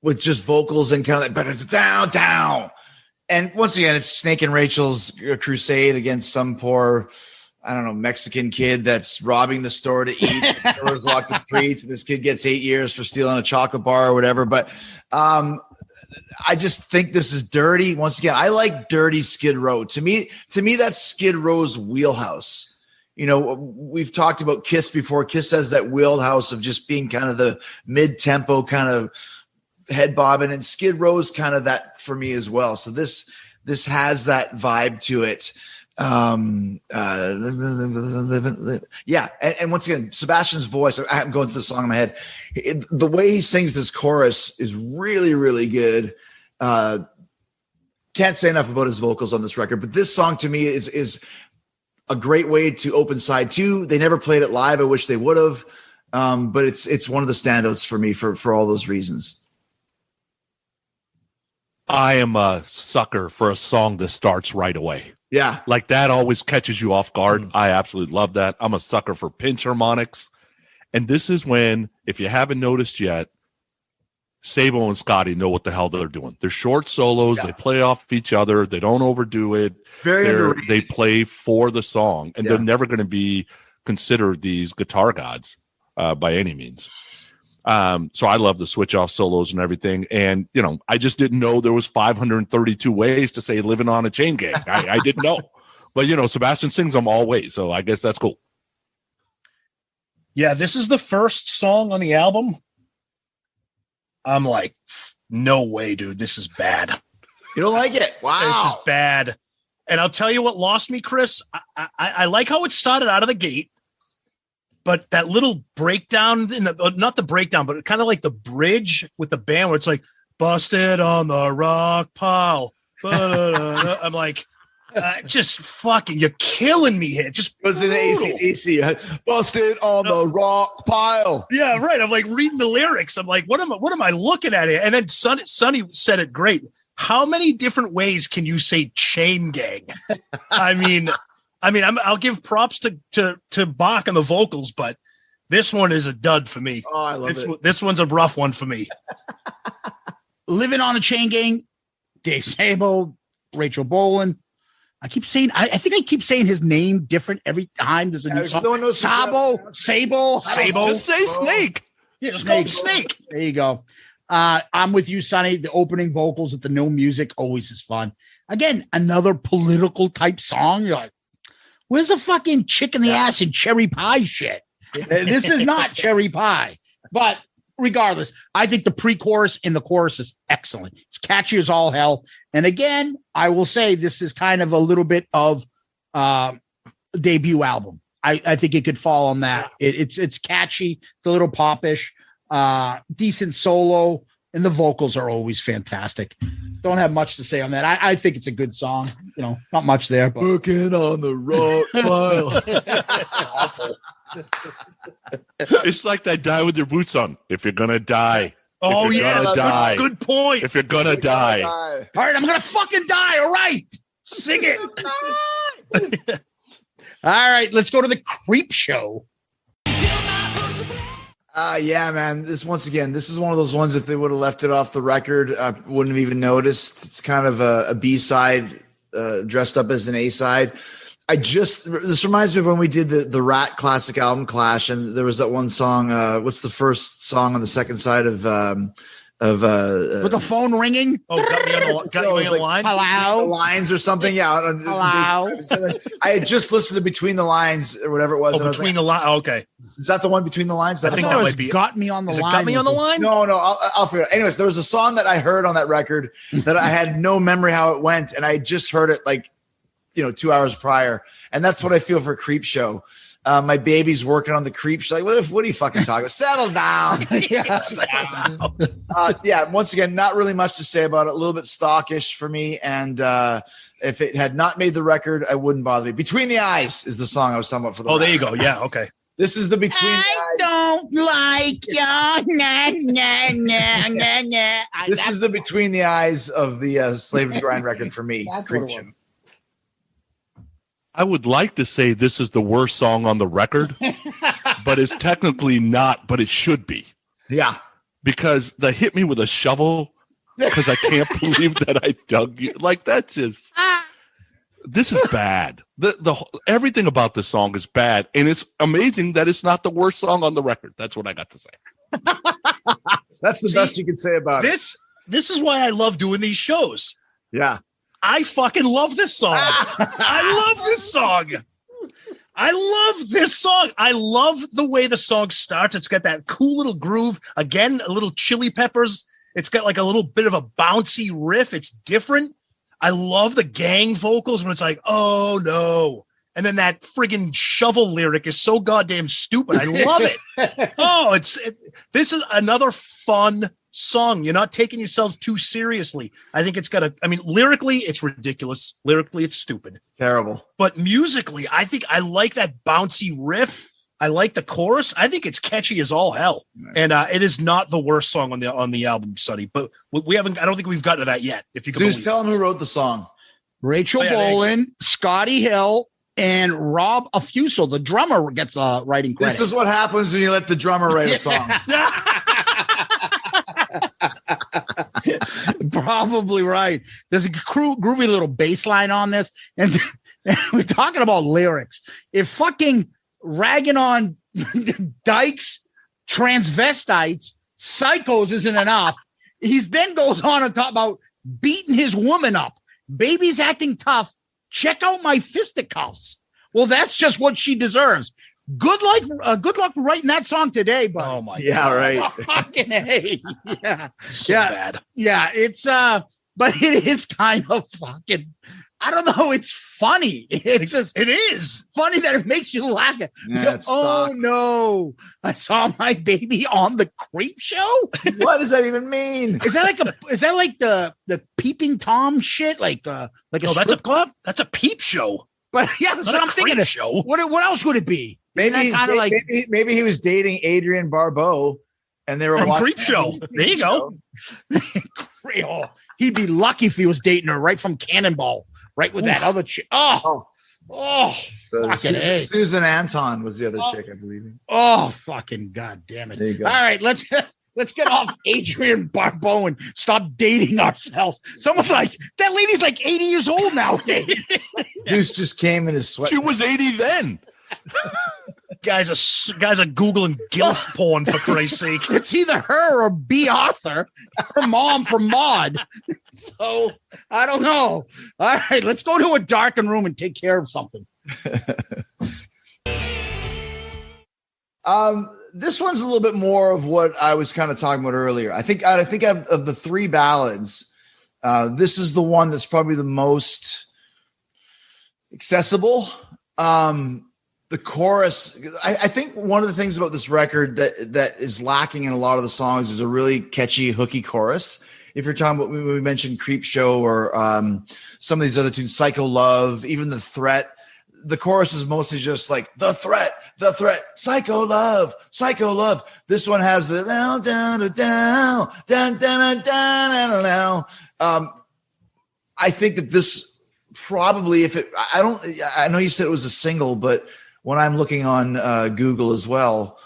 with just vocals and kind of like down. And once again, it's Snake and Rachel's crusade against some poor, I don't know, Mexican kid that's robbing the store to eat. Killers walk the streets. And this kid gets 8 years for stealing a chocolate bar or whatever. But I just think this is dirty. Once again, I like dirty Skid Row. To me, that's Skid Row's wheelhouse. we've talked about Kiss before. Kiss has that wheelhouse of just being kind of the mid-tempo kind of head bobbing, and Skid Row's kind of that for me as well. So this has that vibe to it. Yeah. And once again, Sebastian's voice, I'm going through the song in my head. The way he sings this chorus is really, really good. Can't say enough about his vocals on this record, but this song to me is a great way to open side 2. They never played it live. I wish they would have. But it's one of the standouts for me for all those reasons. I am a sucker for a song that starts right away. Yeah. Like that always catches you off guard. I absolutely love that. I'm a sucker for pinch harmonics. And this is when, if you haven't noticed yet, Sabo and Scotti know what the hell they're doing. They're short solos. Yeah. They play off each other. They don't overdo it. They play for the song, and they're never going to be considered these guitar gods by any means. So I love the switch off solos and everything. And, I just didn't know there was 532 ways to say living on a chain gang. I didn't know. But, Sebastian sings them all ways. So I guess that's cool. Yeah, this is the first song on the album. I'm like, no way, dude. This is bad. You don't like it? Wow. This is bad. And I'll tell you what lost me, Chris. I like how it started out of the gate. But that little breakdown, not the breakdown, but kind of like the bridge with the band where it's like, busted on the rock pile. I'm like, just fucking, you're killing me here. Just was an AC busted on the rock pile. Yeah, right. I'm like reading the lyrics. I'm like, what am I looking at here? And then Sonny said it great. How many different ways can you say chain gang? I mean, I'll give props to Bach and the vocals, but this one is a dud for me. Oh, I love it. This one's a rough one for me. Living on a Chain Gang, Dave Sabo, Rachel Bolan. I think I keep saying his name different every time. There's a new song. Sabo. Just say Snake. Yeah, just call him Snake. There you go. I'm with you, Sonny. The opening vocals with the no music always is fun. Again, another political type song. You're like, where's the fucking chick in the ass and cherry pie shit? This is not cherry pie. But regardless, I think the pre-chorus and the chorus is excellent. It's catchy as all hell. And again, I will say this is kind of a little bit of debut album. I think it could fall on that. It's catchy. It's a little popish, decent solo, and the vocals are always fantastic. Don't have much to say on that. I think it's a good song. Not much there, but working on the rock pile. It's awful. It's like that Die With Your Boots On. If you're gonna die. Oh yeah, good point. If you're gonna die. All right, I'm gonna fucking die. All right, sing it. All right, let's go to the Creep Show. Yeah, man. This is one of those ones. If they would have left it off the record, I wouldn't have even noticed. It's kind of a B-side dressed up as an A-side. This reminds me of when we did the Rat classic album Clash, and there was that one song. What's the first song on the second side of with the phone ringing? Oh, got me on the line. Hello, the lines or something. Yeah. Hello. I had just listened to Between the Lines or whatever it was. Oh, Between the Lines. Okay. Is that the one, Between the Lines? I think that might be. Got Me on the Line. Got Me on the Line? No. I'll figure it out. Anyways, there was a song that I heard on that record that I had no memory how it went, and I just heard it 2 hours prior. And that's what I feel for Creep Show. My baby's working on the Creep Show. What are you fucking talking about? Settle down. Once again, not really much to say about it. A little bit stockish for me. And if it had not made the record, I wouldn't bother me. Between the Eyes is the song I was talking about for the record. There you go. Yeah, okay. This is the Between the Eyes. I don't like you. This is the Between the Eyes of the Slave of the Grind record for me. Creep Show. I would like to say this is the worst song on the record, but it's technically not, but it should be. Yeah. Because the Hit Me With a Shovel, because I can't believe that I dug you. This is bad. Everything about this song is bad, and it's amazing that it's not the worst song on the record. That's what I got to say. That's the best you can say about it. This is why I love doing these shows. Yeah. I fucking love this song. I love this song. I love this song. I love the way the song starts. It's got that cool little groove. Again, a little Chili Peppers. It's got like a little bit of a bouncy riff. It's different. I love the gang vocals when it's like, oh no. And then that friggin' shovel lyric is so goddamn stupid. I love it. This is another fun song. You're not taking yourselves too seriously. I think it's got lyrically, it's ridiculous. Lyrically, it's stupid. Terrible. But musically, I think I like that bouncy riff. I like the chorus. I think it's catchy as all hell. And it is not the worst song on the album, Sonny. But we haven't, I don't think we've gotten to that yet. If you can Zeus, tell him who wrote the song. Rachel Bolan, Scotti Hill, and Rob Affuso, the drummer, gets a writing credit. This is what happens when you let the drummer write a song. Probably right. There's a groovy little bass line on this. And we're talking about lyrics. If fucking ragging on dykes, transvestites, psychos isn't enough, he then goes on to talk about beating his woman up. Baby's acting tough. Check out my fisticuffs. Well, that's just what she deserves. Good luck writing that song today, but oh my God. Right. Fucking hey. Yeah. So bad. Yeah, it's but it is kind of fucking, I don't know, it's funny. It's just it is funny that it makes you laugh. Yeah, oh no, I saw my baby on the creep show. What does that even mean? Is that like the peeping Tom shit? Like a that's a club? That's a peep show. But yeah, that's what I'm thinking. Show. What else would it be? Maybe maybe he was dating Adrienne Barbeau, and they were from watching Creep Show. There you go. He'd be lucky if he was dating her right from Cannonball, right with that other chick. Susan Anton was the other chick, I believe. Oh, fucking god damn it! There you go. All right, let's get off Adrienne Barbeau and stop dating ourselves. Someone's like, that lady's like 80 years old nowadays. Zeus just came in his sweat. She was 80 then. Guys are Googling gilf porn, for Christ's sake. It's either her or B. Arthur, her mom from Maud. So I don't know. All right, let's go to a darkened room and take care of something. This one's a little bit more of what I was kind of talking about earlier. I think of the three ballads, this is the one that's probably the most accessible. The chorus, I think one of the things about this record that is lacking in a lot of the songs is a really catchy, hooky chorus. If you're talking about, we mentioned Creep Show or some of these other tunes, Psycho Love, even The Threat, the chorus is mostly just like the threat, psycho love. This one has the down, down, down, down, down, down, down. I think that this probably, I know you said it was a single, but when I'm looking on Google as well,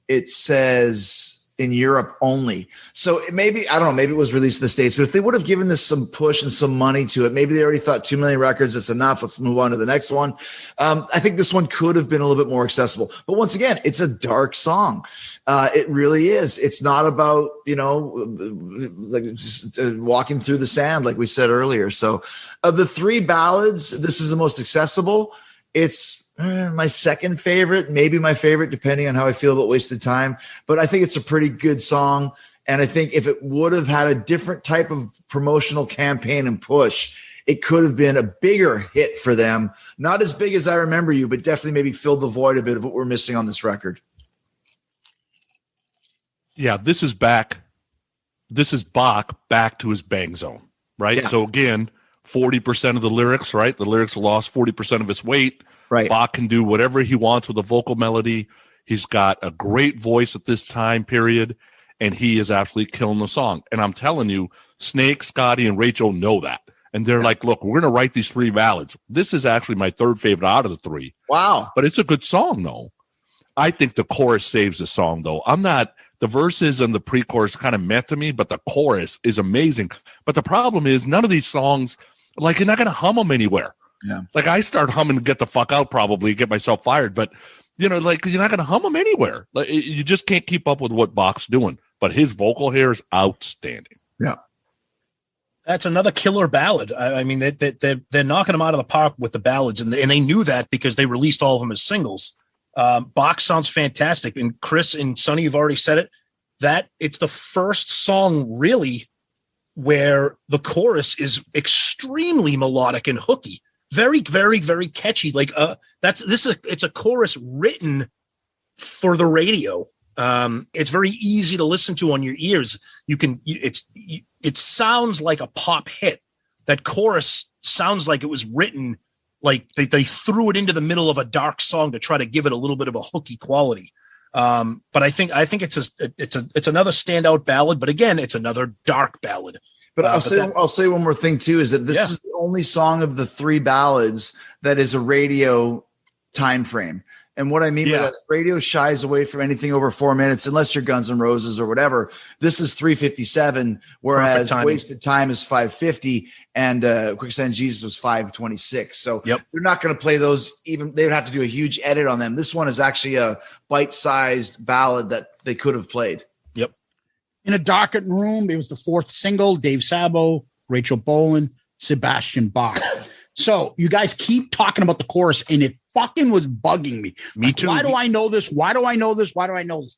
it says in Europe only. So maybe, I don't know, maybe it was released in the States, but if they would have given this some push and some money to it, maybe they already thought 2 million records, it's enough. Let's move on to the next one. I think this one could have been a little bit more accessible, but once again, it's a dark song. It really is. It's not about, like just walking through the sand, like we said earlier. So of the three ballads, this is the most accessible. It's my second favorite, maybe my favorite, depending on how I feel about Wasted Time. But I think it's a pretty good song. And I think if it would have had a different type of promotional campaign and push, it could have been a bigger hit for them. Not as big as I Remember You, but definitely maybe filled the void a bit of what we're missing on this record. Yeah, this is Bach back to his bang zone, right? Yeah. So again, 40% of the lyrics, right? The lyrics lost 40% of its weight. Right. Bach can do whatever he wants with a vocal melody. He's got a great voice at this time period, and he is absolutely killing the song. And I'm telling you, Snake, Scotti, and Rachel know that. And they're like, look, we're going to write these three ballads. This is actually my third favorite out of the three. Wow. But it's a good song, though. I think the chorus saves the song, though. The verses and the pre-chorus kind of meant to me, but the chorus is amazing. But the problem is none of these songs, like, you're not going to hum them anywhere. Yeah. Like I start humming Get the Fuck Out, probably get myself fired, but like you're not going to hum them anywhere. Like you just can't keep up with what Bach's doing, but his vocal here is outstanding. Yeah. That's another killer ballad. I mean, they're knocking them out of the park with the ballads, and they knew that because they released all of them as singles. Bach sounds fantastic, and Chris and Sonny, you've already said it. That it's the first song really where the chorus is extremely melodic and hooky, very, very, very catchy. Like it's a chorus written for the radio. It's very easy to listen to on your ears. It sounds like a pop hit. That chorus sounds like it was written, like they threw it into the middle of a dark song to try to give it a little bit of a hooky quality. But I think it's another standout ballad, but again, it's another dark ballad. But I'll say one more thing too, is that this is the only song of the 3 ballads that is a radio time frame. And what I mean by that, radio shies away from anything over 4 minutes, unless you're Guns N' Roses or whatever. This is 3:57, whereas Wasted Time is 5:50, and Quicksand Jesus was 5:26. So they're not going to play those. Even they would have to do a huge edit on them. This one is actually a bite-sized ballad that they could have played. Yep. In a Darkened Room, it was the 4th single. Dave Sabo, Rachel Bolan, Sebastian Bach. So you guys keep talking about the chorus, and it fucking was bugging me. Me too. Why do I know this? Why do I know this? Why do I know this?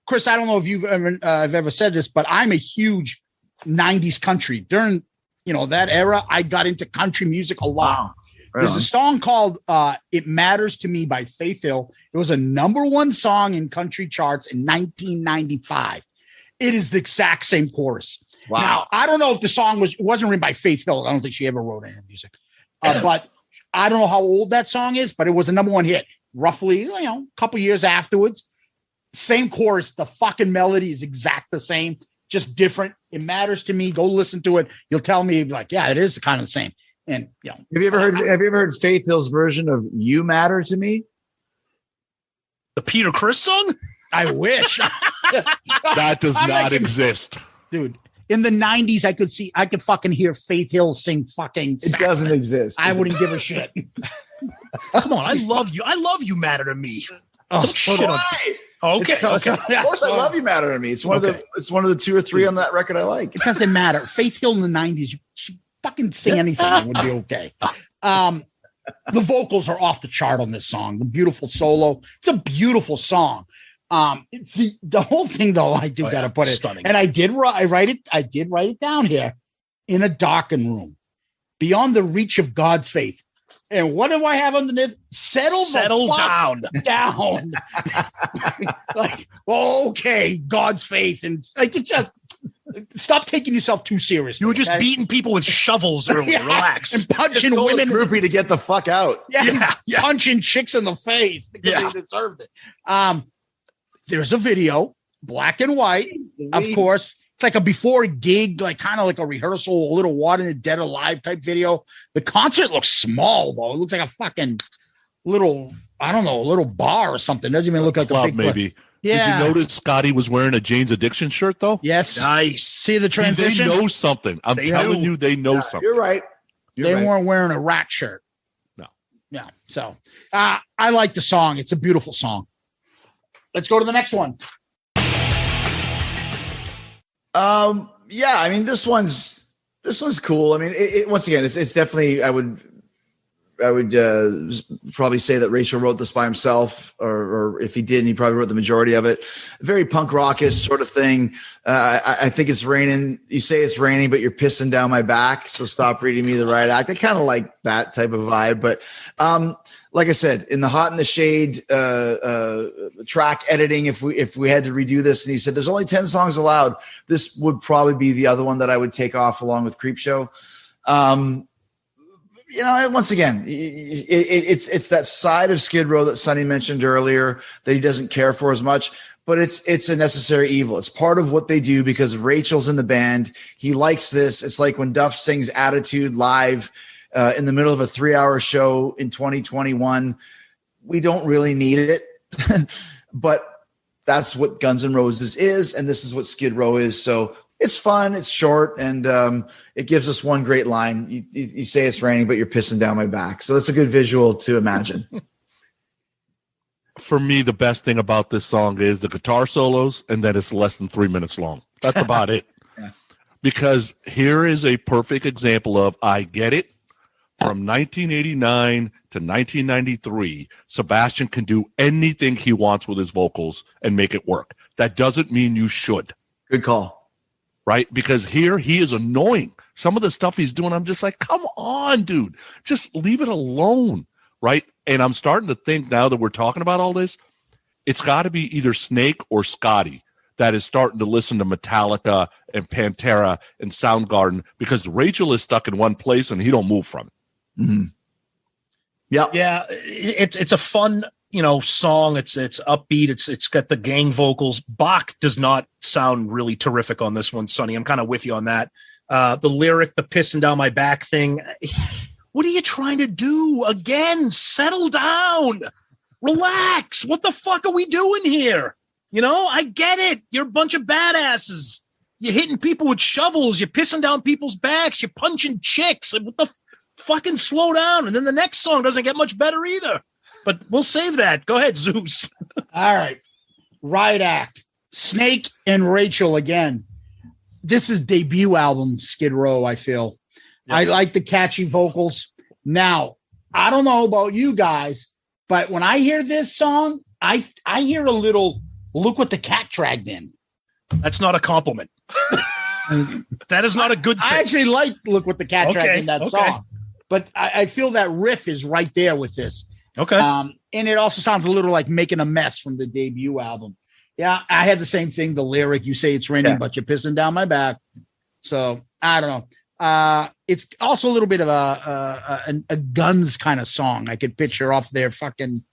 Chris, I don't know if you've ever said this, but I'm a huge 90s country. During, that era, I got into country music a lot. Wow. There's a song called It Matters to Me by Faith Hill. It was a #1 song in country charts in 1995. It is the exact same chorus. Wow. Now, I don't know if the song wasn't written by Faith Hill. I don't think she ever wrote any music. But I don't know how old that song is, but it was a #1 hit, roughly, a couple years afterwards. Same chorus. The fucking melody is exact the same, just different. It Matters to Me. Go listen to it. You'll tell me, like, yeah, it is kind of the same. And have you ever heard Faith Hill's version of "You Matter to Me"? The Peter Criss song? I wish. That does not exist. Dude. In the 90s, I could fucking hear Faith Hill sing fucking saxophone. It doesn't exist. I wouldn't give a shit. Come on, I love you. I love You Matter to Me. Oh, shit. Okay. Of course, I love You Matter to Me. It's one of the 2 or 3 on that record I like. It doesn't matter. Faith Hill in the 90s, she fucking sing anything, it would be okay. The vocals are off the chart on this song. The beautiful solo. It's a beautiful song. The whole thing, though, I did gotta put it, stunning. And I did write it down here. In a Darkened Room, beyond the reach of God's faith. And what do I have underneath? Settle down. Like, okay, God's faith, and like, it just stop taking yourself too seriously. You were just beating people with shovels earlier. Relax. And punching women. Groupie to get the fuck out. Yeah. Punching chicks in the face because they deserved it. There's a video, black and white, of course. It's like a before gig, like kind of like a rehearsal, a little Water in the Dead Alive type video. The concert looks small, though. It looks like a fucking little, I don't know, a little bar or something. It doesn't even look like club, a big maybe. Yeah. Did you notice Scotty was wearing a Jane's Addiction shirt, though? Yes. Nice. See the transition? They know something. I'm telling you, they know something. You're right. They weren't wearing a rat shirt. No. Yeah. So I like the song. It's a beautiful song. Let's go to the next one. Yeah, I mean, this one's cool. I mean, once again, it's definitely, I would probably say that Rachel wrote this by himself, or if he didn't, he probably wrote the majority of it. Very punk rockish sort of thing. I think it's raining. You say it's raining, but you're pissing down my back. So stop reading me the right act. I kind of like that type of vibe, but, like I said, in the Hot in the Shade track editing, if we had to redo this, and he said there's only 10 songs allowed, this would probably be the other one that I would take off along with Creepshow. Once again, it's that side of Skid Row that Sonny mentioned earlier that he doesn't care for as much, but it's a necessary evil. It's part of what they do because Rachel's in the band. He likes this. It's like when Duff sings Attitude live in the middle of a 3-hour show in 2021. We don't really need it, but that's what Guns N' Roses is, and this is what Skid Row is. So it's fun, it's short, and it gives us one great line. You say it's raining, but you're pissing down my back. So that's a good visual to imagine. For me, the best thing about this song is the guitar solos and that it's less than 3 minutes long. That's about it. Yeah. because here is a perfect example of I get it. From 1989 to 1993, Sebastian can do anything he wants with his vocals and make it work. That doesn't mean you should. Good call. Right? Because here he is annoying. Some of the stuff he's doing, I'm just like, come on, dude. Just leave it alone. Right? And I'm starting to think now that we're talking about all this, it's got to be either Snake or Scotti that is starting to listen to Metallica and Pantera and Soundgarden, because Rachel is stuck in one place and he don't move from it. Mm-hmm. Yeah. It's a fun, song. It's upbeat. It's got the gang vocals. Bach does not sound really terrific on this one, Sonny. I'm kind of with you on that. The lyric, the pissing down my back thing. What are you trying to do? Again, settle down. Relax. What the fuck are we doing here? I get it. You're a bunch of badasses. You're hitting people with shovels. You're pissing down people's backs. You're punching chicks. What the fucking slow down. And then the next song doesn't get much better either. But we'll save that. Go ahead, Zeus. All right. Riot Act. Snake and Rachel again. This is debut album, Skid Row, I feel. Yep. I like the catchy vocals. Now, I don't know about you guys, but when I hear this song, I hear a little, look what the cat dragged in. That's not a compliment. That is not a good thing. I actually like look what the cat dragged in that song. But I feel that riff is right there with this. Okay. And it also sounds a little like Making a Mess from the debut album. Yeah, I had the same thing. The lyric, you say it's raining, but you're pissing down my back. So I don't know. It's also a little bit of a Guns kind of song. I could picture off their fucking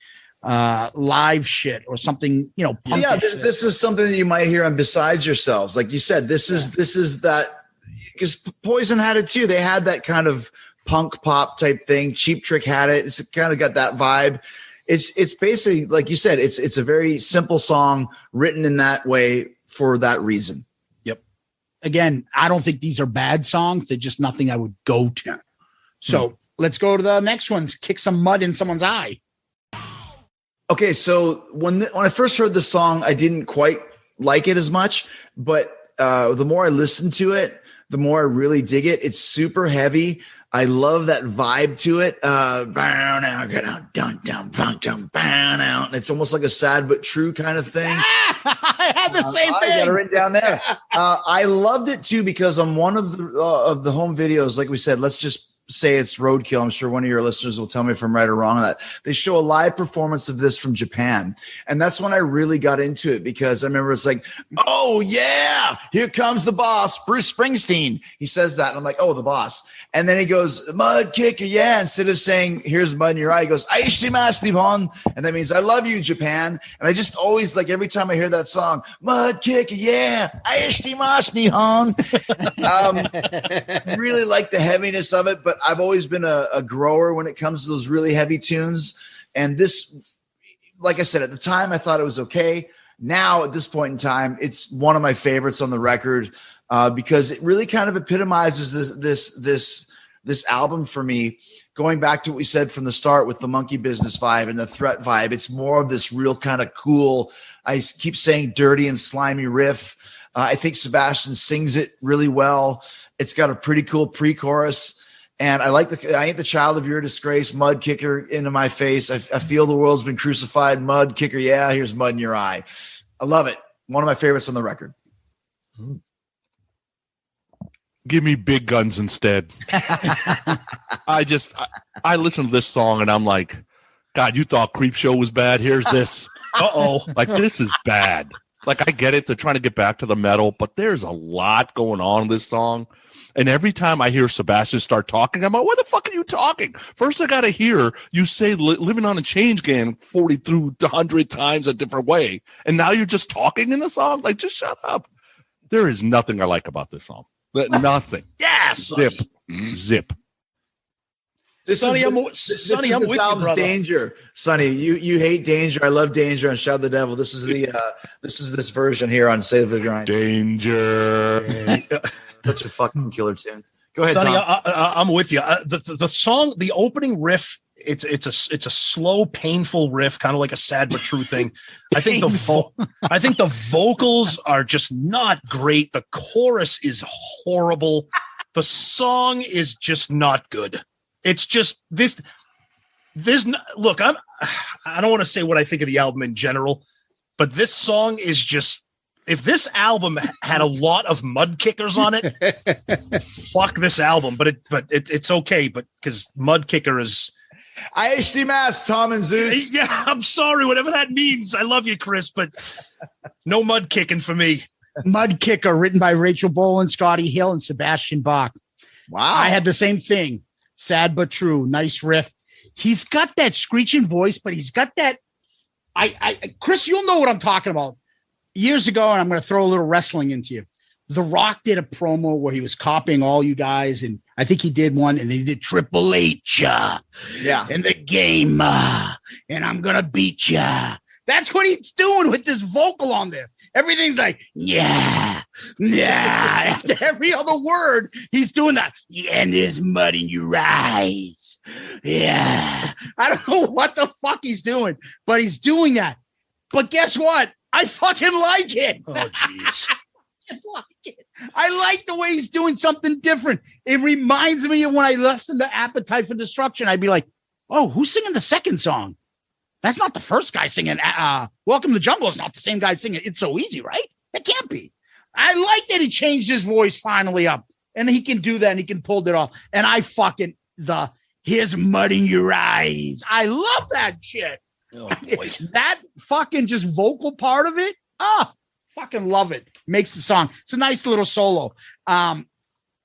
live shit or something, Yeah, this is something that you might hear on Besides Yourselves. Like you said, this is that, because Poison had it too. They had that kind of punk pop type thing. Cheap Trick had it. It's kind of got that vibe. It's basically, like you said, it's a very simple song written in that way for that reason. Yep. Again, I don't think these are bad songs. They're just nothing I would go to. So let's go to the next ones. Kick some mud in someone's eye. Okay, so when I first heard the song, I didn't quite like it as much, but the more I listened to it, the more I really dig it. It's super heavy. I love that vibe to it. It's almost like a sad but true kind of thing. I had the same thing. I got it written down there. I loved it too because on one of the home videos, like we said, let's just say it's Roadkill. I'm sure one of your listeners will tell me if I'm right or wrong on that. They show a live performance of this from Japan. And that's when I really got into it, because I remember it's like, oh yeah, here comes the boss, Bruce Springsteen. He says that. And I'm like, oh, the boss. And then he goes, mud kicker, yeah. Instead of saying, here's mud in your eye, he goes, aishimasu Nihon. And that means I love you, Japan. And I just always, like, every time I hear that song, mud kicker, yeah, aishimasu Nihon. Really like the heaviness of it, but I've always been a grower when it comes to those really heavy tunes. And this, like I said, at the time, I thought it was okay. Now, at this point in time, it's one of my favorites on the record, because it really kind of epitomizes this album for me. Going back to what we said from the start with the Monkey Business vibe and the Threat vibe, it's more of this real kind of cool, I keep saying dirty and slimy riff. I think Sebastian sings it really well. It's got a pretty cool pre-chorus. And I ain't the child of your disgrace, mud kicker into my face. I feel the world's been crucified, mud kicker. Yeah, here's mud in your eye. I love it. One of my favorites on the record. Give me Big Guns instead. I listen to this song and I'm like, God, you thought Creep Show was bad. Here's this. Like, this is bad. Like, I get it. They're trying to get back to the metal, but there's a lot going on in this song. And every time I hear Sebastian start talking, I'm like, what the fuck are you talking? First, I got to hear you say living on a change gang 40 through 100 times a different way. And now you're just talking in the song? Like, just shut up. There is nothing I like about this song. Nothing. Yes. Zip. Sonny, I'm with you, brother. Danger. Sonny, you hate Danger. I love Danger on Shout the Devil. This is this version here on Save the Grind. Danger. Such a fucking killer tune. Go ahead, Sonny. Tom. I'm with you. The song, the opening riff it's a slow, painful riff, kind of like a sad but true thing. I think the vocals are just not great. The chorus is horrible. The song is just not good. It's just this. There's no, look. I don't want to say what I think of the album in general, but this song is just. If this album had a lot of mud kickers on it, fuck this album. But it's okay. But because mud kicker is, I HDMS, Tom and Zeus. Yeah, I'm sorry, whatever that means. I love you, Chris, but no mud kicking for me. Mud Kicker, written by Rachel Bolan, Scotti Hill, and Sebastian Bach. Wow. I had the same thing. Sad but true. Nice riff. He's got that screeching voice, but he's got that. Chris, you'll know what I'm talking about. Years ago, and I'm going to throw a little wrestling into you. The Rock did a promo where he was copying all you guys, and I think he did one, and then he did Triple H, in the game, and I'm going to beat ya. That's what he's doing with this vocal on this. Everything's like, yeah. After every other word, he's doing that. Yeah, and there's mud in your eyes. Yeah. I don't know what the fuck he's doing, but he's doing that. But guess what? I fucking like it. Oh, jeez. I like the way he's doing something different. It reminds me of when I listened to Appetite for Destruction. I'd be like, oh, who's singing the second song? That's not the first guy singing. Welcome to the Jungle is not the same guy singing. It's So Easy, right? That can't be. I like that he changed his voice finally up. And he can do that and he can pull it off. And I fucking, here's mud in your eyes. I love that shit. Oh, boy. That fucking just vocal part of it, fucking love it. Makes the song. It's a nice little solo. I'm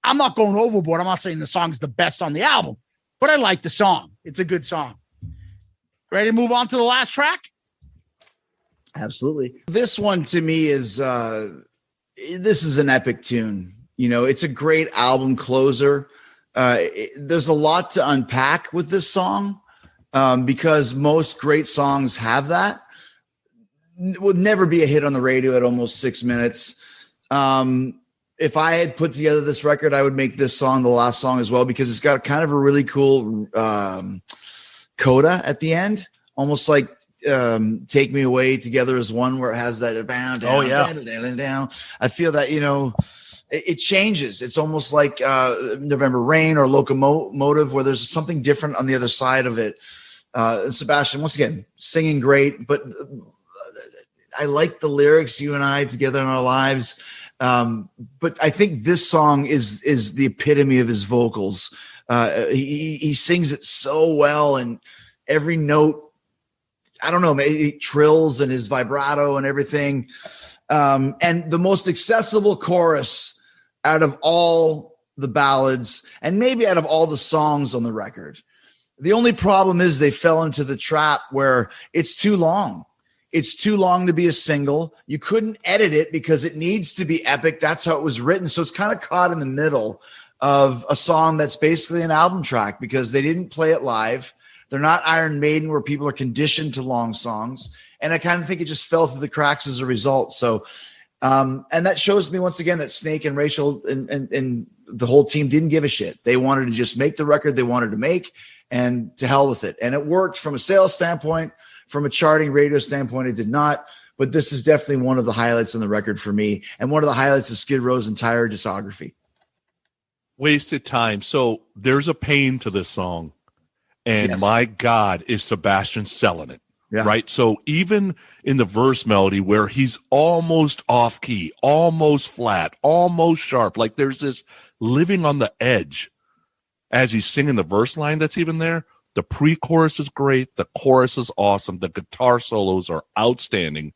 not going overboard. I'm not saying the song's the best on the album, but I like the song. It's a good song. Ready to move on to the last track? Absolutely. This one to me is this is an epic tune. You know, it's a great album closer. There's a lot to unpack with this song. Because most great songs have that. Would never be a hit on the radio at almost 6 minutes. If I had put together this record, I would make this song the last song as well, because it's got kind of a really cool coda at the end, almost like Take Me Away, Together as One, where it has that down, down. I feel that, you know, it changes. It's almost like November Rain or Locomotive, where there's something different on the other side of it. Sebastian, once again, singing great, but I like the lyrics, You and I Together in Our Lives. But I think this song is the epitome of his vocals. He sings it so well, and every note, I don't know, maybe it trills and his vibrato and everything. And the most accessible chorus out of all the ballads, and maybe out of all the songs on the record. The only problem is they fell into the trap where it's too long. It's too long to be a single. You couldn't edit it because it needs to be epic. That's how it was written. So it's kind of caught in the middle of a song that's basically an album track, because they didn't play it live. They're not Iron Maiden, where people are conditioned to long songs. And I kind of think it just fell through the cracks as a result. So, and that shows me once again that Snake and Rachel and the whole team didn't give a shit. They wanted to just make the record they wanted to make, and to hell with it. And it worked from a sales standpoint. From a charting radio standpoint, it did not. But this is definitely one of the highlights on the record for me, and one of the highlights of Skid Row's entire discography. Wasted time. So there's a pain to this song. And Yes. my God, is Sebastian selling it. Yeah. Right. So even in the verse melody where he's almost off key, almost flat, almost sharp, like there's this living on the edge as he's singing the verse line that's even there. The pre-chorus is great. The chorus is awesome. The guitar solos are outstanding.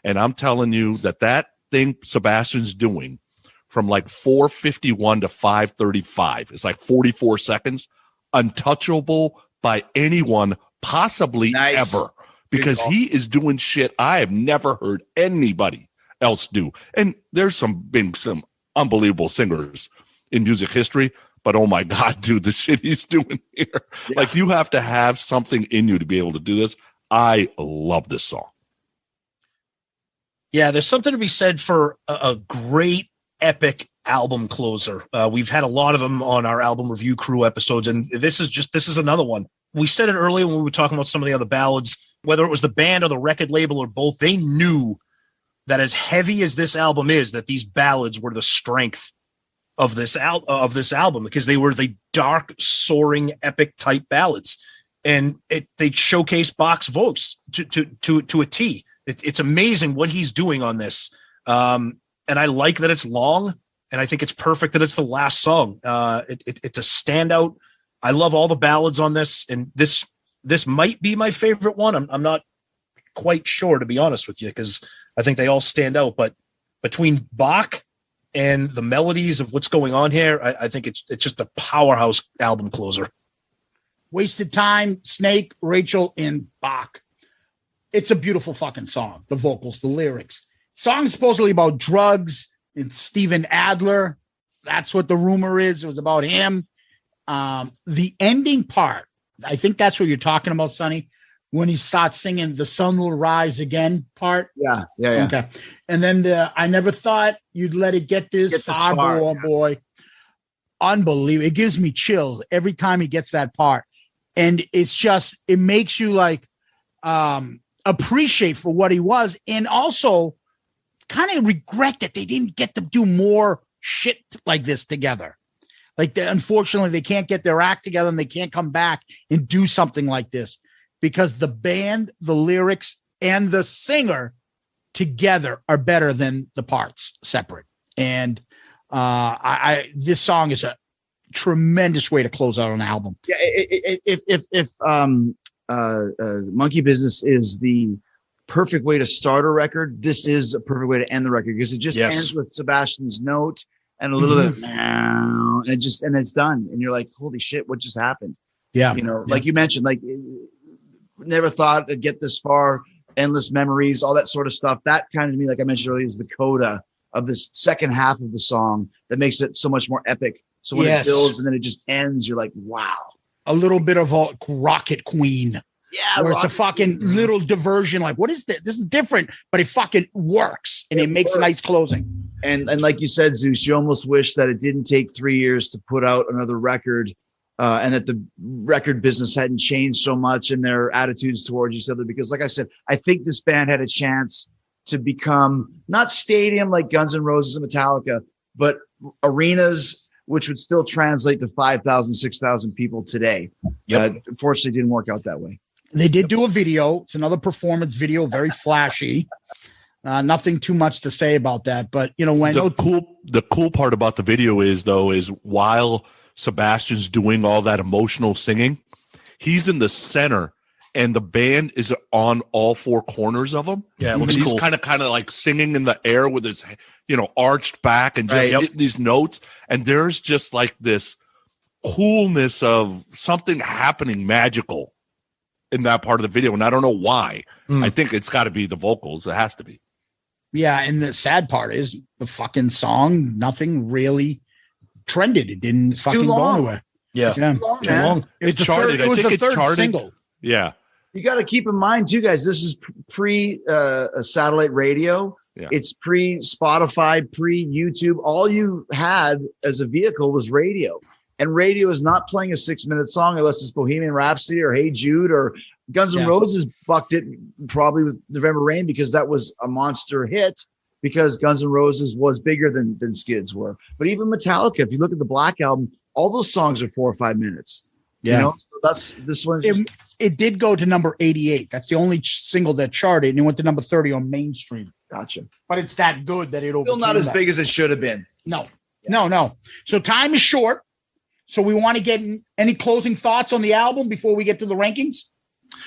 And I'm telling you that thing Sebastian's doing from like 4:51 to 5:35, it's like 44 seconds, untouchable by anyone possibly Nice. ever. Because he is doing shit I have never heard anybody else do. And there's been some unbelievable singers in music history, but oh my God, dude, the shit he's doing here. Yeah. Like, you have to have something in you to be able to do this. I love this song. Yeah, there's something to be said for a great epic album closer. We've had a lot of them on our album review crew episodes, and this is another one. we said it earlier when we were talking about some of the other ballads, whether it was the band or the record label or both, they knew that as heavy as this album is, that these ballads were the strength of this album, because they were the dark, soaring, epic type ballads. And they showcase Bach's voice to a T. It's amazing what he's doing on this. And I like that it's long, and I think it's perfect that it's the last song. It's a standout. I love all the ballads on this, and this might be my favorite one. I'm not quite sure, to be honest with you, because I think they all stand out. But between Bach and the melodies of what's going on here, I think it's just a powerhouse album closer. Wasted Time, Snake, Rachel, and Bach. It's a beautiful fucking song. The vocals, the lyrics. Song's supposedly about drugs and Steven Adler. That's what the rumor is. It was about him. The ending part, I think that's what you're talking about, Sonny, when he starts singing "The Sun Will Rise Again" part. Yeah. Okay. And then I never thought you'd let it get this far, boy. Unbelievable. It gives me chills every time he gets that part. And it's just, it makes you like appreciate for what he was, and also kind of regret that they didn't get to do more shit like this together. Like, unfortunately, they can't get their act together, and they can't come back and do something like this, because the band, the lyrics, and the singer together are better than the parts separate. And this song is a tremendous way to close out an album. Yeah, if Monkey Business is the perfect way to start a record, this is a perfect way to end the record, because it just ends with Sebastian's note and a little bit, and it's done, and you're like, holy shit, what just happened? Yeah, like you mentioned, like, never thought I'd get this far. Endless memories, all that sort of stuff. That kind of, to me, like I mentioned earlier, is the coda of this second half of the song that makes it so much more epic. So when it builds and then it just ends, you're like, wow. A little bit of a Rocket Queen. Yeah. Where it's a fucking little diversion. Like, what is this? This is different, but it fucking works. And it makes a nice closing. And like you said, Zeus, you almost wish that it didn't take 3 years to put out another record, and that the record business hadn't changed so much in their attitudes towards each other. Because like I said, I think this band had a chance to become not stadium like Guns N' Roses and Metallica, but arenas, which would still translate to 5,000, 6,000 people today. Unfortunately, it didn't work out that way. They did do a video. It's another performance video, very flashy. Nothing too much to say about that. But, when the cool part about the video is while Sebastian's doing all that emotional singing, he's in the center, and the band is on all four corners of him. Yeah, it looks he's cool. kind of like singing in the air with his, arched back and just hitting these notes. And there's just like this coolness of something happening magical in that part of the video. And I don't know why. I think it's got to be the vocals. It has to be. Yeah. And the sad part is the fucking song, nothing really trended. It didn't fucking go anywhere. Yeah. Too long. It charted. I think it charted. Single. Yeah. You got to keep in mind too, guys, this is pre satellite radio. Yeah. It's pre Spotify, pre YouTube. All you had as a vehicle was radio, and radio is not playing a 6-minute song unless it's Bohemian Rhapsody or Hey Jude, or Guns N' Roses bucked it probably with November Rain, because that was a monster hit, because Guns N' Roses was bigger than Skids were. But even Metallica, if you look at the Black Album, all those songs are 4 or 5 minutes. Yeah. So that's this one. It did go to number 88. That's the only single that charted, and it went to number 30 on mainstream. Gotcha. But it's that good that it still not as big as it should have been. No. So time is short. So we want to get any closing thoughts on the album before we get to the rankings?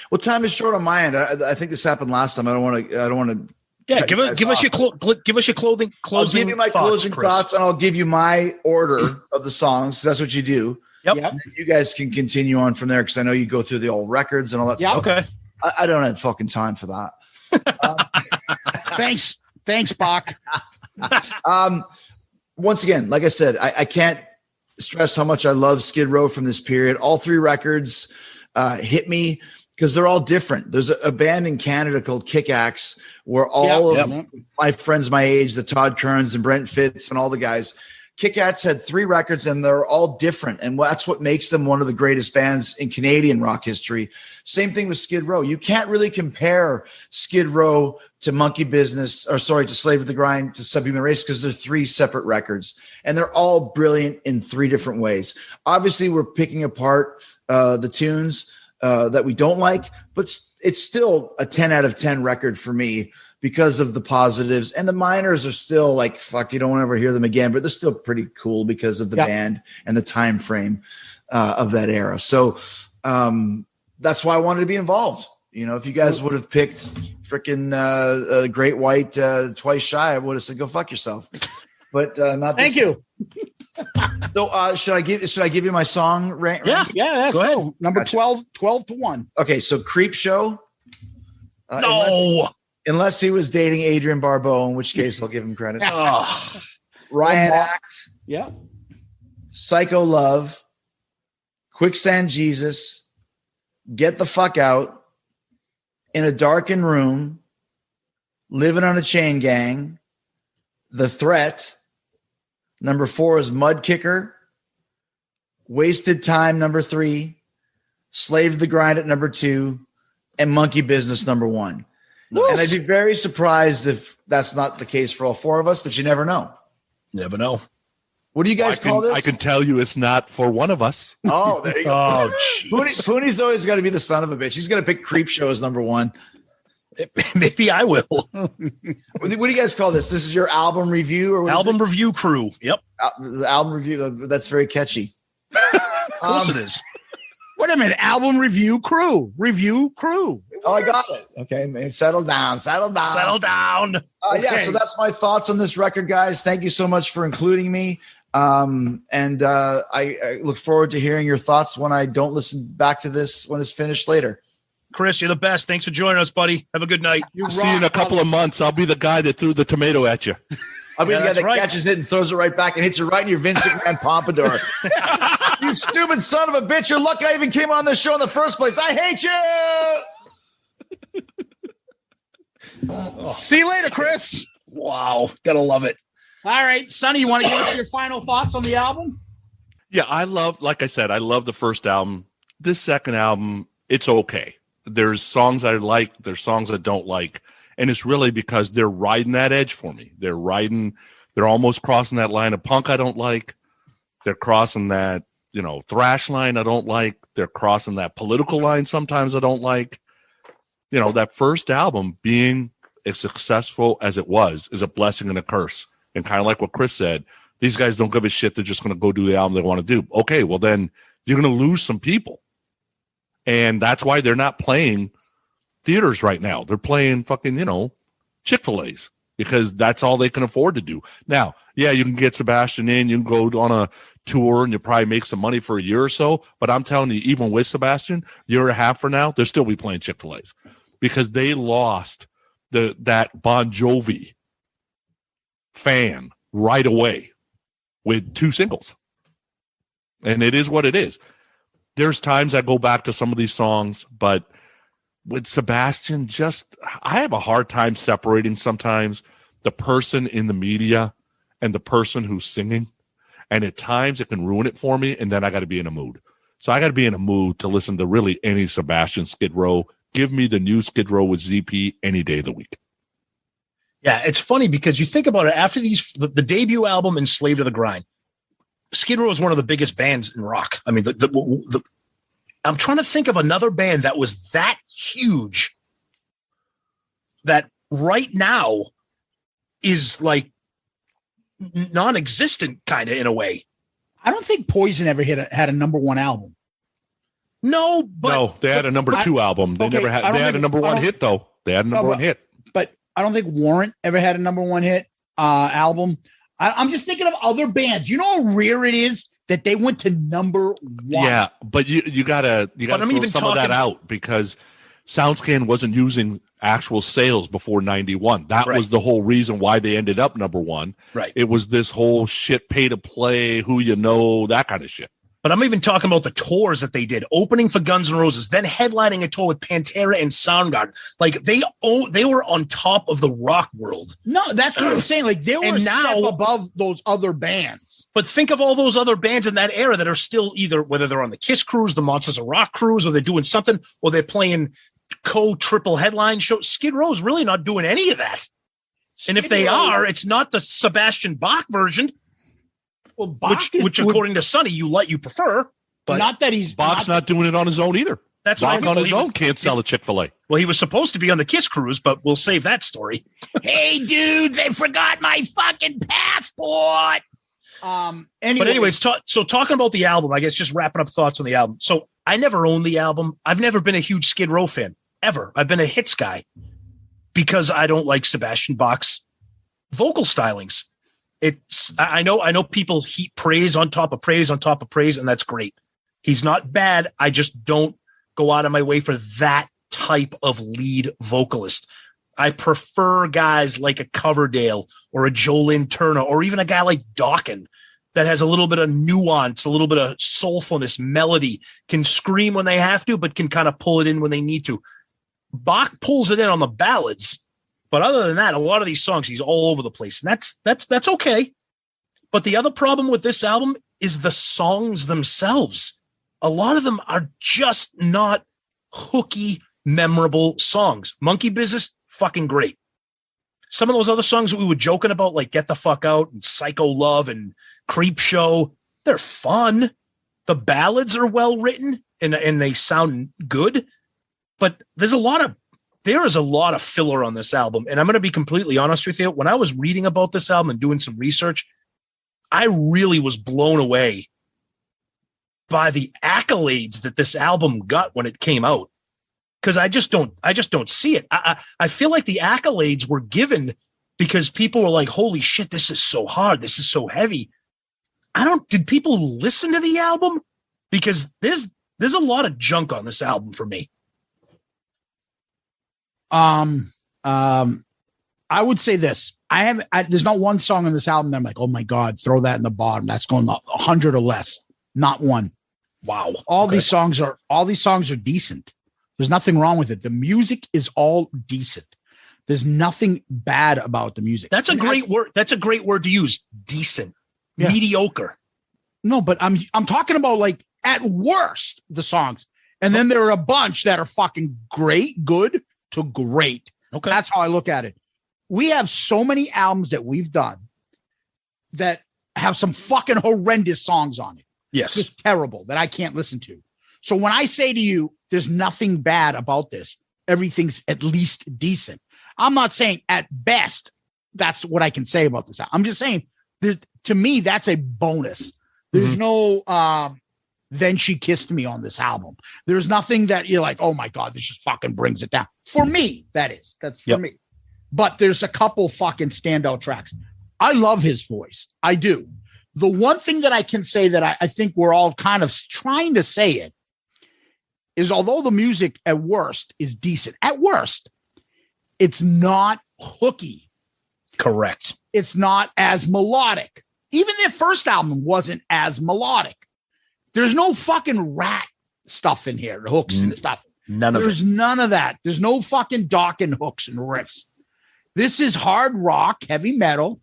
Well, time is short on my end. I think this happened last time. I don't want to. Yeah, give us your closing. I'll give you my closing thoughts, and I'll give you my order of the songs. That's what you do. Yep. And then you guys can continue on from there, because I know you go through the old records and all that stuff. Okay. I don't have fucking time for that. Thanks, Bach. Once again, like I said, I can't stress how much I love Skid Row from this period. All 3 records hit me, because they're all different. There's a band in Canada called Kick Axe, where all of my friends my age, the Todd Kearns and Brent Fitz and all the guys, Kick-Ats had 3 records, and they're all different, and that's what makes them one of the greatest bands in Canadian rock history. Same thing with Skid Row. You can't really compare Skid Row to to Slave of the Grind, to Subhuman Race, because they're 3 separate records, and they're all brilliant in 3 different ways. Obviously, we're picking apart the tunes that we don't like, but it's still a 10 out of 10 record for me, because of the positives, and the minors are still like, fuck, you don't ever hear them again, but they're still pretty cool because of the band and the time frame of that era. So that's why I wanted to be involved. You know, if you guys would have picked freaking Great White, Twice Shy, I would have said, go fuck yourself. But not. Thank you. So should I give you my song rank? Yeah. Go ahead. Number 12 to 1. Okay, so Creep Show. No. Unless he was dating Adrienne Barbeau, in which case I'll give him credit. Riot Act. Yeah. Psycho Love. Quicksand Jesus. Get the Fuck Out. In a Darkened Room. Living on a Chain Gang. The Threat. Number 4 is Mud Kicker. Wasted Time, number 3. Slave to the Grind at number 2. And Monkey Business, number 1. Nice. And I'd be very surprised if that's not the case for all 4 of us, but you never know. Never know. What do you guys call this? I can tell you it's not for one of us. Oh, there you go. Oh, Pooney's always got to be the son of a bitch. He's going to pick Creep Show as number 1. Maybe I will. What do you guys call this? This is your album review? Or album review crew. Yep. The album review. That's very catchy. Of course it is. Wait a minute. Album review crew. Oh, I got it. Okay, settle down. Okay. Yeah, so that's my thoughts on this record, guys. Thank you so much for including me. I look forward to hearing your thoughts when I don't listen back to this when it's finished later. Chris, you're the best. Thanks for joining us, buddy. Have a good night. I'll see you in a couple of months. I'll be the guy that threw the tomato at you. I'll be the guy that catches it and throws it right back and hits it right in your Vince McMahon pompadour. You stupid son of a bitch. You're lucky I even came on this show in the first place. I hate you. See you later, Chris. Wow. Gotta love it. All right, Sonny, you want to give us your final thoughts on the album? Yeah, like I said, I love the first album. This second album, it's okay. There's songs I like, there's songs I don't like. And it's really because they're riding that edge for me. They're almost crossing that line of punk I don't like. They're crossing that, thrash line I don't like. They're crossing that political line sometimes I don't like. That first album being as successful as it was is a blessing and a curse. And kind of like what Chris said, these guys don't give a shit. They're just going to go do the album they want to do. Okay, well then you're going to lose some people. And that's why they're not playing theaters right now. They're playing fucking, Chick-fil-A's because that's all they can afford to do. Now, yeah, you can get Sebastian in, you can go on a tour and you probably make some money for a year or so. But I'm telling you, even with Sebastian, year and a half from now, they'll still be playing Chick-fil-A's because they lost that Bon Jovi fan right away with 2 singles. And it is what it is. There's times I go back to some of these songs, but with Sebastian, I have a hard time separating sometimes the person in the media and the person who's singing. And at times it can ruin it for me. And then I got to be in a mood. So I got to be in a mood to listen to really any Sebastian Skid Row. Give me the new Skid Row with ZP any day of the week. Yeah, it's funny because you think about it. After the debut album and Slave to the Grind, Skid Row is one of the biggest bands in rock. I mean, I'm trying to think of another band that was that huge that right now is like non-existent kind of in a way. I don't think Poison ever had a number 1 album. No, they had a number 2 album. They never had. They had a number 1 hit though. They had a number 1 hit. But I don't think Warrant ever had a number 1 hit album. I'm just thinking of other bands. You know how rare it is that they went to number 1. Yeah, but you gotta throw some of that out because SoundScan wasn't using actual sales before 91. That was the whole reason why they ended up number 1. Right. It was this whole shit, pay to play, who that kind of shit. But I'm even talking about the tours that they did, opening for Guns N' Roses, then headlining a tour with Pantera and Soundgarden. Like they were on top of the rock world. No, that's what I'm saying. Like they were now step above those other bands. But think of all those other bands in that era that are still either, whether they're on the Kiss cruise, the Monsters of Rock cruise, or they're doing something, or they're playing triple headline shows. Skid Row's really not doing any of that. And if they are, it's not the Sebastian Bach version. Well, Bach which according to Sonny, you prefer, but not that he's Bach's not doing it on his own either. That's Bach on his own can't sell a Chick-fil-A. Well, he was supposed to be on the Kiss cruise, but we'll save that story. Hey, dudes, I forgot my fucking passport. But anyways, talking about the album, I guess just wrapping up thoughts on the album. So I never owned the album. I've never been a huge Skid Row fan ever. I've been a hits guy because I don't like Sebastian Bach's vocal stylings. I know people heap praise on top of praise on top of praise, and that's great. He's not bad. I just don't go out of my way for that type of lead vocalist. I prefer guys like a Coverdale or a Joe Lynn Turner, or even a guy like Dokken that has a little bit of nuance, a little bit of soulfulness, melody, can scream when they have to, but can kind of pull it in when they need to. Bach pulls it in on the ballads. But other than that, a lot of these songs, he's all over the place. And that's okay. But the other problem with this album is the songs themselves. A lot of them are just not hooky, memorable songs. Monkey Business, fucking great. Some of those other songs that we were joking about, like Get the Fuck Out and Psycho Love and Creep Show, they're fun. The ballads are well written and they sound good. But there is a lot of filler on this album. And I'm going to be completely honest with you. When I was reading about this album and doing some research, I really was blown away by the accolades that this album got when it came out. Because I just don't see it. I feel like the accolades were given because people were like, holy shit, this is so hard. This is so heavy. Did people listen to the album? Because there's a lot of junk on this album for me. I would say this. There's not one song on this album that I'm like, oh my God, throw that in the bottom. That's going 100 or less. Not one. Wow. All these songs are decent. There's nothing wrong with it. The music is all decent. There's nothing bad about the music. That's a great word. That's a great word to use. Decent. Yeah. Mediocre. No, but I'm talking about, like, at worst, the songs. And then there are a bunch that are fucking great, good to great. Okay. That's how I look at it. We have so many albums that we've done that have some fucking horrendous songs on it. Yes. Just terrible that I can't listen to. So when I say to you, there's nothing bad about this, everything's at least decent. I'm not saying at best that's what I can say about this album. I'm just saying, to me, that's a bonus. There's no Then She Kissed Me on this album. There's nothing that you're like, oh my God, this just fucking brings it down. For me, that's for me. But there's a couple fucking standout tracks. I love his voice. I do. The one thing that I can say that I think we're all kind of trying to say it is, although the music at worst is decent, at worst, it's not hooky. Correct. It's not as melodic. Even their first album wasn't as melodic. There's no fucking rat stuff in here, hooks and stuff. There's none of that. There's no fucking Dokken hooks and riffs. This is hard rock, heavy metal.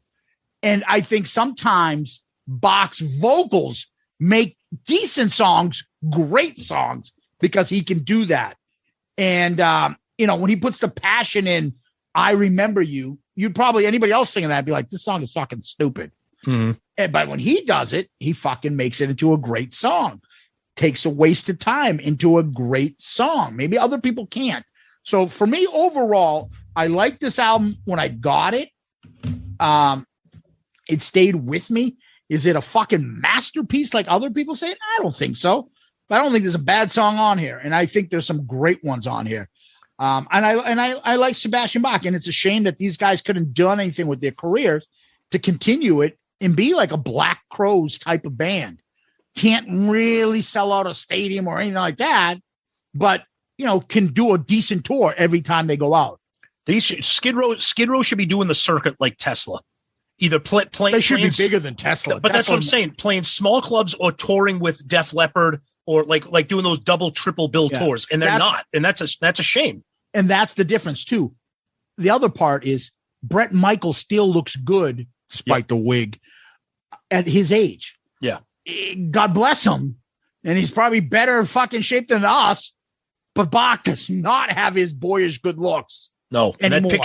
And I think sometimes Bach's vocals make decent songs, great songs, because he can do that. And, when he puts the passion in, I Remember You, you'd probably, anybody else singing that, be like, this song is fucking stupid. Mm-hmm. But when he does it, he fucking makes it into a great song, takes a wasted time into a great song. Maybe other people can't. So for me, overall, I like this album when I got it. It stayed with me. Is it a fucking masterpiece like other people say? I don't think so. But I don't think there's a bad song on here. And I think there's some great ones on here. And I like Sebastian Bach. And it's a shame that these guys couldn't done anything with their careers to continue it and be like a Black Crowes type of band. Can't really sell out a stadium or anything like that, but can do a decent tour every time they go out. Skid Row should be doing the circuit like Tesla. either playing. They should be bigger than Tesla. But that's what I'm saying. Playing small clubs or touring with Def Leppard or like doing those double, triple bill tours, and they're not, and that's a shame. And that's the difference too. The other part is Bret Michaels still looks good despite the wig at his age. Yeah, God bless him, and he's probably better fucking shape than us. But Bach does not have his boyish good looks. No, and anymore.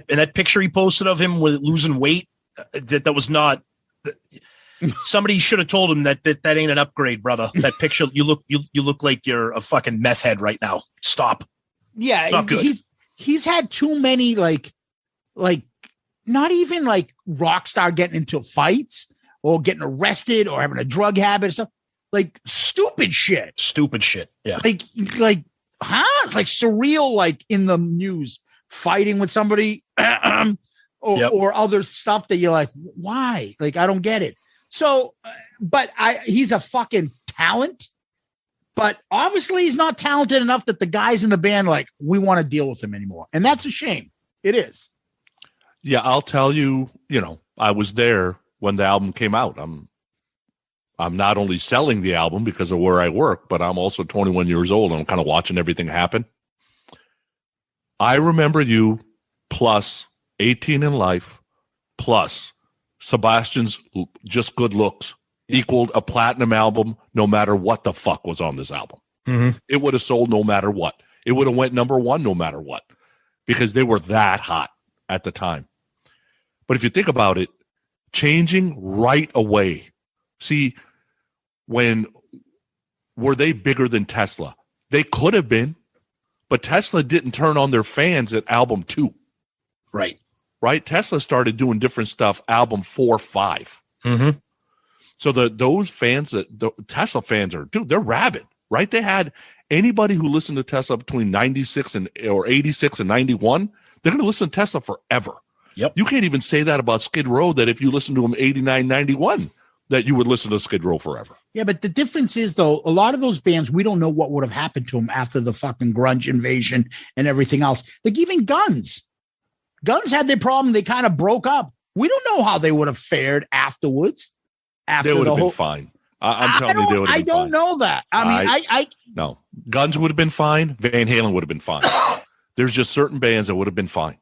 that picture he posted of him with losing weight, that was not. Somebody should have told him that ain't an upgrade, brother. That picture, you look like you're a fucking meth head right now. Stop. Yeah, not good. He's had too many like not even like rock star getting into fights or getting arrested or having a drug habit or stuff. Like stupid shit. Yeah. Like it's like surreal, like in the news, fighting with somebody or other stuff that you're like, why? Like, I don't get it. So, but he's a fucking talent, but obviously he's not talented enough that the guys in the band, like, we want to deal with him anymore. And that's a shame. It is. Yeah. I'll tell you, I was there when the album came out. I'm not only selling the album because of where I work, but I'm also 21 years old and I'm kind of watching everything happen. I remember you plus 18 in Life plus Sebastian's Just Good Looks equaled a platinum album no matter what the fuck was on this album. Mm-hmm. It would have sold no matter what. It would have went number one no matter what because they were that hot at the time. But if you think about it, changing right away. See, were they bigger than Tesla? They could have been, but Tesla didn't turn on their fans at album 2. Right? Tesla started doing different stuff album 4, 5. Mm-hmm. So those fans, the Tesla fans they're rabid, right? They had anybody who listened to Tesla between 96 or 86 and 91, they're going to listen to Tesla forever. Yep. You can't even say that about Skid Row, that if you listen to them 89, 91, that you would listen to Skid Row forever. Yeah, but the difference is, though, a lot of those bands, we don't know what would have happened to them after the fucking grunge invasion and everything else. Like even Guns had their problem. They kind of broke up. We don't know how they would have fared afterwards. They would have been fine. I'm telling you, they would have been fine. I don't know that. I mean, no. Guns would have been fine. Van Halen would have been fine. There's just certain bands that would have been fine.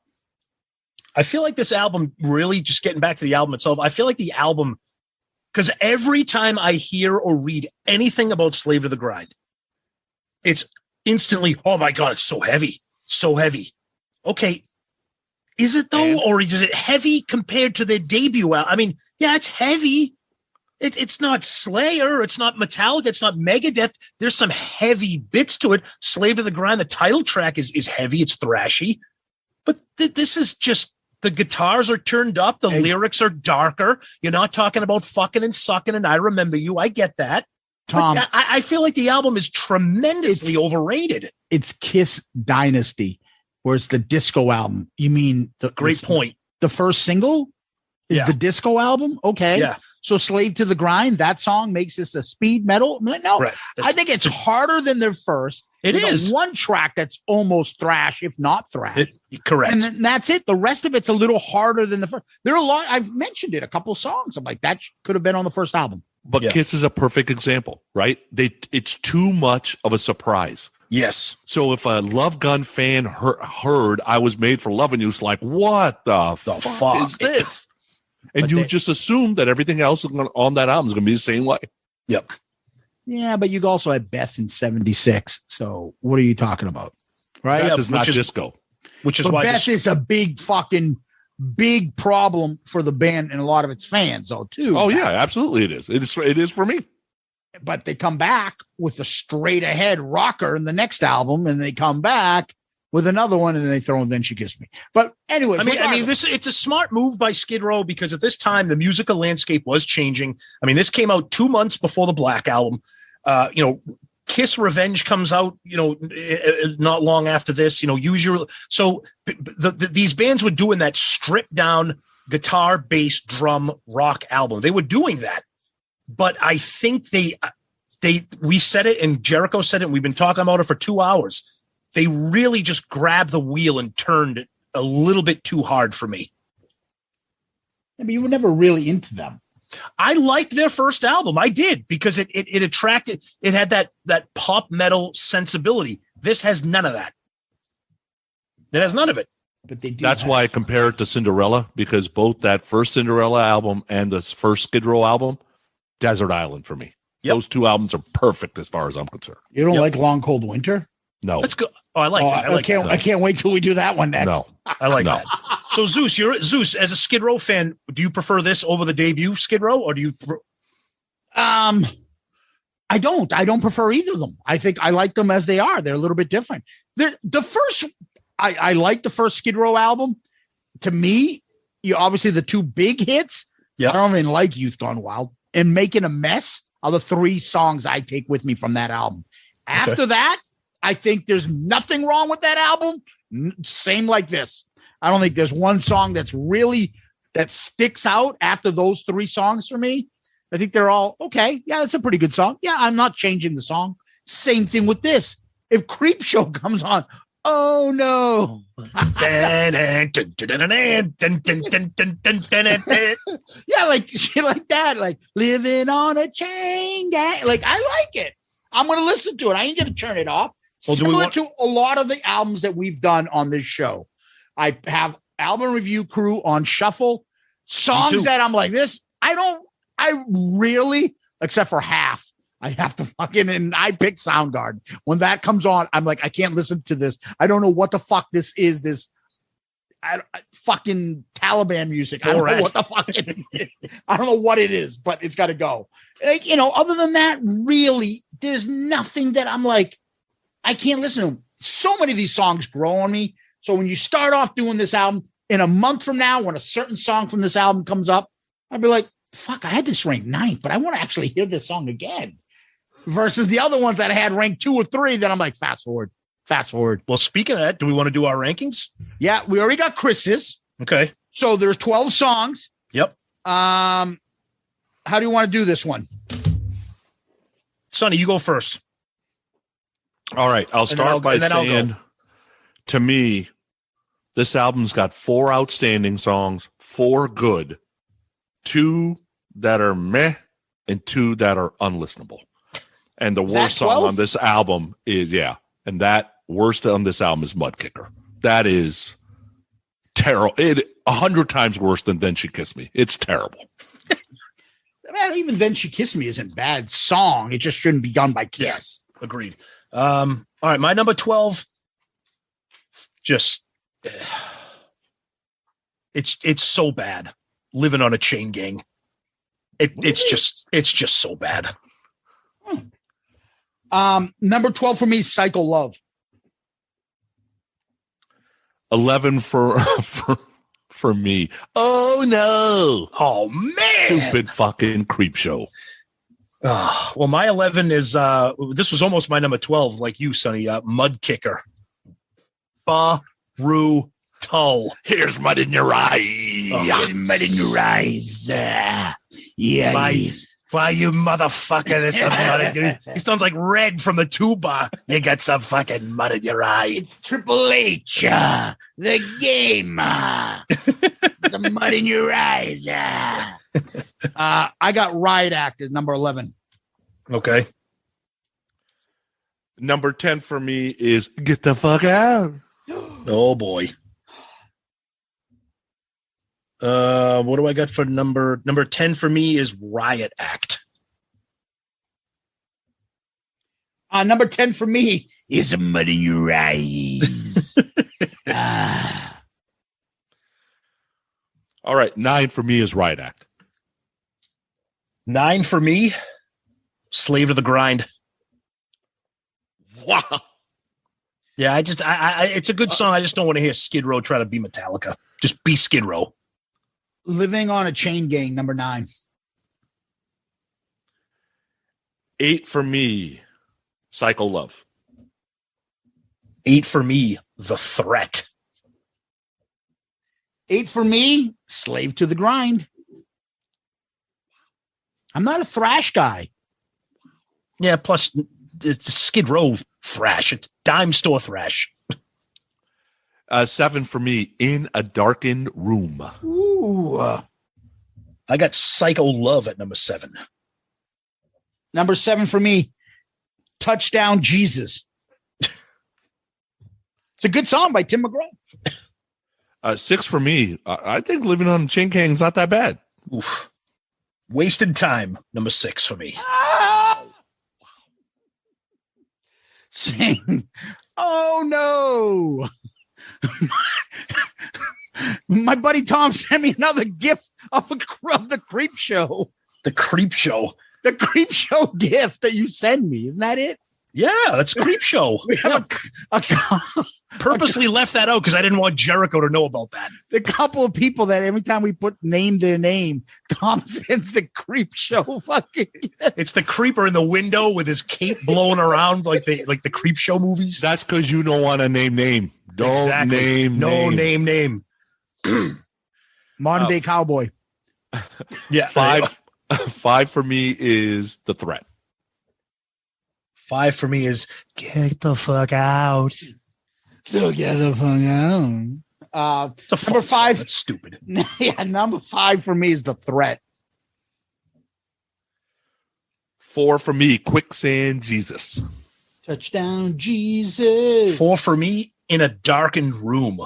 I feel like this album, really, just getting back to the album itself, I feel like the album, because every time I hear or read anything about Slave to the Grind, it's instantly, oh my God, it's so heavy. So heavy. Okay. Is it though? Or is it heavy compared to their debut album? I mean, yeah, it's heavy. It's not Slayer. It's not Metallica. It's not Megadeth. There's some heavy bits to it. Slave to the Grind, the title track is heavy. It's thrashy. But this is just, the guitars are turned up. The lyrics are darker. You're not talking about fucking and sucking and I remember you. I get that. Tom, I feel like the album is tremendously overrated. It's Kiss Dynasty, where it's the disco album. You mean Great point. The first single is the disco album? Okay. Yeah. So Slave to the Grind, that song makes this a speed metal? No, right. I think it's harder than their first. It is one track that's almost thrash, if not thrash. Correct. And then that's it. The rest of it's a little harder than the first. There are a lot. I've mentioned it, a couple songs. I'm like, that could have been on the first album. But Kiss is a perfect example, right? It's too much of a surprise. Yes. So if a Love Gun fan heard I Was Made for Loving You, it's like, what the fuck is this? And you just assume that everything else on that album is going to be the same way. Yep. Yeah, but you also had Beth in 76. So what are you talking about? Right? Beth is not disco. Which is why Beth is a big problem for the band and a lot of its fans, though, too. Oh, yeah, absolutely it is. It is for me. But they come back with a straight ahead rocker in the next album, and they come back with another one, and they throw in Then She Kissed Me. But anyway, it's a smart move by Skid Row because at this time the musical landscape was changing. I mean, this came out 2 months before the Black Album. Kiss Revenge comes out, not long after this. These bands were doing that stripped down guitar, bass, drum, rock album. They were doing that, but I think we said it, and Jericho said it, and we've been talking about it for 2 hours. They really just grabbed the wheel and turned it a little bit too hard for me. but you were never really into them. I liked their first album. I did, because it attracted, it had that pop metal sensibility. This has none of that. It has none of it. But they do. That's why I compare it to Cinderella, because both that first Cinderella album and this first Skid Row album, desert island for me. Yep. Those two albums are perfect as far as I'm concerned. You don't like Long Cold Winter? No. Let's go. Oh, I like that. I can't wait till we do that one next. No. I like that. So Zeus, as a Skid Row fan, do you prefer this over the debut Skid Row, or do you? I don't prefer either of them. I think I like them as they are. They're a little bit different. The first, I like the first Skid Row album. To me, obviously the two big hits. Yeah. I don't even like Youth Gone Wild and Making a Mess are the three songs I take with me from that album. After that, I think there's nothing wrong with that album. Same like this. I don't think there's one song that sticks out after those three songs for me. I think they're all okay. Yeah, that's a pretty good song. Yeah, I'm not changing the song. Same thing with this. If Creep Show comes on, oh no. Yeah, like shit like that. Like living on a chain gang. Like I like it. I'm gonna listen to it. I ain't gonna turn it off. Well, Similar to a lot of the albums that we've done on this show. I have album review crew on shuffle. Songs that I'm like this. I really, except for half, I have to and I pick Soundgarden. When that comes on, I'm like, I can't listen to this. I don't know what the fuck this is. This fucking Taliban music. I don't know what the fuck it is. I don't know what it is, but it's got to go. Like, other than that, really, there's nothing that I'm like, I can't listen to them. So many of these songs grow on me. So when you start off doing this album, in a month from now, when a certain song from this album comes up, I'd be like, fuck, I had this ranked 9th, but I want to actually hear this song again. Versus the other ones that I had ranked 2 or 3, then I'm like, fast forward. Well, speaking of that, do we want to do our rankings? Yeah, we already got Chris's. Okay. So there's 12 songs. Yep. How do you want to do this one? Sonny, you go first. All right. I'll start by saying, to me, this album's got 4 outstanding songs, 4 good, 2 that are meh, and 2 that are unlistenable. And the worst song on this album is, and that worst on this album is Mud Kicker. That is terrible. 100 times worse than Then She Kissed Me. It's terrible. Man, even Then She Kissed Me isn't a bad song. It just shouldn't be done by Kiss. Agreed. All right, my number 12, just it's so bad. Living on a Chain Gang. It's just so bad. Number 12 for me, Psycho Love. 11 for me. Oh no. Oh man. Stupid fucking Creep Show. Well, my 11 is this was almost my number 12, like you, Sonny. Mud Kicker. Brutal. Here's mud in your eyes. Here's mud in your eyes. Why you motherfucker? There's some mud in your... He sounds like Red from the tuba. You got some fucking mud in your eye. It's Triple H, the game. The mud in your eyes. I got Riot Act as number 11. Okay. Number 10 for me is Get the Fuck Out. Oh boy. What do I got for number 10 for me is Riot Act. Number 10 for me is a mud in your eyes. All right. 9 for me is Riot Act. 9 for me, Slave to the Grind. Wow. Yeah, it's a good song. I just don't want to hear Skid Row try to be Metallica. Just be Skid Row. Living on a Chain Gang, number 9. 8 for me, Psycho Love. 8 for me, The Threat. 8 for me, Slave to the Grind. I'm not a thrash guy. Yeah, plus it's Skid Row thrash. It's dime store thrash. 7 for me, In a Darkened Room. Ooh. I got Psycho Love at number 7. Number 7 for me, Touchdown Jesus. It's a good song by Tim McGraw. 6 for me. I think Living on a Chain Gang's not that bad. Oof. Wasted Time, number 6 for me. Sing. Oh no. My buddy Tom sent me another gift of the Creep Show. The Creep Show. The Creep Show gift that you send me. Isn't that it? Yeah, that's Creep Show. We have Purposely left that out because I didn't want Jericho to know about that. The couple of people that every time we put their name, Tom sends the Creep Show fucking gift. It's the creeper in the window with his cape blowing around like the Creep Show movies. That's because you don't want to name. Don't name. Name. Modern day cowboy. Yeah. 5 for me is The Threat. 5 for me is Get the Fuck Out. So get the fuck out. It's a number 5. That's stupid. Yeah, number 5 for me is The Threat. 4 for me, Quicksand Jesus. Touchdown Jesus. 4 for me, In a Darkened Room.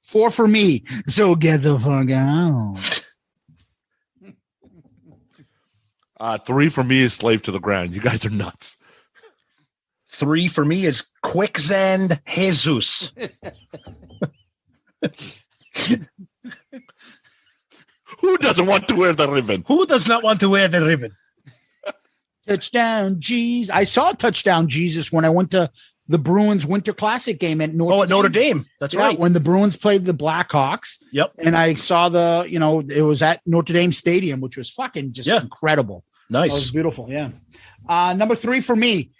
4 for me. So get the fuck out. 3 for me is Slave to the Ground. You guys are nuts. 3 for me is Quicksand Jesus. Who doesn't want to wear the ribbon? Who does not want to wear the ribbon? Touchdown Jesus. I saw Touchdown Jesus when I went to the Bruins Winter Classic game at Notre Dame. That's right. When the Bruins played the Blackhawks. Yep. And I saw it was at Notre Dame Stadium, which was fucking just incredible. Nice. It was beautiful. Yeah. Number 3 for me,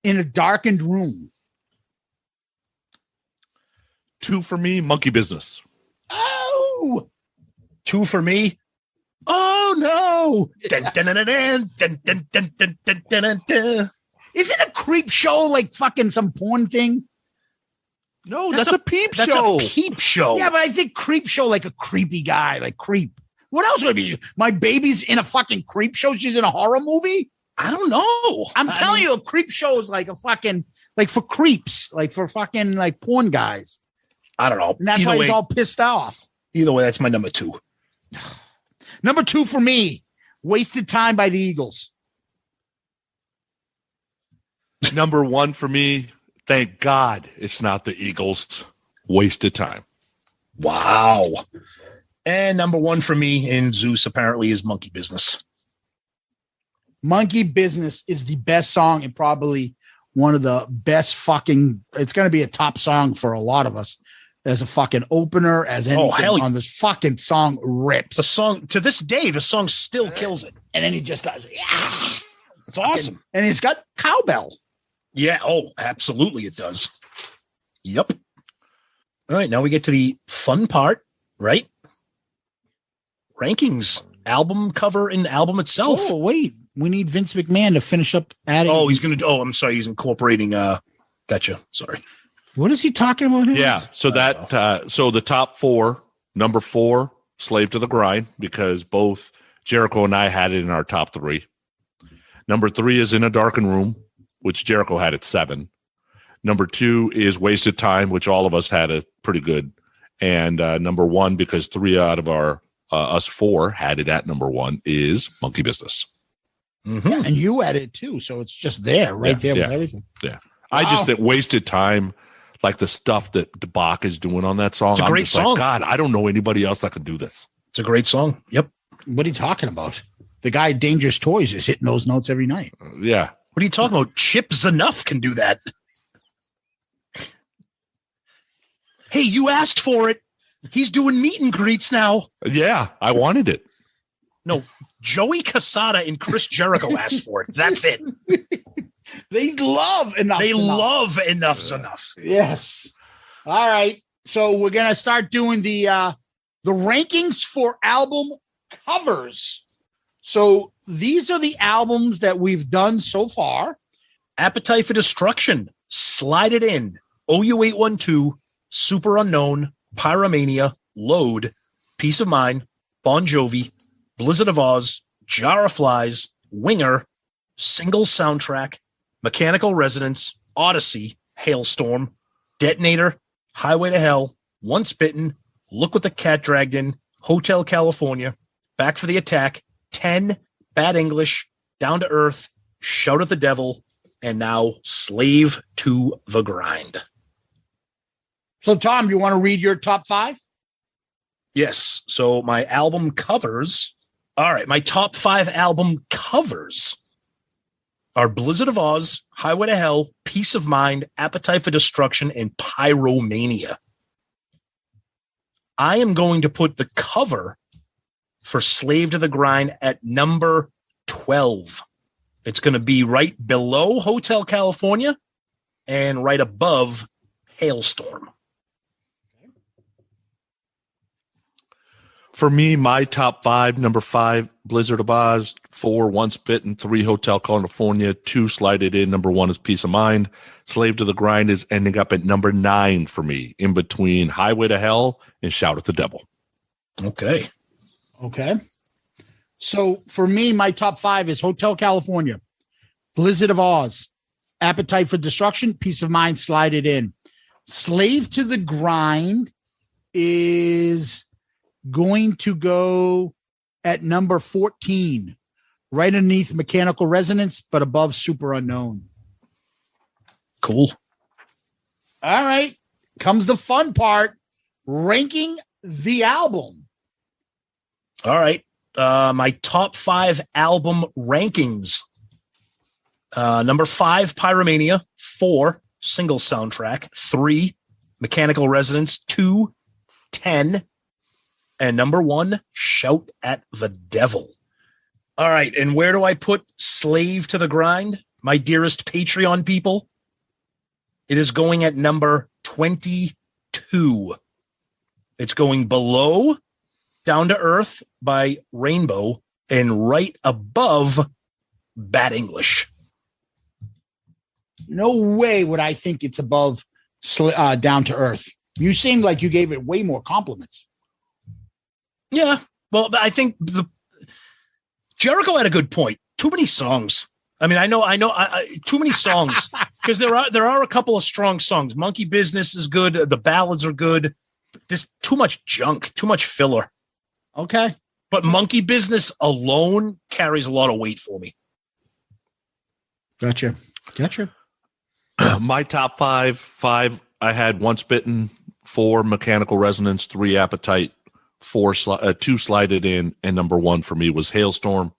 In a Darkened Room. 2 for me, Monkey Business. Oh. 2 for me. Oh no. Dun, dun, dun, dun, dun, dun, dun, dun, dun, dun, dun. Isn't a Creep Show like fucking some porn thing? No, that's a peep show. That's a peep show. Yeah, but I think Creep Show like a creepy guy, like creep. What else would it be? My baby's in a fucking Creep Show. She's in a horror movie. I don't know. I'm telling you, a Creep Show is like a fucking like for creeps, like for fucking like porn guys. I don't know. And that's why he's all pissed off. Either way, that's my number 2. Number 2 for me, Wasted Time by the Eagles. Number 1 for me, thank God it's not the Eagles. Wasted Time. Wow. And number 1 for me in Zeus apparently is Monkey Business. Monkey Business is the best song and probably one of the best fucking, it's going to be a top song for a lot of us as a fucking opener, as anything on this fucking song rips. The song, to this day, the song still kills it. And then he just does it. Yeah. It's awesome. And he's got cowbell. Yeah. Oh, absolutely. It does. Yep. All right. Now we get to the fun part, right? Rankings, album cover and album itself. Oh, wait. We need Vince McMahon to finish up adding. Oh, he's going to. Oh, I'm sorry. He's incorporating. Gotcha. Sorry. What is he talking about here? Yeah. So so the top 4, number 4, Slave to the Grind, because both Jericho and I had it in our top 3. Number 3 is In a Darkened Room, which Jericho had at 7. Number 2 is Wasted Time, which all of us had it pretty good. And number 1, because 3 out of our us 4 had it at number 1, is Monkey Business. Mm-hmm. Yeah, and you had it too, so it's just there, with everything. Yeah, wow. I just at Wasted Time, like the stuff that Bach is doing on that song. It's a great song. Like, God, I don't know anybody else that can do this. It's a great song. Yep. What are you talking about? The guy at Dangerous Toys is hitting those notes every night. Yeah. What are you talking about? Chip Zanoff can do that. Hey, you asked for it. He's doing meet and greets now. Yeah, I wanted it. No, Joey Casada and Chris Jericho asked for it. That's it. They love enough. They love Enough's Enough. Yes. All right. So we're gonna start doing the rankings for album covers. So these are the albums that we've done so far. Appetite for Destruction, Slide It In, OU812, Super Unknown, Pyromania, Load, Peace of Mind, Bon Jovi, Blizzard of Oz, Jar of Flies, Winger, Single Soundtrack, Mechanical Resonance, Odyssey, Hailstorm, Detonator, Highway to Hell, Once Bitten, Look What the Cat Dragged In, Hotel California, Back for the Attack, 10, Bad English, Down to Earth, Shout at the Devil, and now Slave to the Grind. So, Tom, you want to read your top 5? Yes. So my album covers. All right. My top 5 album covers are Blizzard of Oz, Highway to Hell, Peace of Mind, Appetite for Destruction, and Pyromania. I am going to put the cover for Slave to the Grind at number 12. It's going to be right below Hotel California and right above Hailstorm. For me, my top 5, number 5, Blizzard of Oz, 4, Once Bitten, 3, Hotel California, 2, Slide It In, number 1 is Peace of Mind. Slave to the Grind is ending up at number 9 for me, in between Highway to Hell and Shout at the Devil. Okay. So for me, my top 5 is Hotel California, Blizzard of Oz, Appetite for Destruction, Peace of Mind, Slide It In. Slave to the Grind is going to go at number 14, right underneath Mechanical Resonance, but above Super Unknown. Cool. All right. Comes the fun part, ranking the album. All right. My top 5 album rankings. Number 5, Pyromania. 4, Single Soundtrack. 3, Mechanical Resonance. 2, 10. And number 1, Shout at the Devil. All right. And where do I put Slave to the Grind? My dearest Patreon people. It is going at number 22. It's going below Down to Earth by Rainbow and right above Bad English. No way would I think it's above Down to Earth. You seem like you gave it way more compliments. Yeah, well, I think Jericho had a good point. Too many songs. I mean, I know, too many songs because there are a couple of strong songs. Monkey Business is good. The ballads are good. Just too much junk, too much filler. Okay, but Monkey Business alone carries a lot of weight for me. Gotcha. My top 5, I had Once Bitten, 4, Mechanical Resonance, 3, Appetite, 2, Slide It In, and number 1 for me was Hailstorm.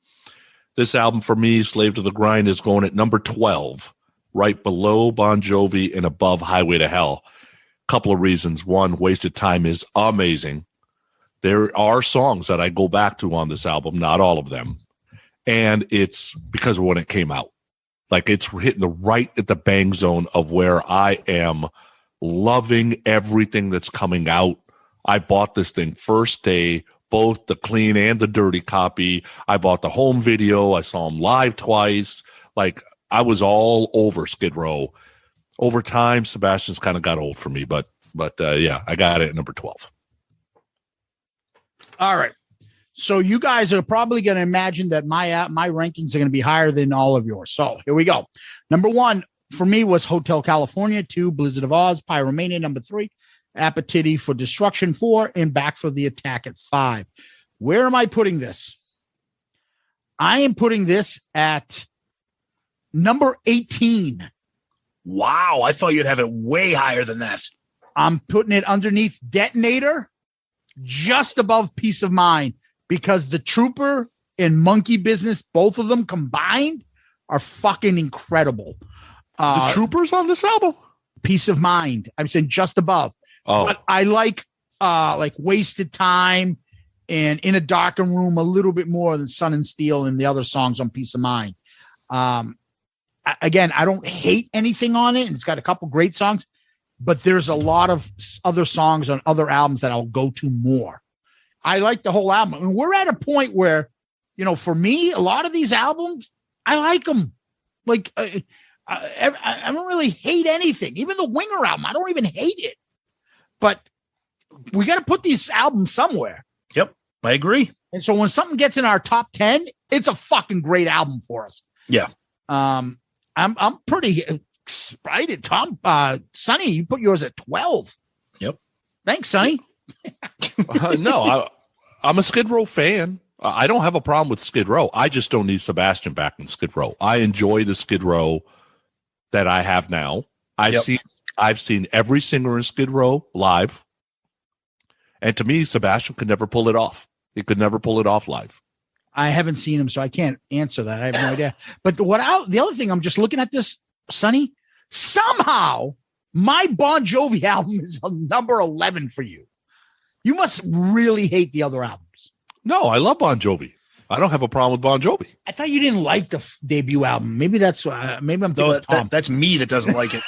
This album for me, Slave to the Grind, is going at number 12, right below Bon Jovi and above Highway to Hell. Couple of reasons. One, Wasted Time is amazing. There are songs that I go back to on this album, not all of them. And it's because of when it came out. Like, it's hitting right at the bang zone of where I am loving everything that's coming out. I bought this thing first day, both the clean and the dirty copy. I bought the home video. I saw him live twice. Like, I was all over Skid Row. Over time, Sebastian's kind of got old for me, but yeah, I got it at number 12. All right. So you guys are probably going to imagine that my rankings are going to be higher than all of yours. So here we go. Number 1 for me was Hotel California. 2, Blizzard of Oz. Pyromania, number 3. Appetite for Destruction, 4, and Back for the Attack at 5. Where am I putting this? I am putting this at number 18. Wow, I thought you'd have it way higher than that. I'm putting it underneath Detonator, just above Peace of Mind, because the Trooper and Monkey Business, both of them combined, are fucking incredible. The Troopers on this album? Peace of Mind. I'm saying just above. Oh. But I like Wasted Time and In a Darker Room a little bit more than Sun and Steel and the other songs on Peace of Mind. Again, I don't hate anything on it. And it's got a couple great songs, but there's a lot of other songs on other albums that I'll go to more. I like the whole album. I mean, we're at a point where, for me, a lot of these albums, I like them. Like, I don't really hate anything. Even the Winger album, I don't even hate it. But we got to put these albums somewhere. Yep, I agree. And so when something gets in our top 10, it's a fucking great album for us. Yeah. I'm pretty excited. Tom, Sonny, you put yours at 12. Yep. Thanks, Sonny. No, I'm a Skid Row fan. I don't have a problem with Skid Row. I just don't need Sebastian back in Skid Row. I enjoy the Skid Row that I have now. I've seen every singer in Skid Row live. And to me, Sebastian could never pull it off. He could never pull it off live. I haven't seen him, so I can't answer that. I have no idea. But the other thing, I'm just looking at this, Sonny. Somehow, my Bon Jovi album is number 11 for you. You must really hate the other albums. No, I love Bon Jovi. I don't have a problem with Bon Jovi. I thought you didn't like the debut album. Maybe that's maybe I'm thinking Tom. That's me that doesn't like it.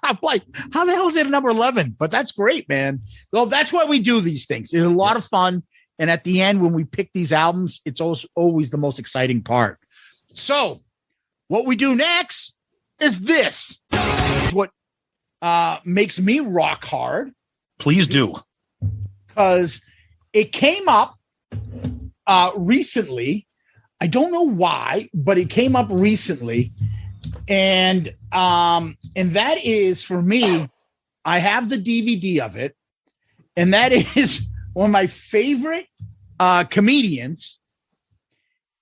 I'm like, how the hell is it number 11? But that's great, man. Well, that's why we do these things. It's a lot of fun. And at the end, when we pick these albums, it's always the most exciting part. So what we do next is this. What makes me rock hard. Please do. Because it came up recently. I don't know why, but it came up recently. And that is, for me, I have the DVD of it. And that is one of my favorite comedians.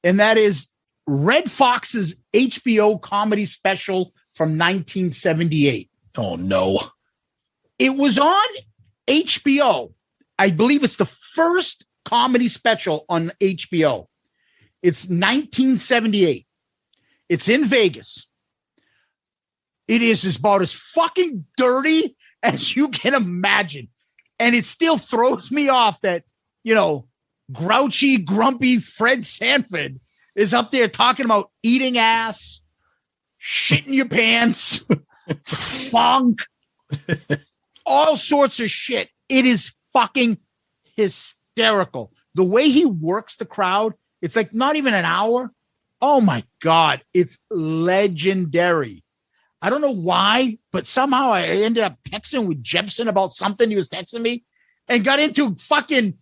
And that is Red Fox's HBO comedy special from 1978. Oh, no. It was on HBO. I believe it's the first comedy special on HBO. It's 1978. It's in Vegas. It is about as fucking dirty as you can imagine. And it still throws me off that, grouchy, grumpy Fred Sanford is up there talking about eating ass, shitting your pants, funk, all sorts of shit. It is fucking hysterical. The way he works the crowd, it's like not even an hour. Oh my God, it's legendary. I don't know why, but somehow I ended up texting with Jepson about something he was texting me and got into fucking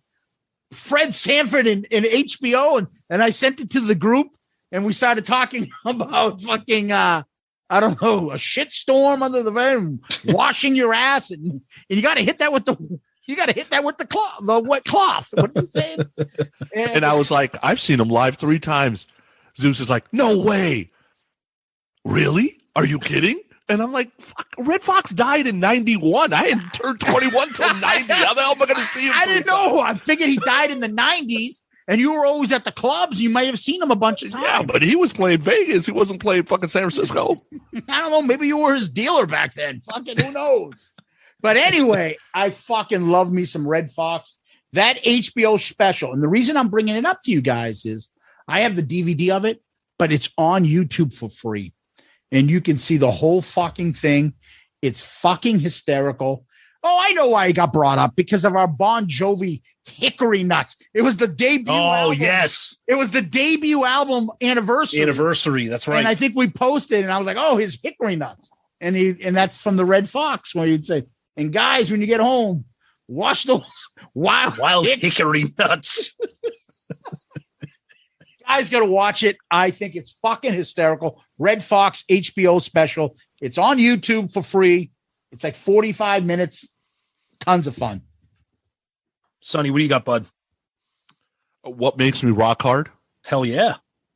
Fred Sanford in HBO. And I sent it to the group and we started talking about fucking, I don't know, a shit storm under the van, washing your ass. And you got to hit that with the cloth, the wet cloth. What are you saying? And I was like, I've seen him live 3 times. Zeus is like, no way. Really? Are you kidding? And I'm like, fuck, Red Fox died in 91. I hadn't turned 21 till 90. How the hell am I going to see him? I didn't know. I figured he died in the 90s, and you were always at the clubs. You might have seen him a bunch of times. Yeah, but he was playing Vegas. He wasn't playing fucking San Francisco. I don't know. Maybe you were his dealer back then. Fucking who knows? But anyway, I fucking love me some Red Fox. That HBO special. And the reason I'm bringing it up to you guys is I have the DVD of it, but it's on YouTube for free. And you can see the whole fucking thing. It's fucking hysterical. Oh, I know why it got brought up, because of our Bon Jovi Hickory Nuts. It was the debut album. Oh, yes. It was the debut album anniversary. That's right. And I think we posted, and I was like, oh, his Hickory Nuts. And that's from the Red Fox, where he'd say, and guys, when you get home, wash those wild hickory nuts. Guys got to watch it. I think it's fucking hysterical. Red Fox HBO special. It's on YouTube for free. It's like 45 minutes. Tons of fun. Sonny, what do you got, bud? What makes me rock hard? Hell yeah.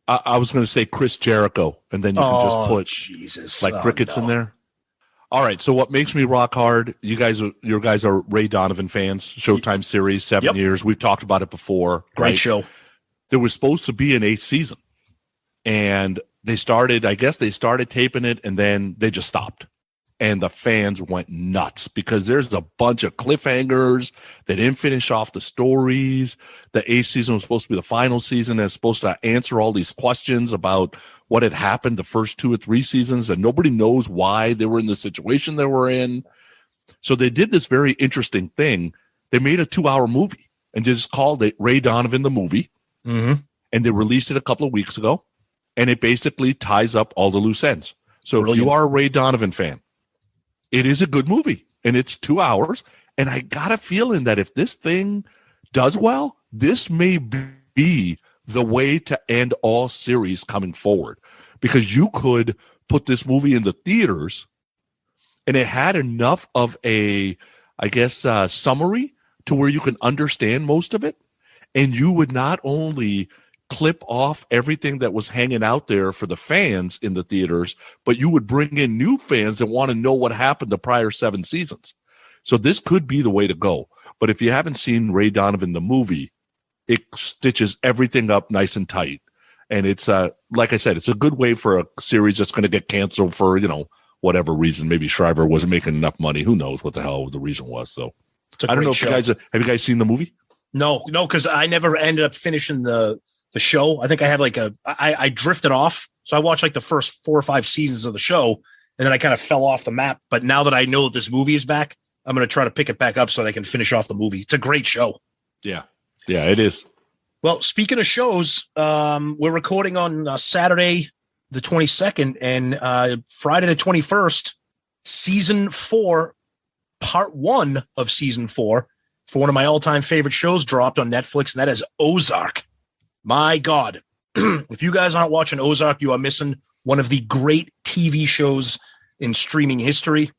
I was going to say Chris Jericho, and then you can just put Jesus. crickets in there. All right. So what makes me rock hard? Your guys are Ray Donovan fans. Showtime series, 7 years. We've talked about it before. Great show. There was supposed to be an 8th season, and they started taping it, and then they just stopped. And the fans went nuts because there's a bunch of cliffhangers. They didn't finish off the stories. The 8th season was supposed to be the final season, and it's supposed to answer all these questions about what had happened the first 2 or 3 seasons, and nobody knows why they were in the situation they were in. So they did this very interesting thing. They made a 2-hour movie and just called it Ray Donovan the Movie. Mm-hmm. And they released it a couple of weeks ago, and it basically ties up all the loose ends. So Brilliant. If you are a Ray Donovan fan, it is a good movie, and it's 2 hours. And I got a feeling that if this thing does well, this may be the way to end all series coming forward, because you could put this movie in the theaters and it had enough of a, I guess, summary to where you can understand most of it. And you would not only clip off everything that was hanging out there for the fans in the theaters, but you would bring in new fans that want to know what happened the prior 7 seasons. So this could be the way to go. But if you haven't seen Ray Donovan, the movie, it stitches everything up nice and tight. And it's, like I said, it's a good way for a series that's going to get canceled for, whatever reason. Maybe Shriver wasn't making enough money. Who knows what the hell the reason was. So I don't know if you guys, have you guys seen the movie? No, because I never ended up finishing the show. I think I had I drifted off. So I watched like the first 4 or 5 seasons of the show, and then I kind of fell off the map. But now that I know that this movie is back, I'm going to try to pick it back up so that I can finish off the movie. It's a great show. Yeah. Yeah, it is. Well, speaking of shows, we're recording on Saturday, the 22nd, and Friday, the 21st, season 4, part 1 of season 4 for one of my all-time favorite shows dropped on Netflix, and that is Ozark. My God. If you guys aren't watching Ozark, you are missing one of the great TV shows in streaming history.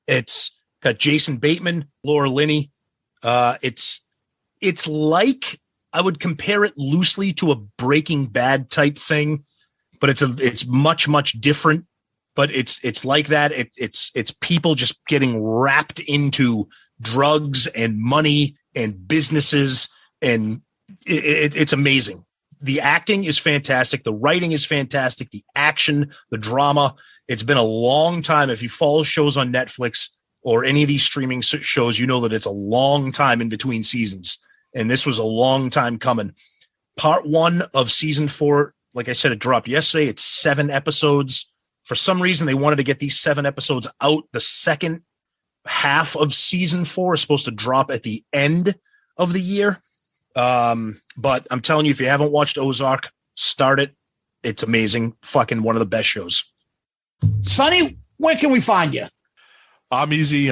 It's got Jason Bateman, Laura Linney. It's like, I would compare it loosely to a Breaking Bad type thing, but it's much, much different. But it's like that. It's people just getting wrapped into drugs and money and businesses, and it's amazing. The acting is fantastic. The writing is fantastic. The action, the drama. It's been a long time. If you follow shows on Netflix or any of these streaming shows, you know that it's a long time in between seasons. And this was a long time coming. Part 1 of season 4, like I said, it dropped yesterday. It's 7 episodes. For some reason, they wanted to get these 7 episodes out. The second half of season 4 is supposed to drop at the end of the year. But I'm telling you, if you haven't watched Ozark, start it. It's amazing. Fucking one of the best shows. Sonny, where can we find you? I'm easy.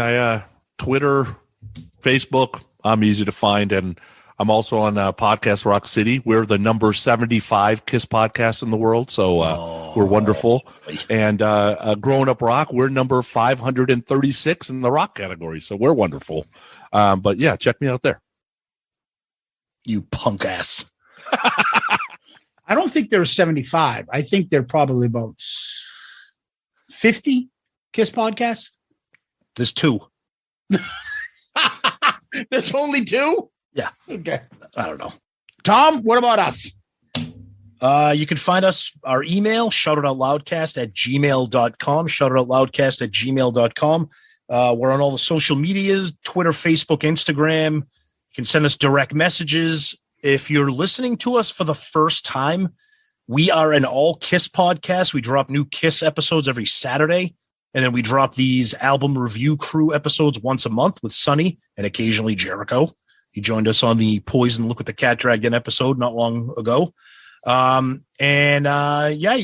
Twitter, Facebook, I'm easy to find. And I'm also on Podcast Rock City. We're the number 75 KISS podcast in the world. So we're wonderful. And Growing Up Rock, we're number 536 in the rock category. So we're wonderful. But yeah, check me out there. You punk ass. I don't think there's 75. I think they're probably about 50 KISS podcasts. There's 2. There's only 2? Yeah. Okay. I don't know. Tom, what about us? You can find us, our email, shoutitoutloudcast@gmail.com, shoutitoutloudcast@gmail.com. We're on all the social medias, Twitter, Facebook, Instagram. You can send us direct messages. If you're listening to us for the first time, we are an all KISS podcast. We drop new KISS episodes every Saturday. And then we drop these album review crew episodes once a month with Sonny and occasionally Jericho. He joined us on the Poison Look What the Cat Dragged In episode not long ago. You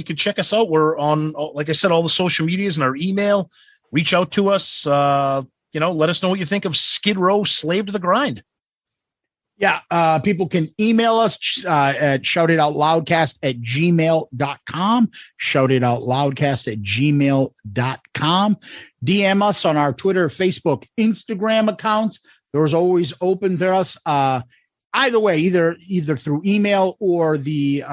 can check us out. We're on, like I said, all the social medias and our email. Reach out to us. Let us know what you think of Skid Row, Slave to the Grind. Yeah, people can email us at shoutitoutloudcast@gmail.com, shoutitoutloudcast@gmail.com. DM us on our Twitter, Facebook, Instagram accounts. Those are always open to us. Either way, either through email or the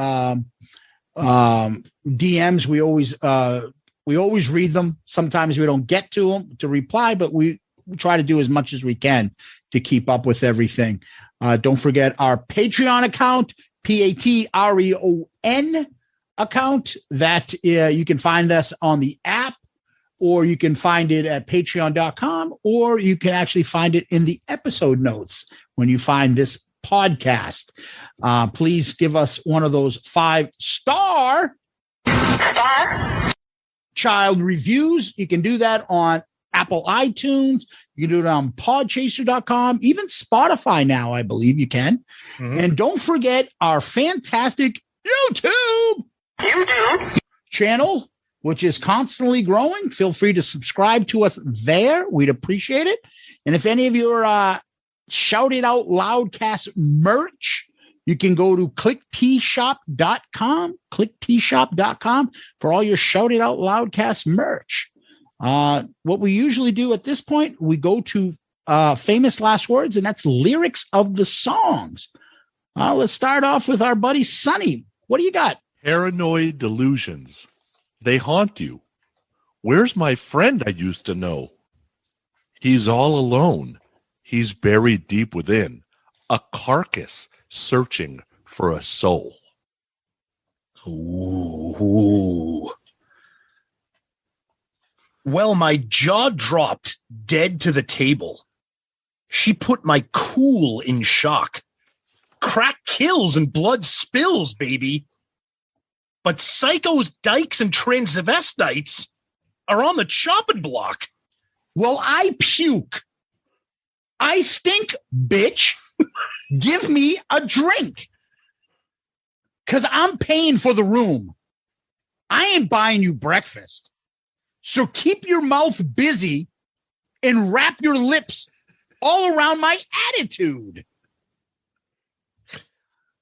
DMs. We always read them. Sometimes we don't get to them to reply, but we try to do as much as we can to keep up with everything. Don't forget our Patreon account, Patreon account. That you can find us on the app, or you can find it at patreon.com, or you can actually find it in the episode notes when you find this podcast. Please give us one of those 5-star child reviews. You can do that on Apple iTunes. You can do it on podchaser.com, even Spotify now, I believe you can. Mm-hmm. And don't forget our fantastic YouTube channel, which is constantly growing. Feel free to subscribe to us there. We'd appreciate it. And if any of your Shout It Out Loudcast merch. You can go to clicktshop.com for all your Shout It Out Loudcast merch. What we usually do at this point, we go to famous last words, and that's lyrics of the songs. Let's start off with our buddy Sonny. What do you got? Paranoid delusions. They haunt you. Where's my friend I used to know? He's all alone. He's buried deep within, a carcass searching for a soul. Ooh. Well, my jaw dropped dead to the table. She put my cool in shock. Crack kills and blood spills, baby. But psychos, dykes, and transvestites are on the chopping block. Well, I puke. I stink, bitch. Give me a drink. Because I'm paying for the room. I ain't buying you breakfast. So keep your mouth busy and wrap your lips all around my attitude.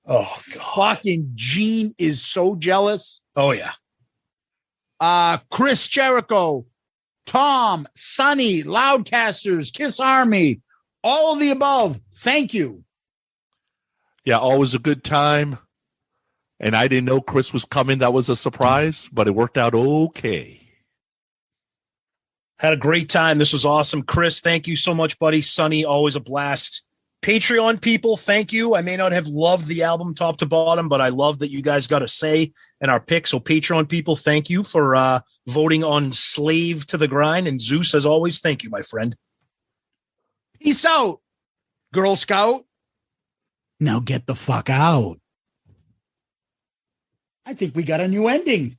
Oh, God. Fucking Gene is so jealous. Oh, yeah. Chris Jericho, Tom, Sonny, Loudcasters, Kiss Army, all of the above. Thank you. Yeah, always a good time. And I didn't know Chris was coming. That was a surprise, but it worked out okay. Had a great time. This was awesome. Chris, thank you so much, buddy. Sonny, always a blast. Patreon people, thank you. I may not have loved the album top to bottom, but I love that you guys got a say in our pick. So Patreon people, thank you for voting on Slave to the Grind. And Zeus, as always, thank you, my friend. Peace out, Girl Scout. Now get the fuck out. I think we got a new ending.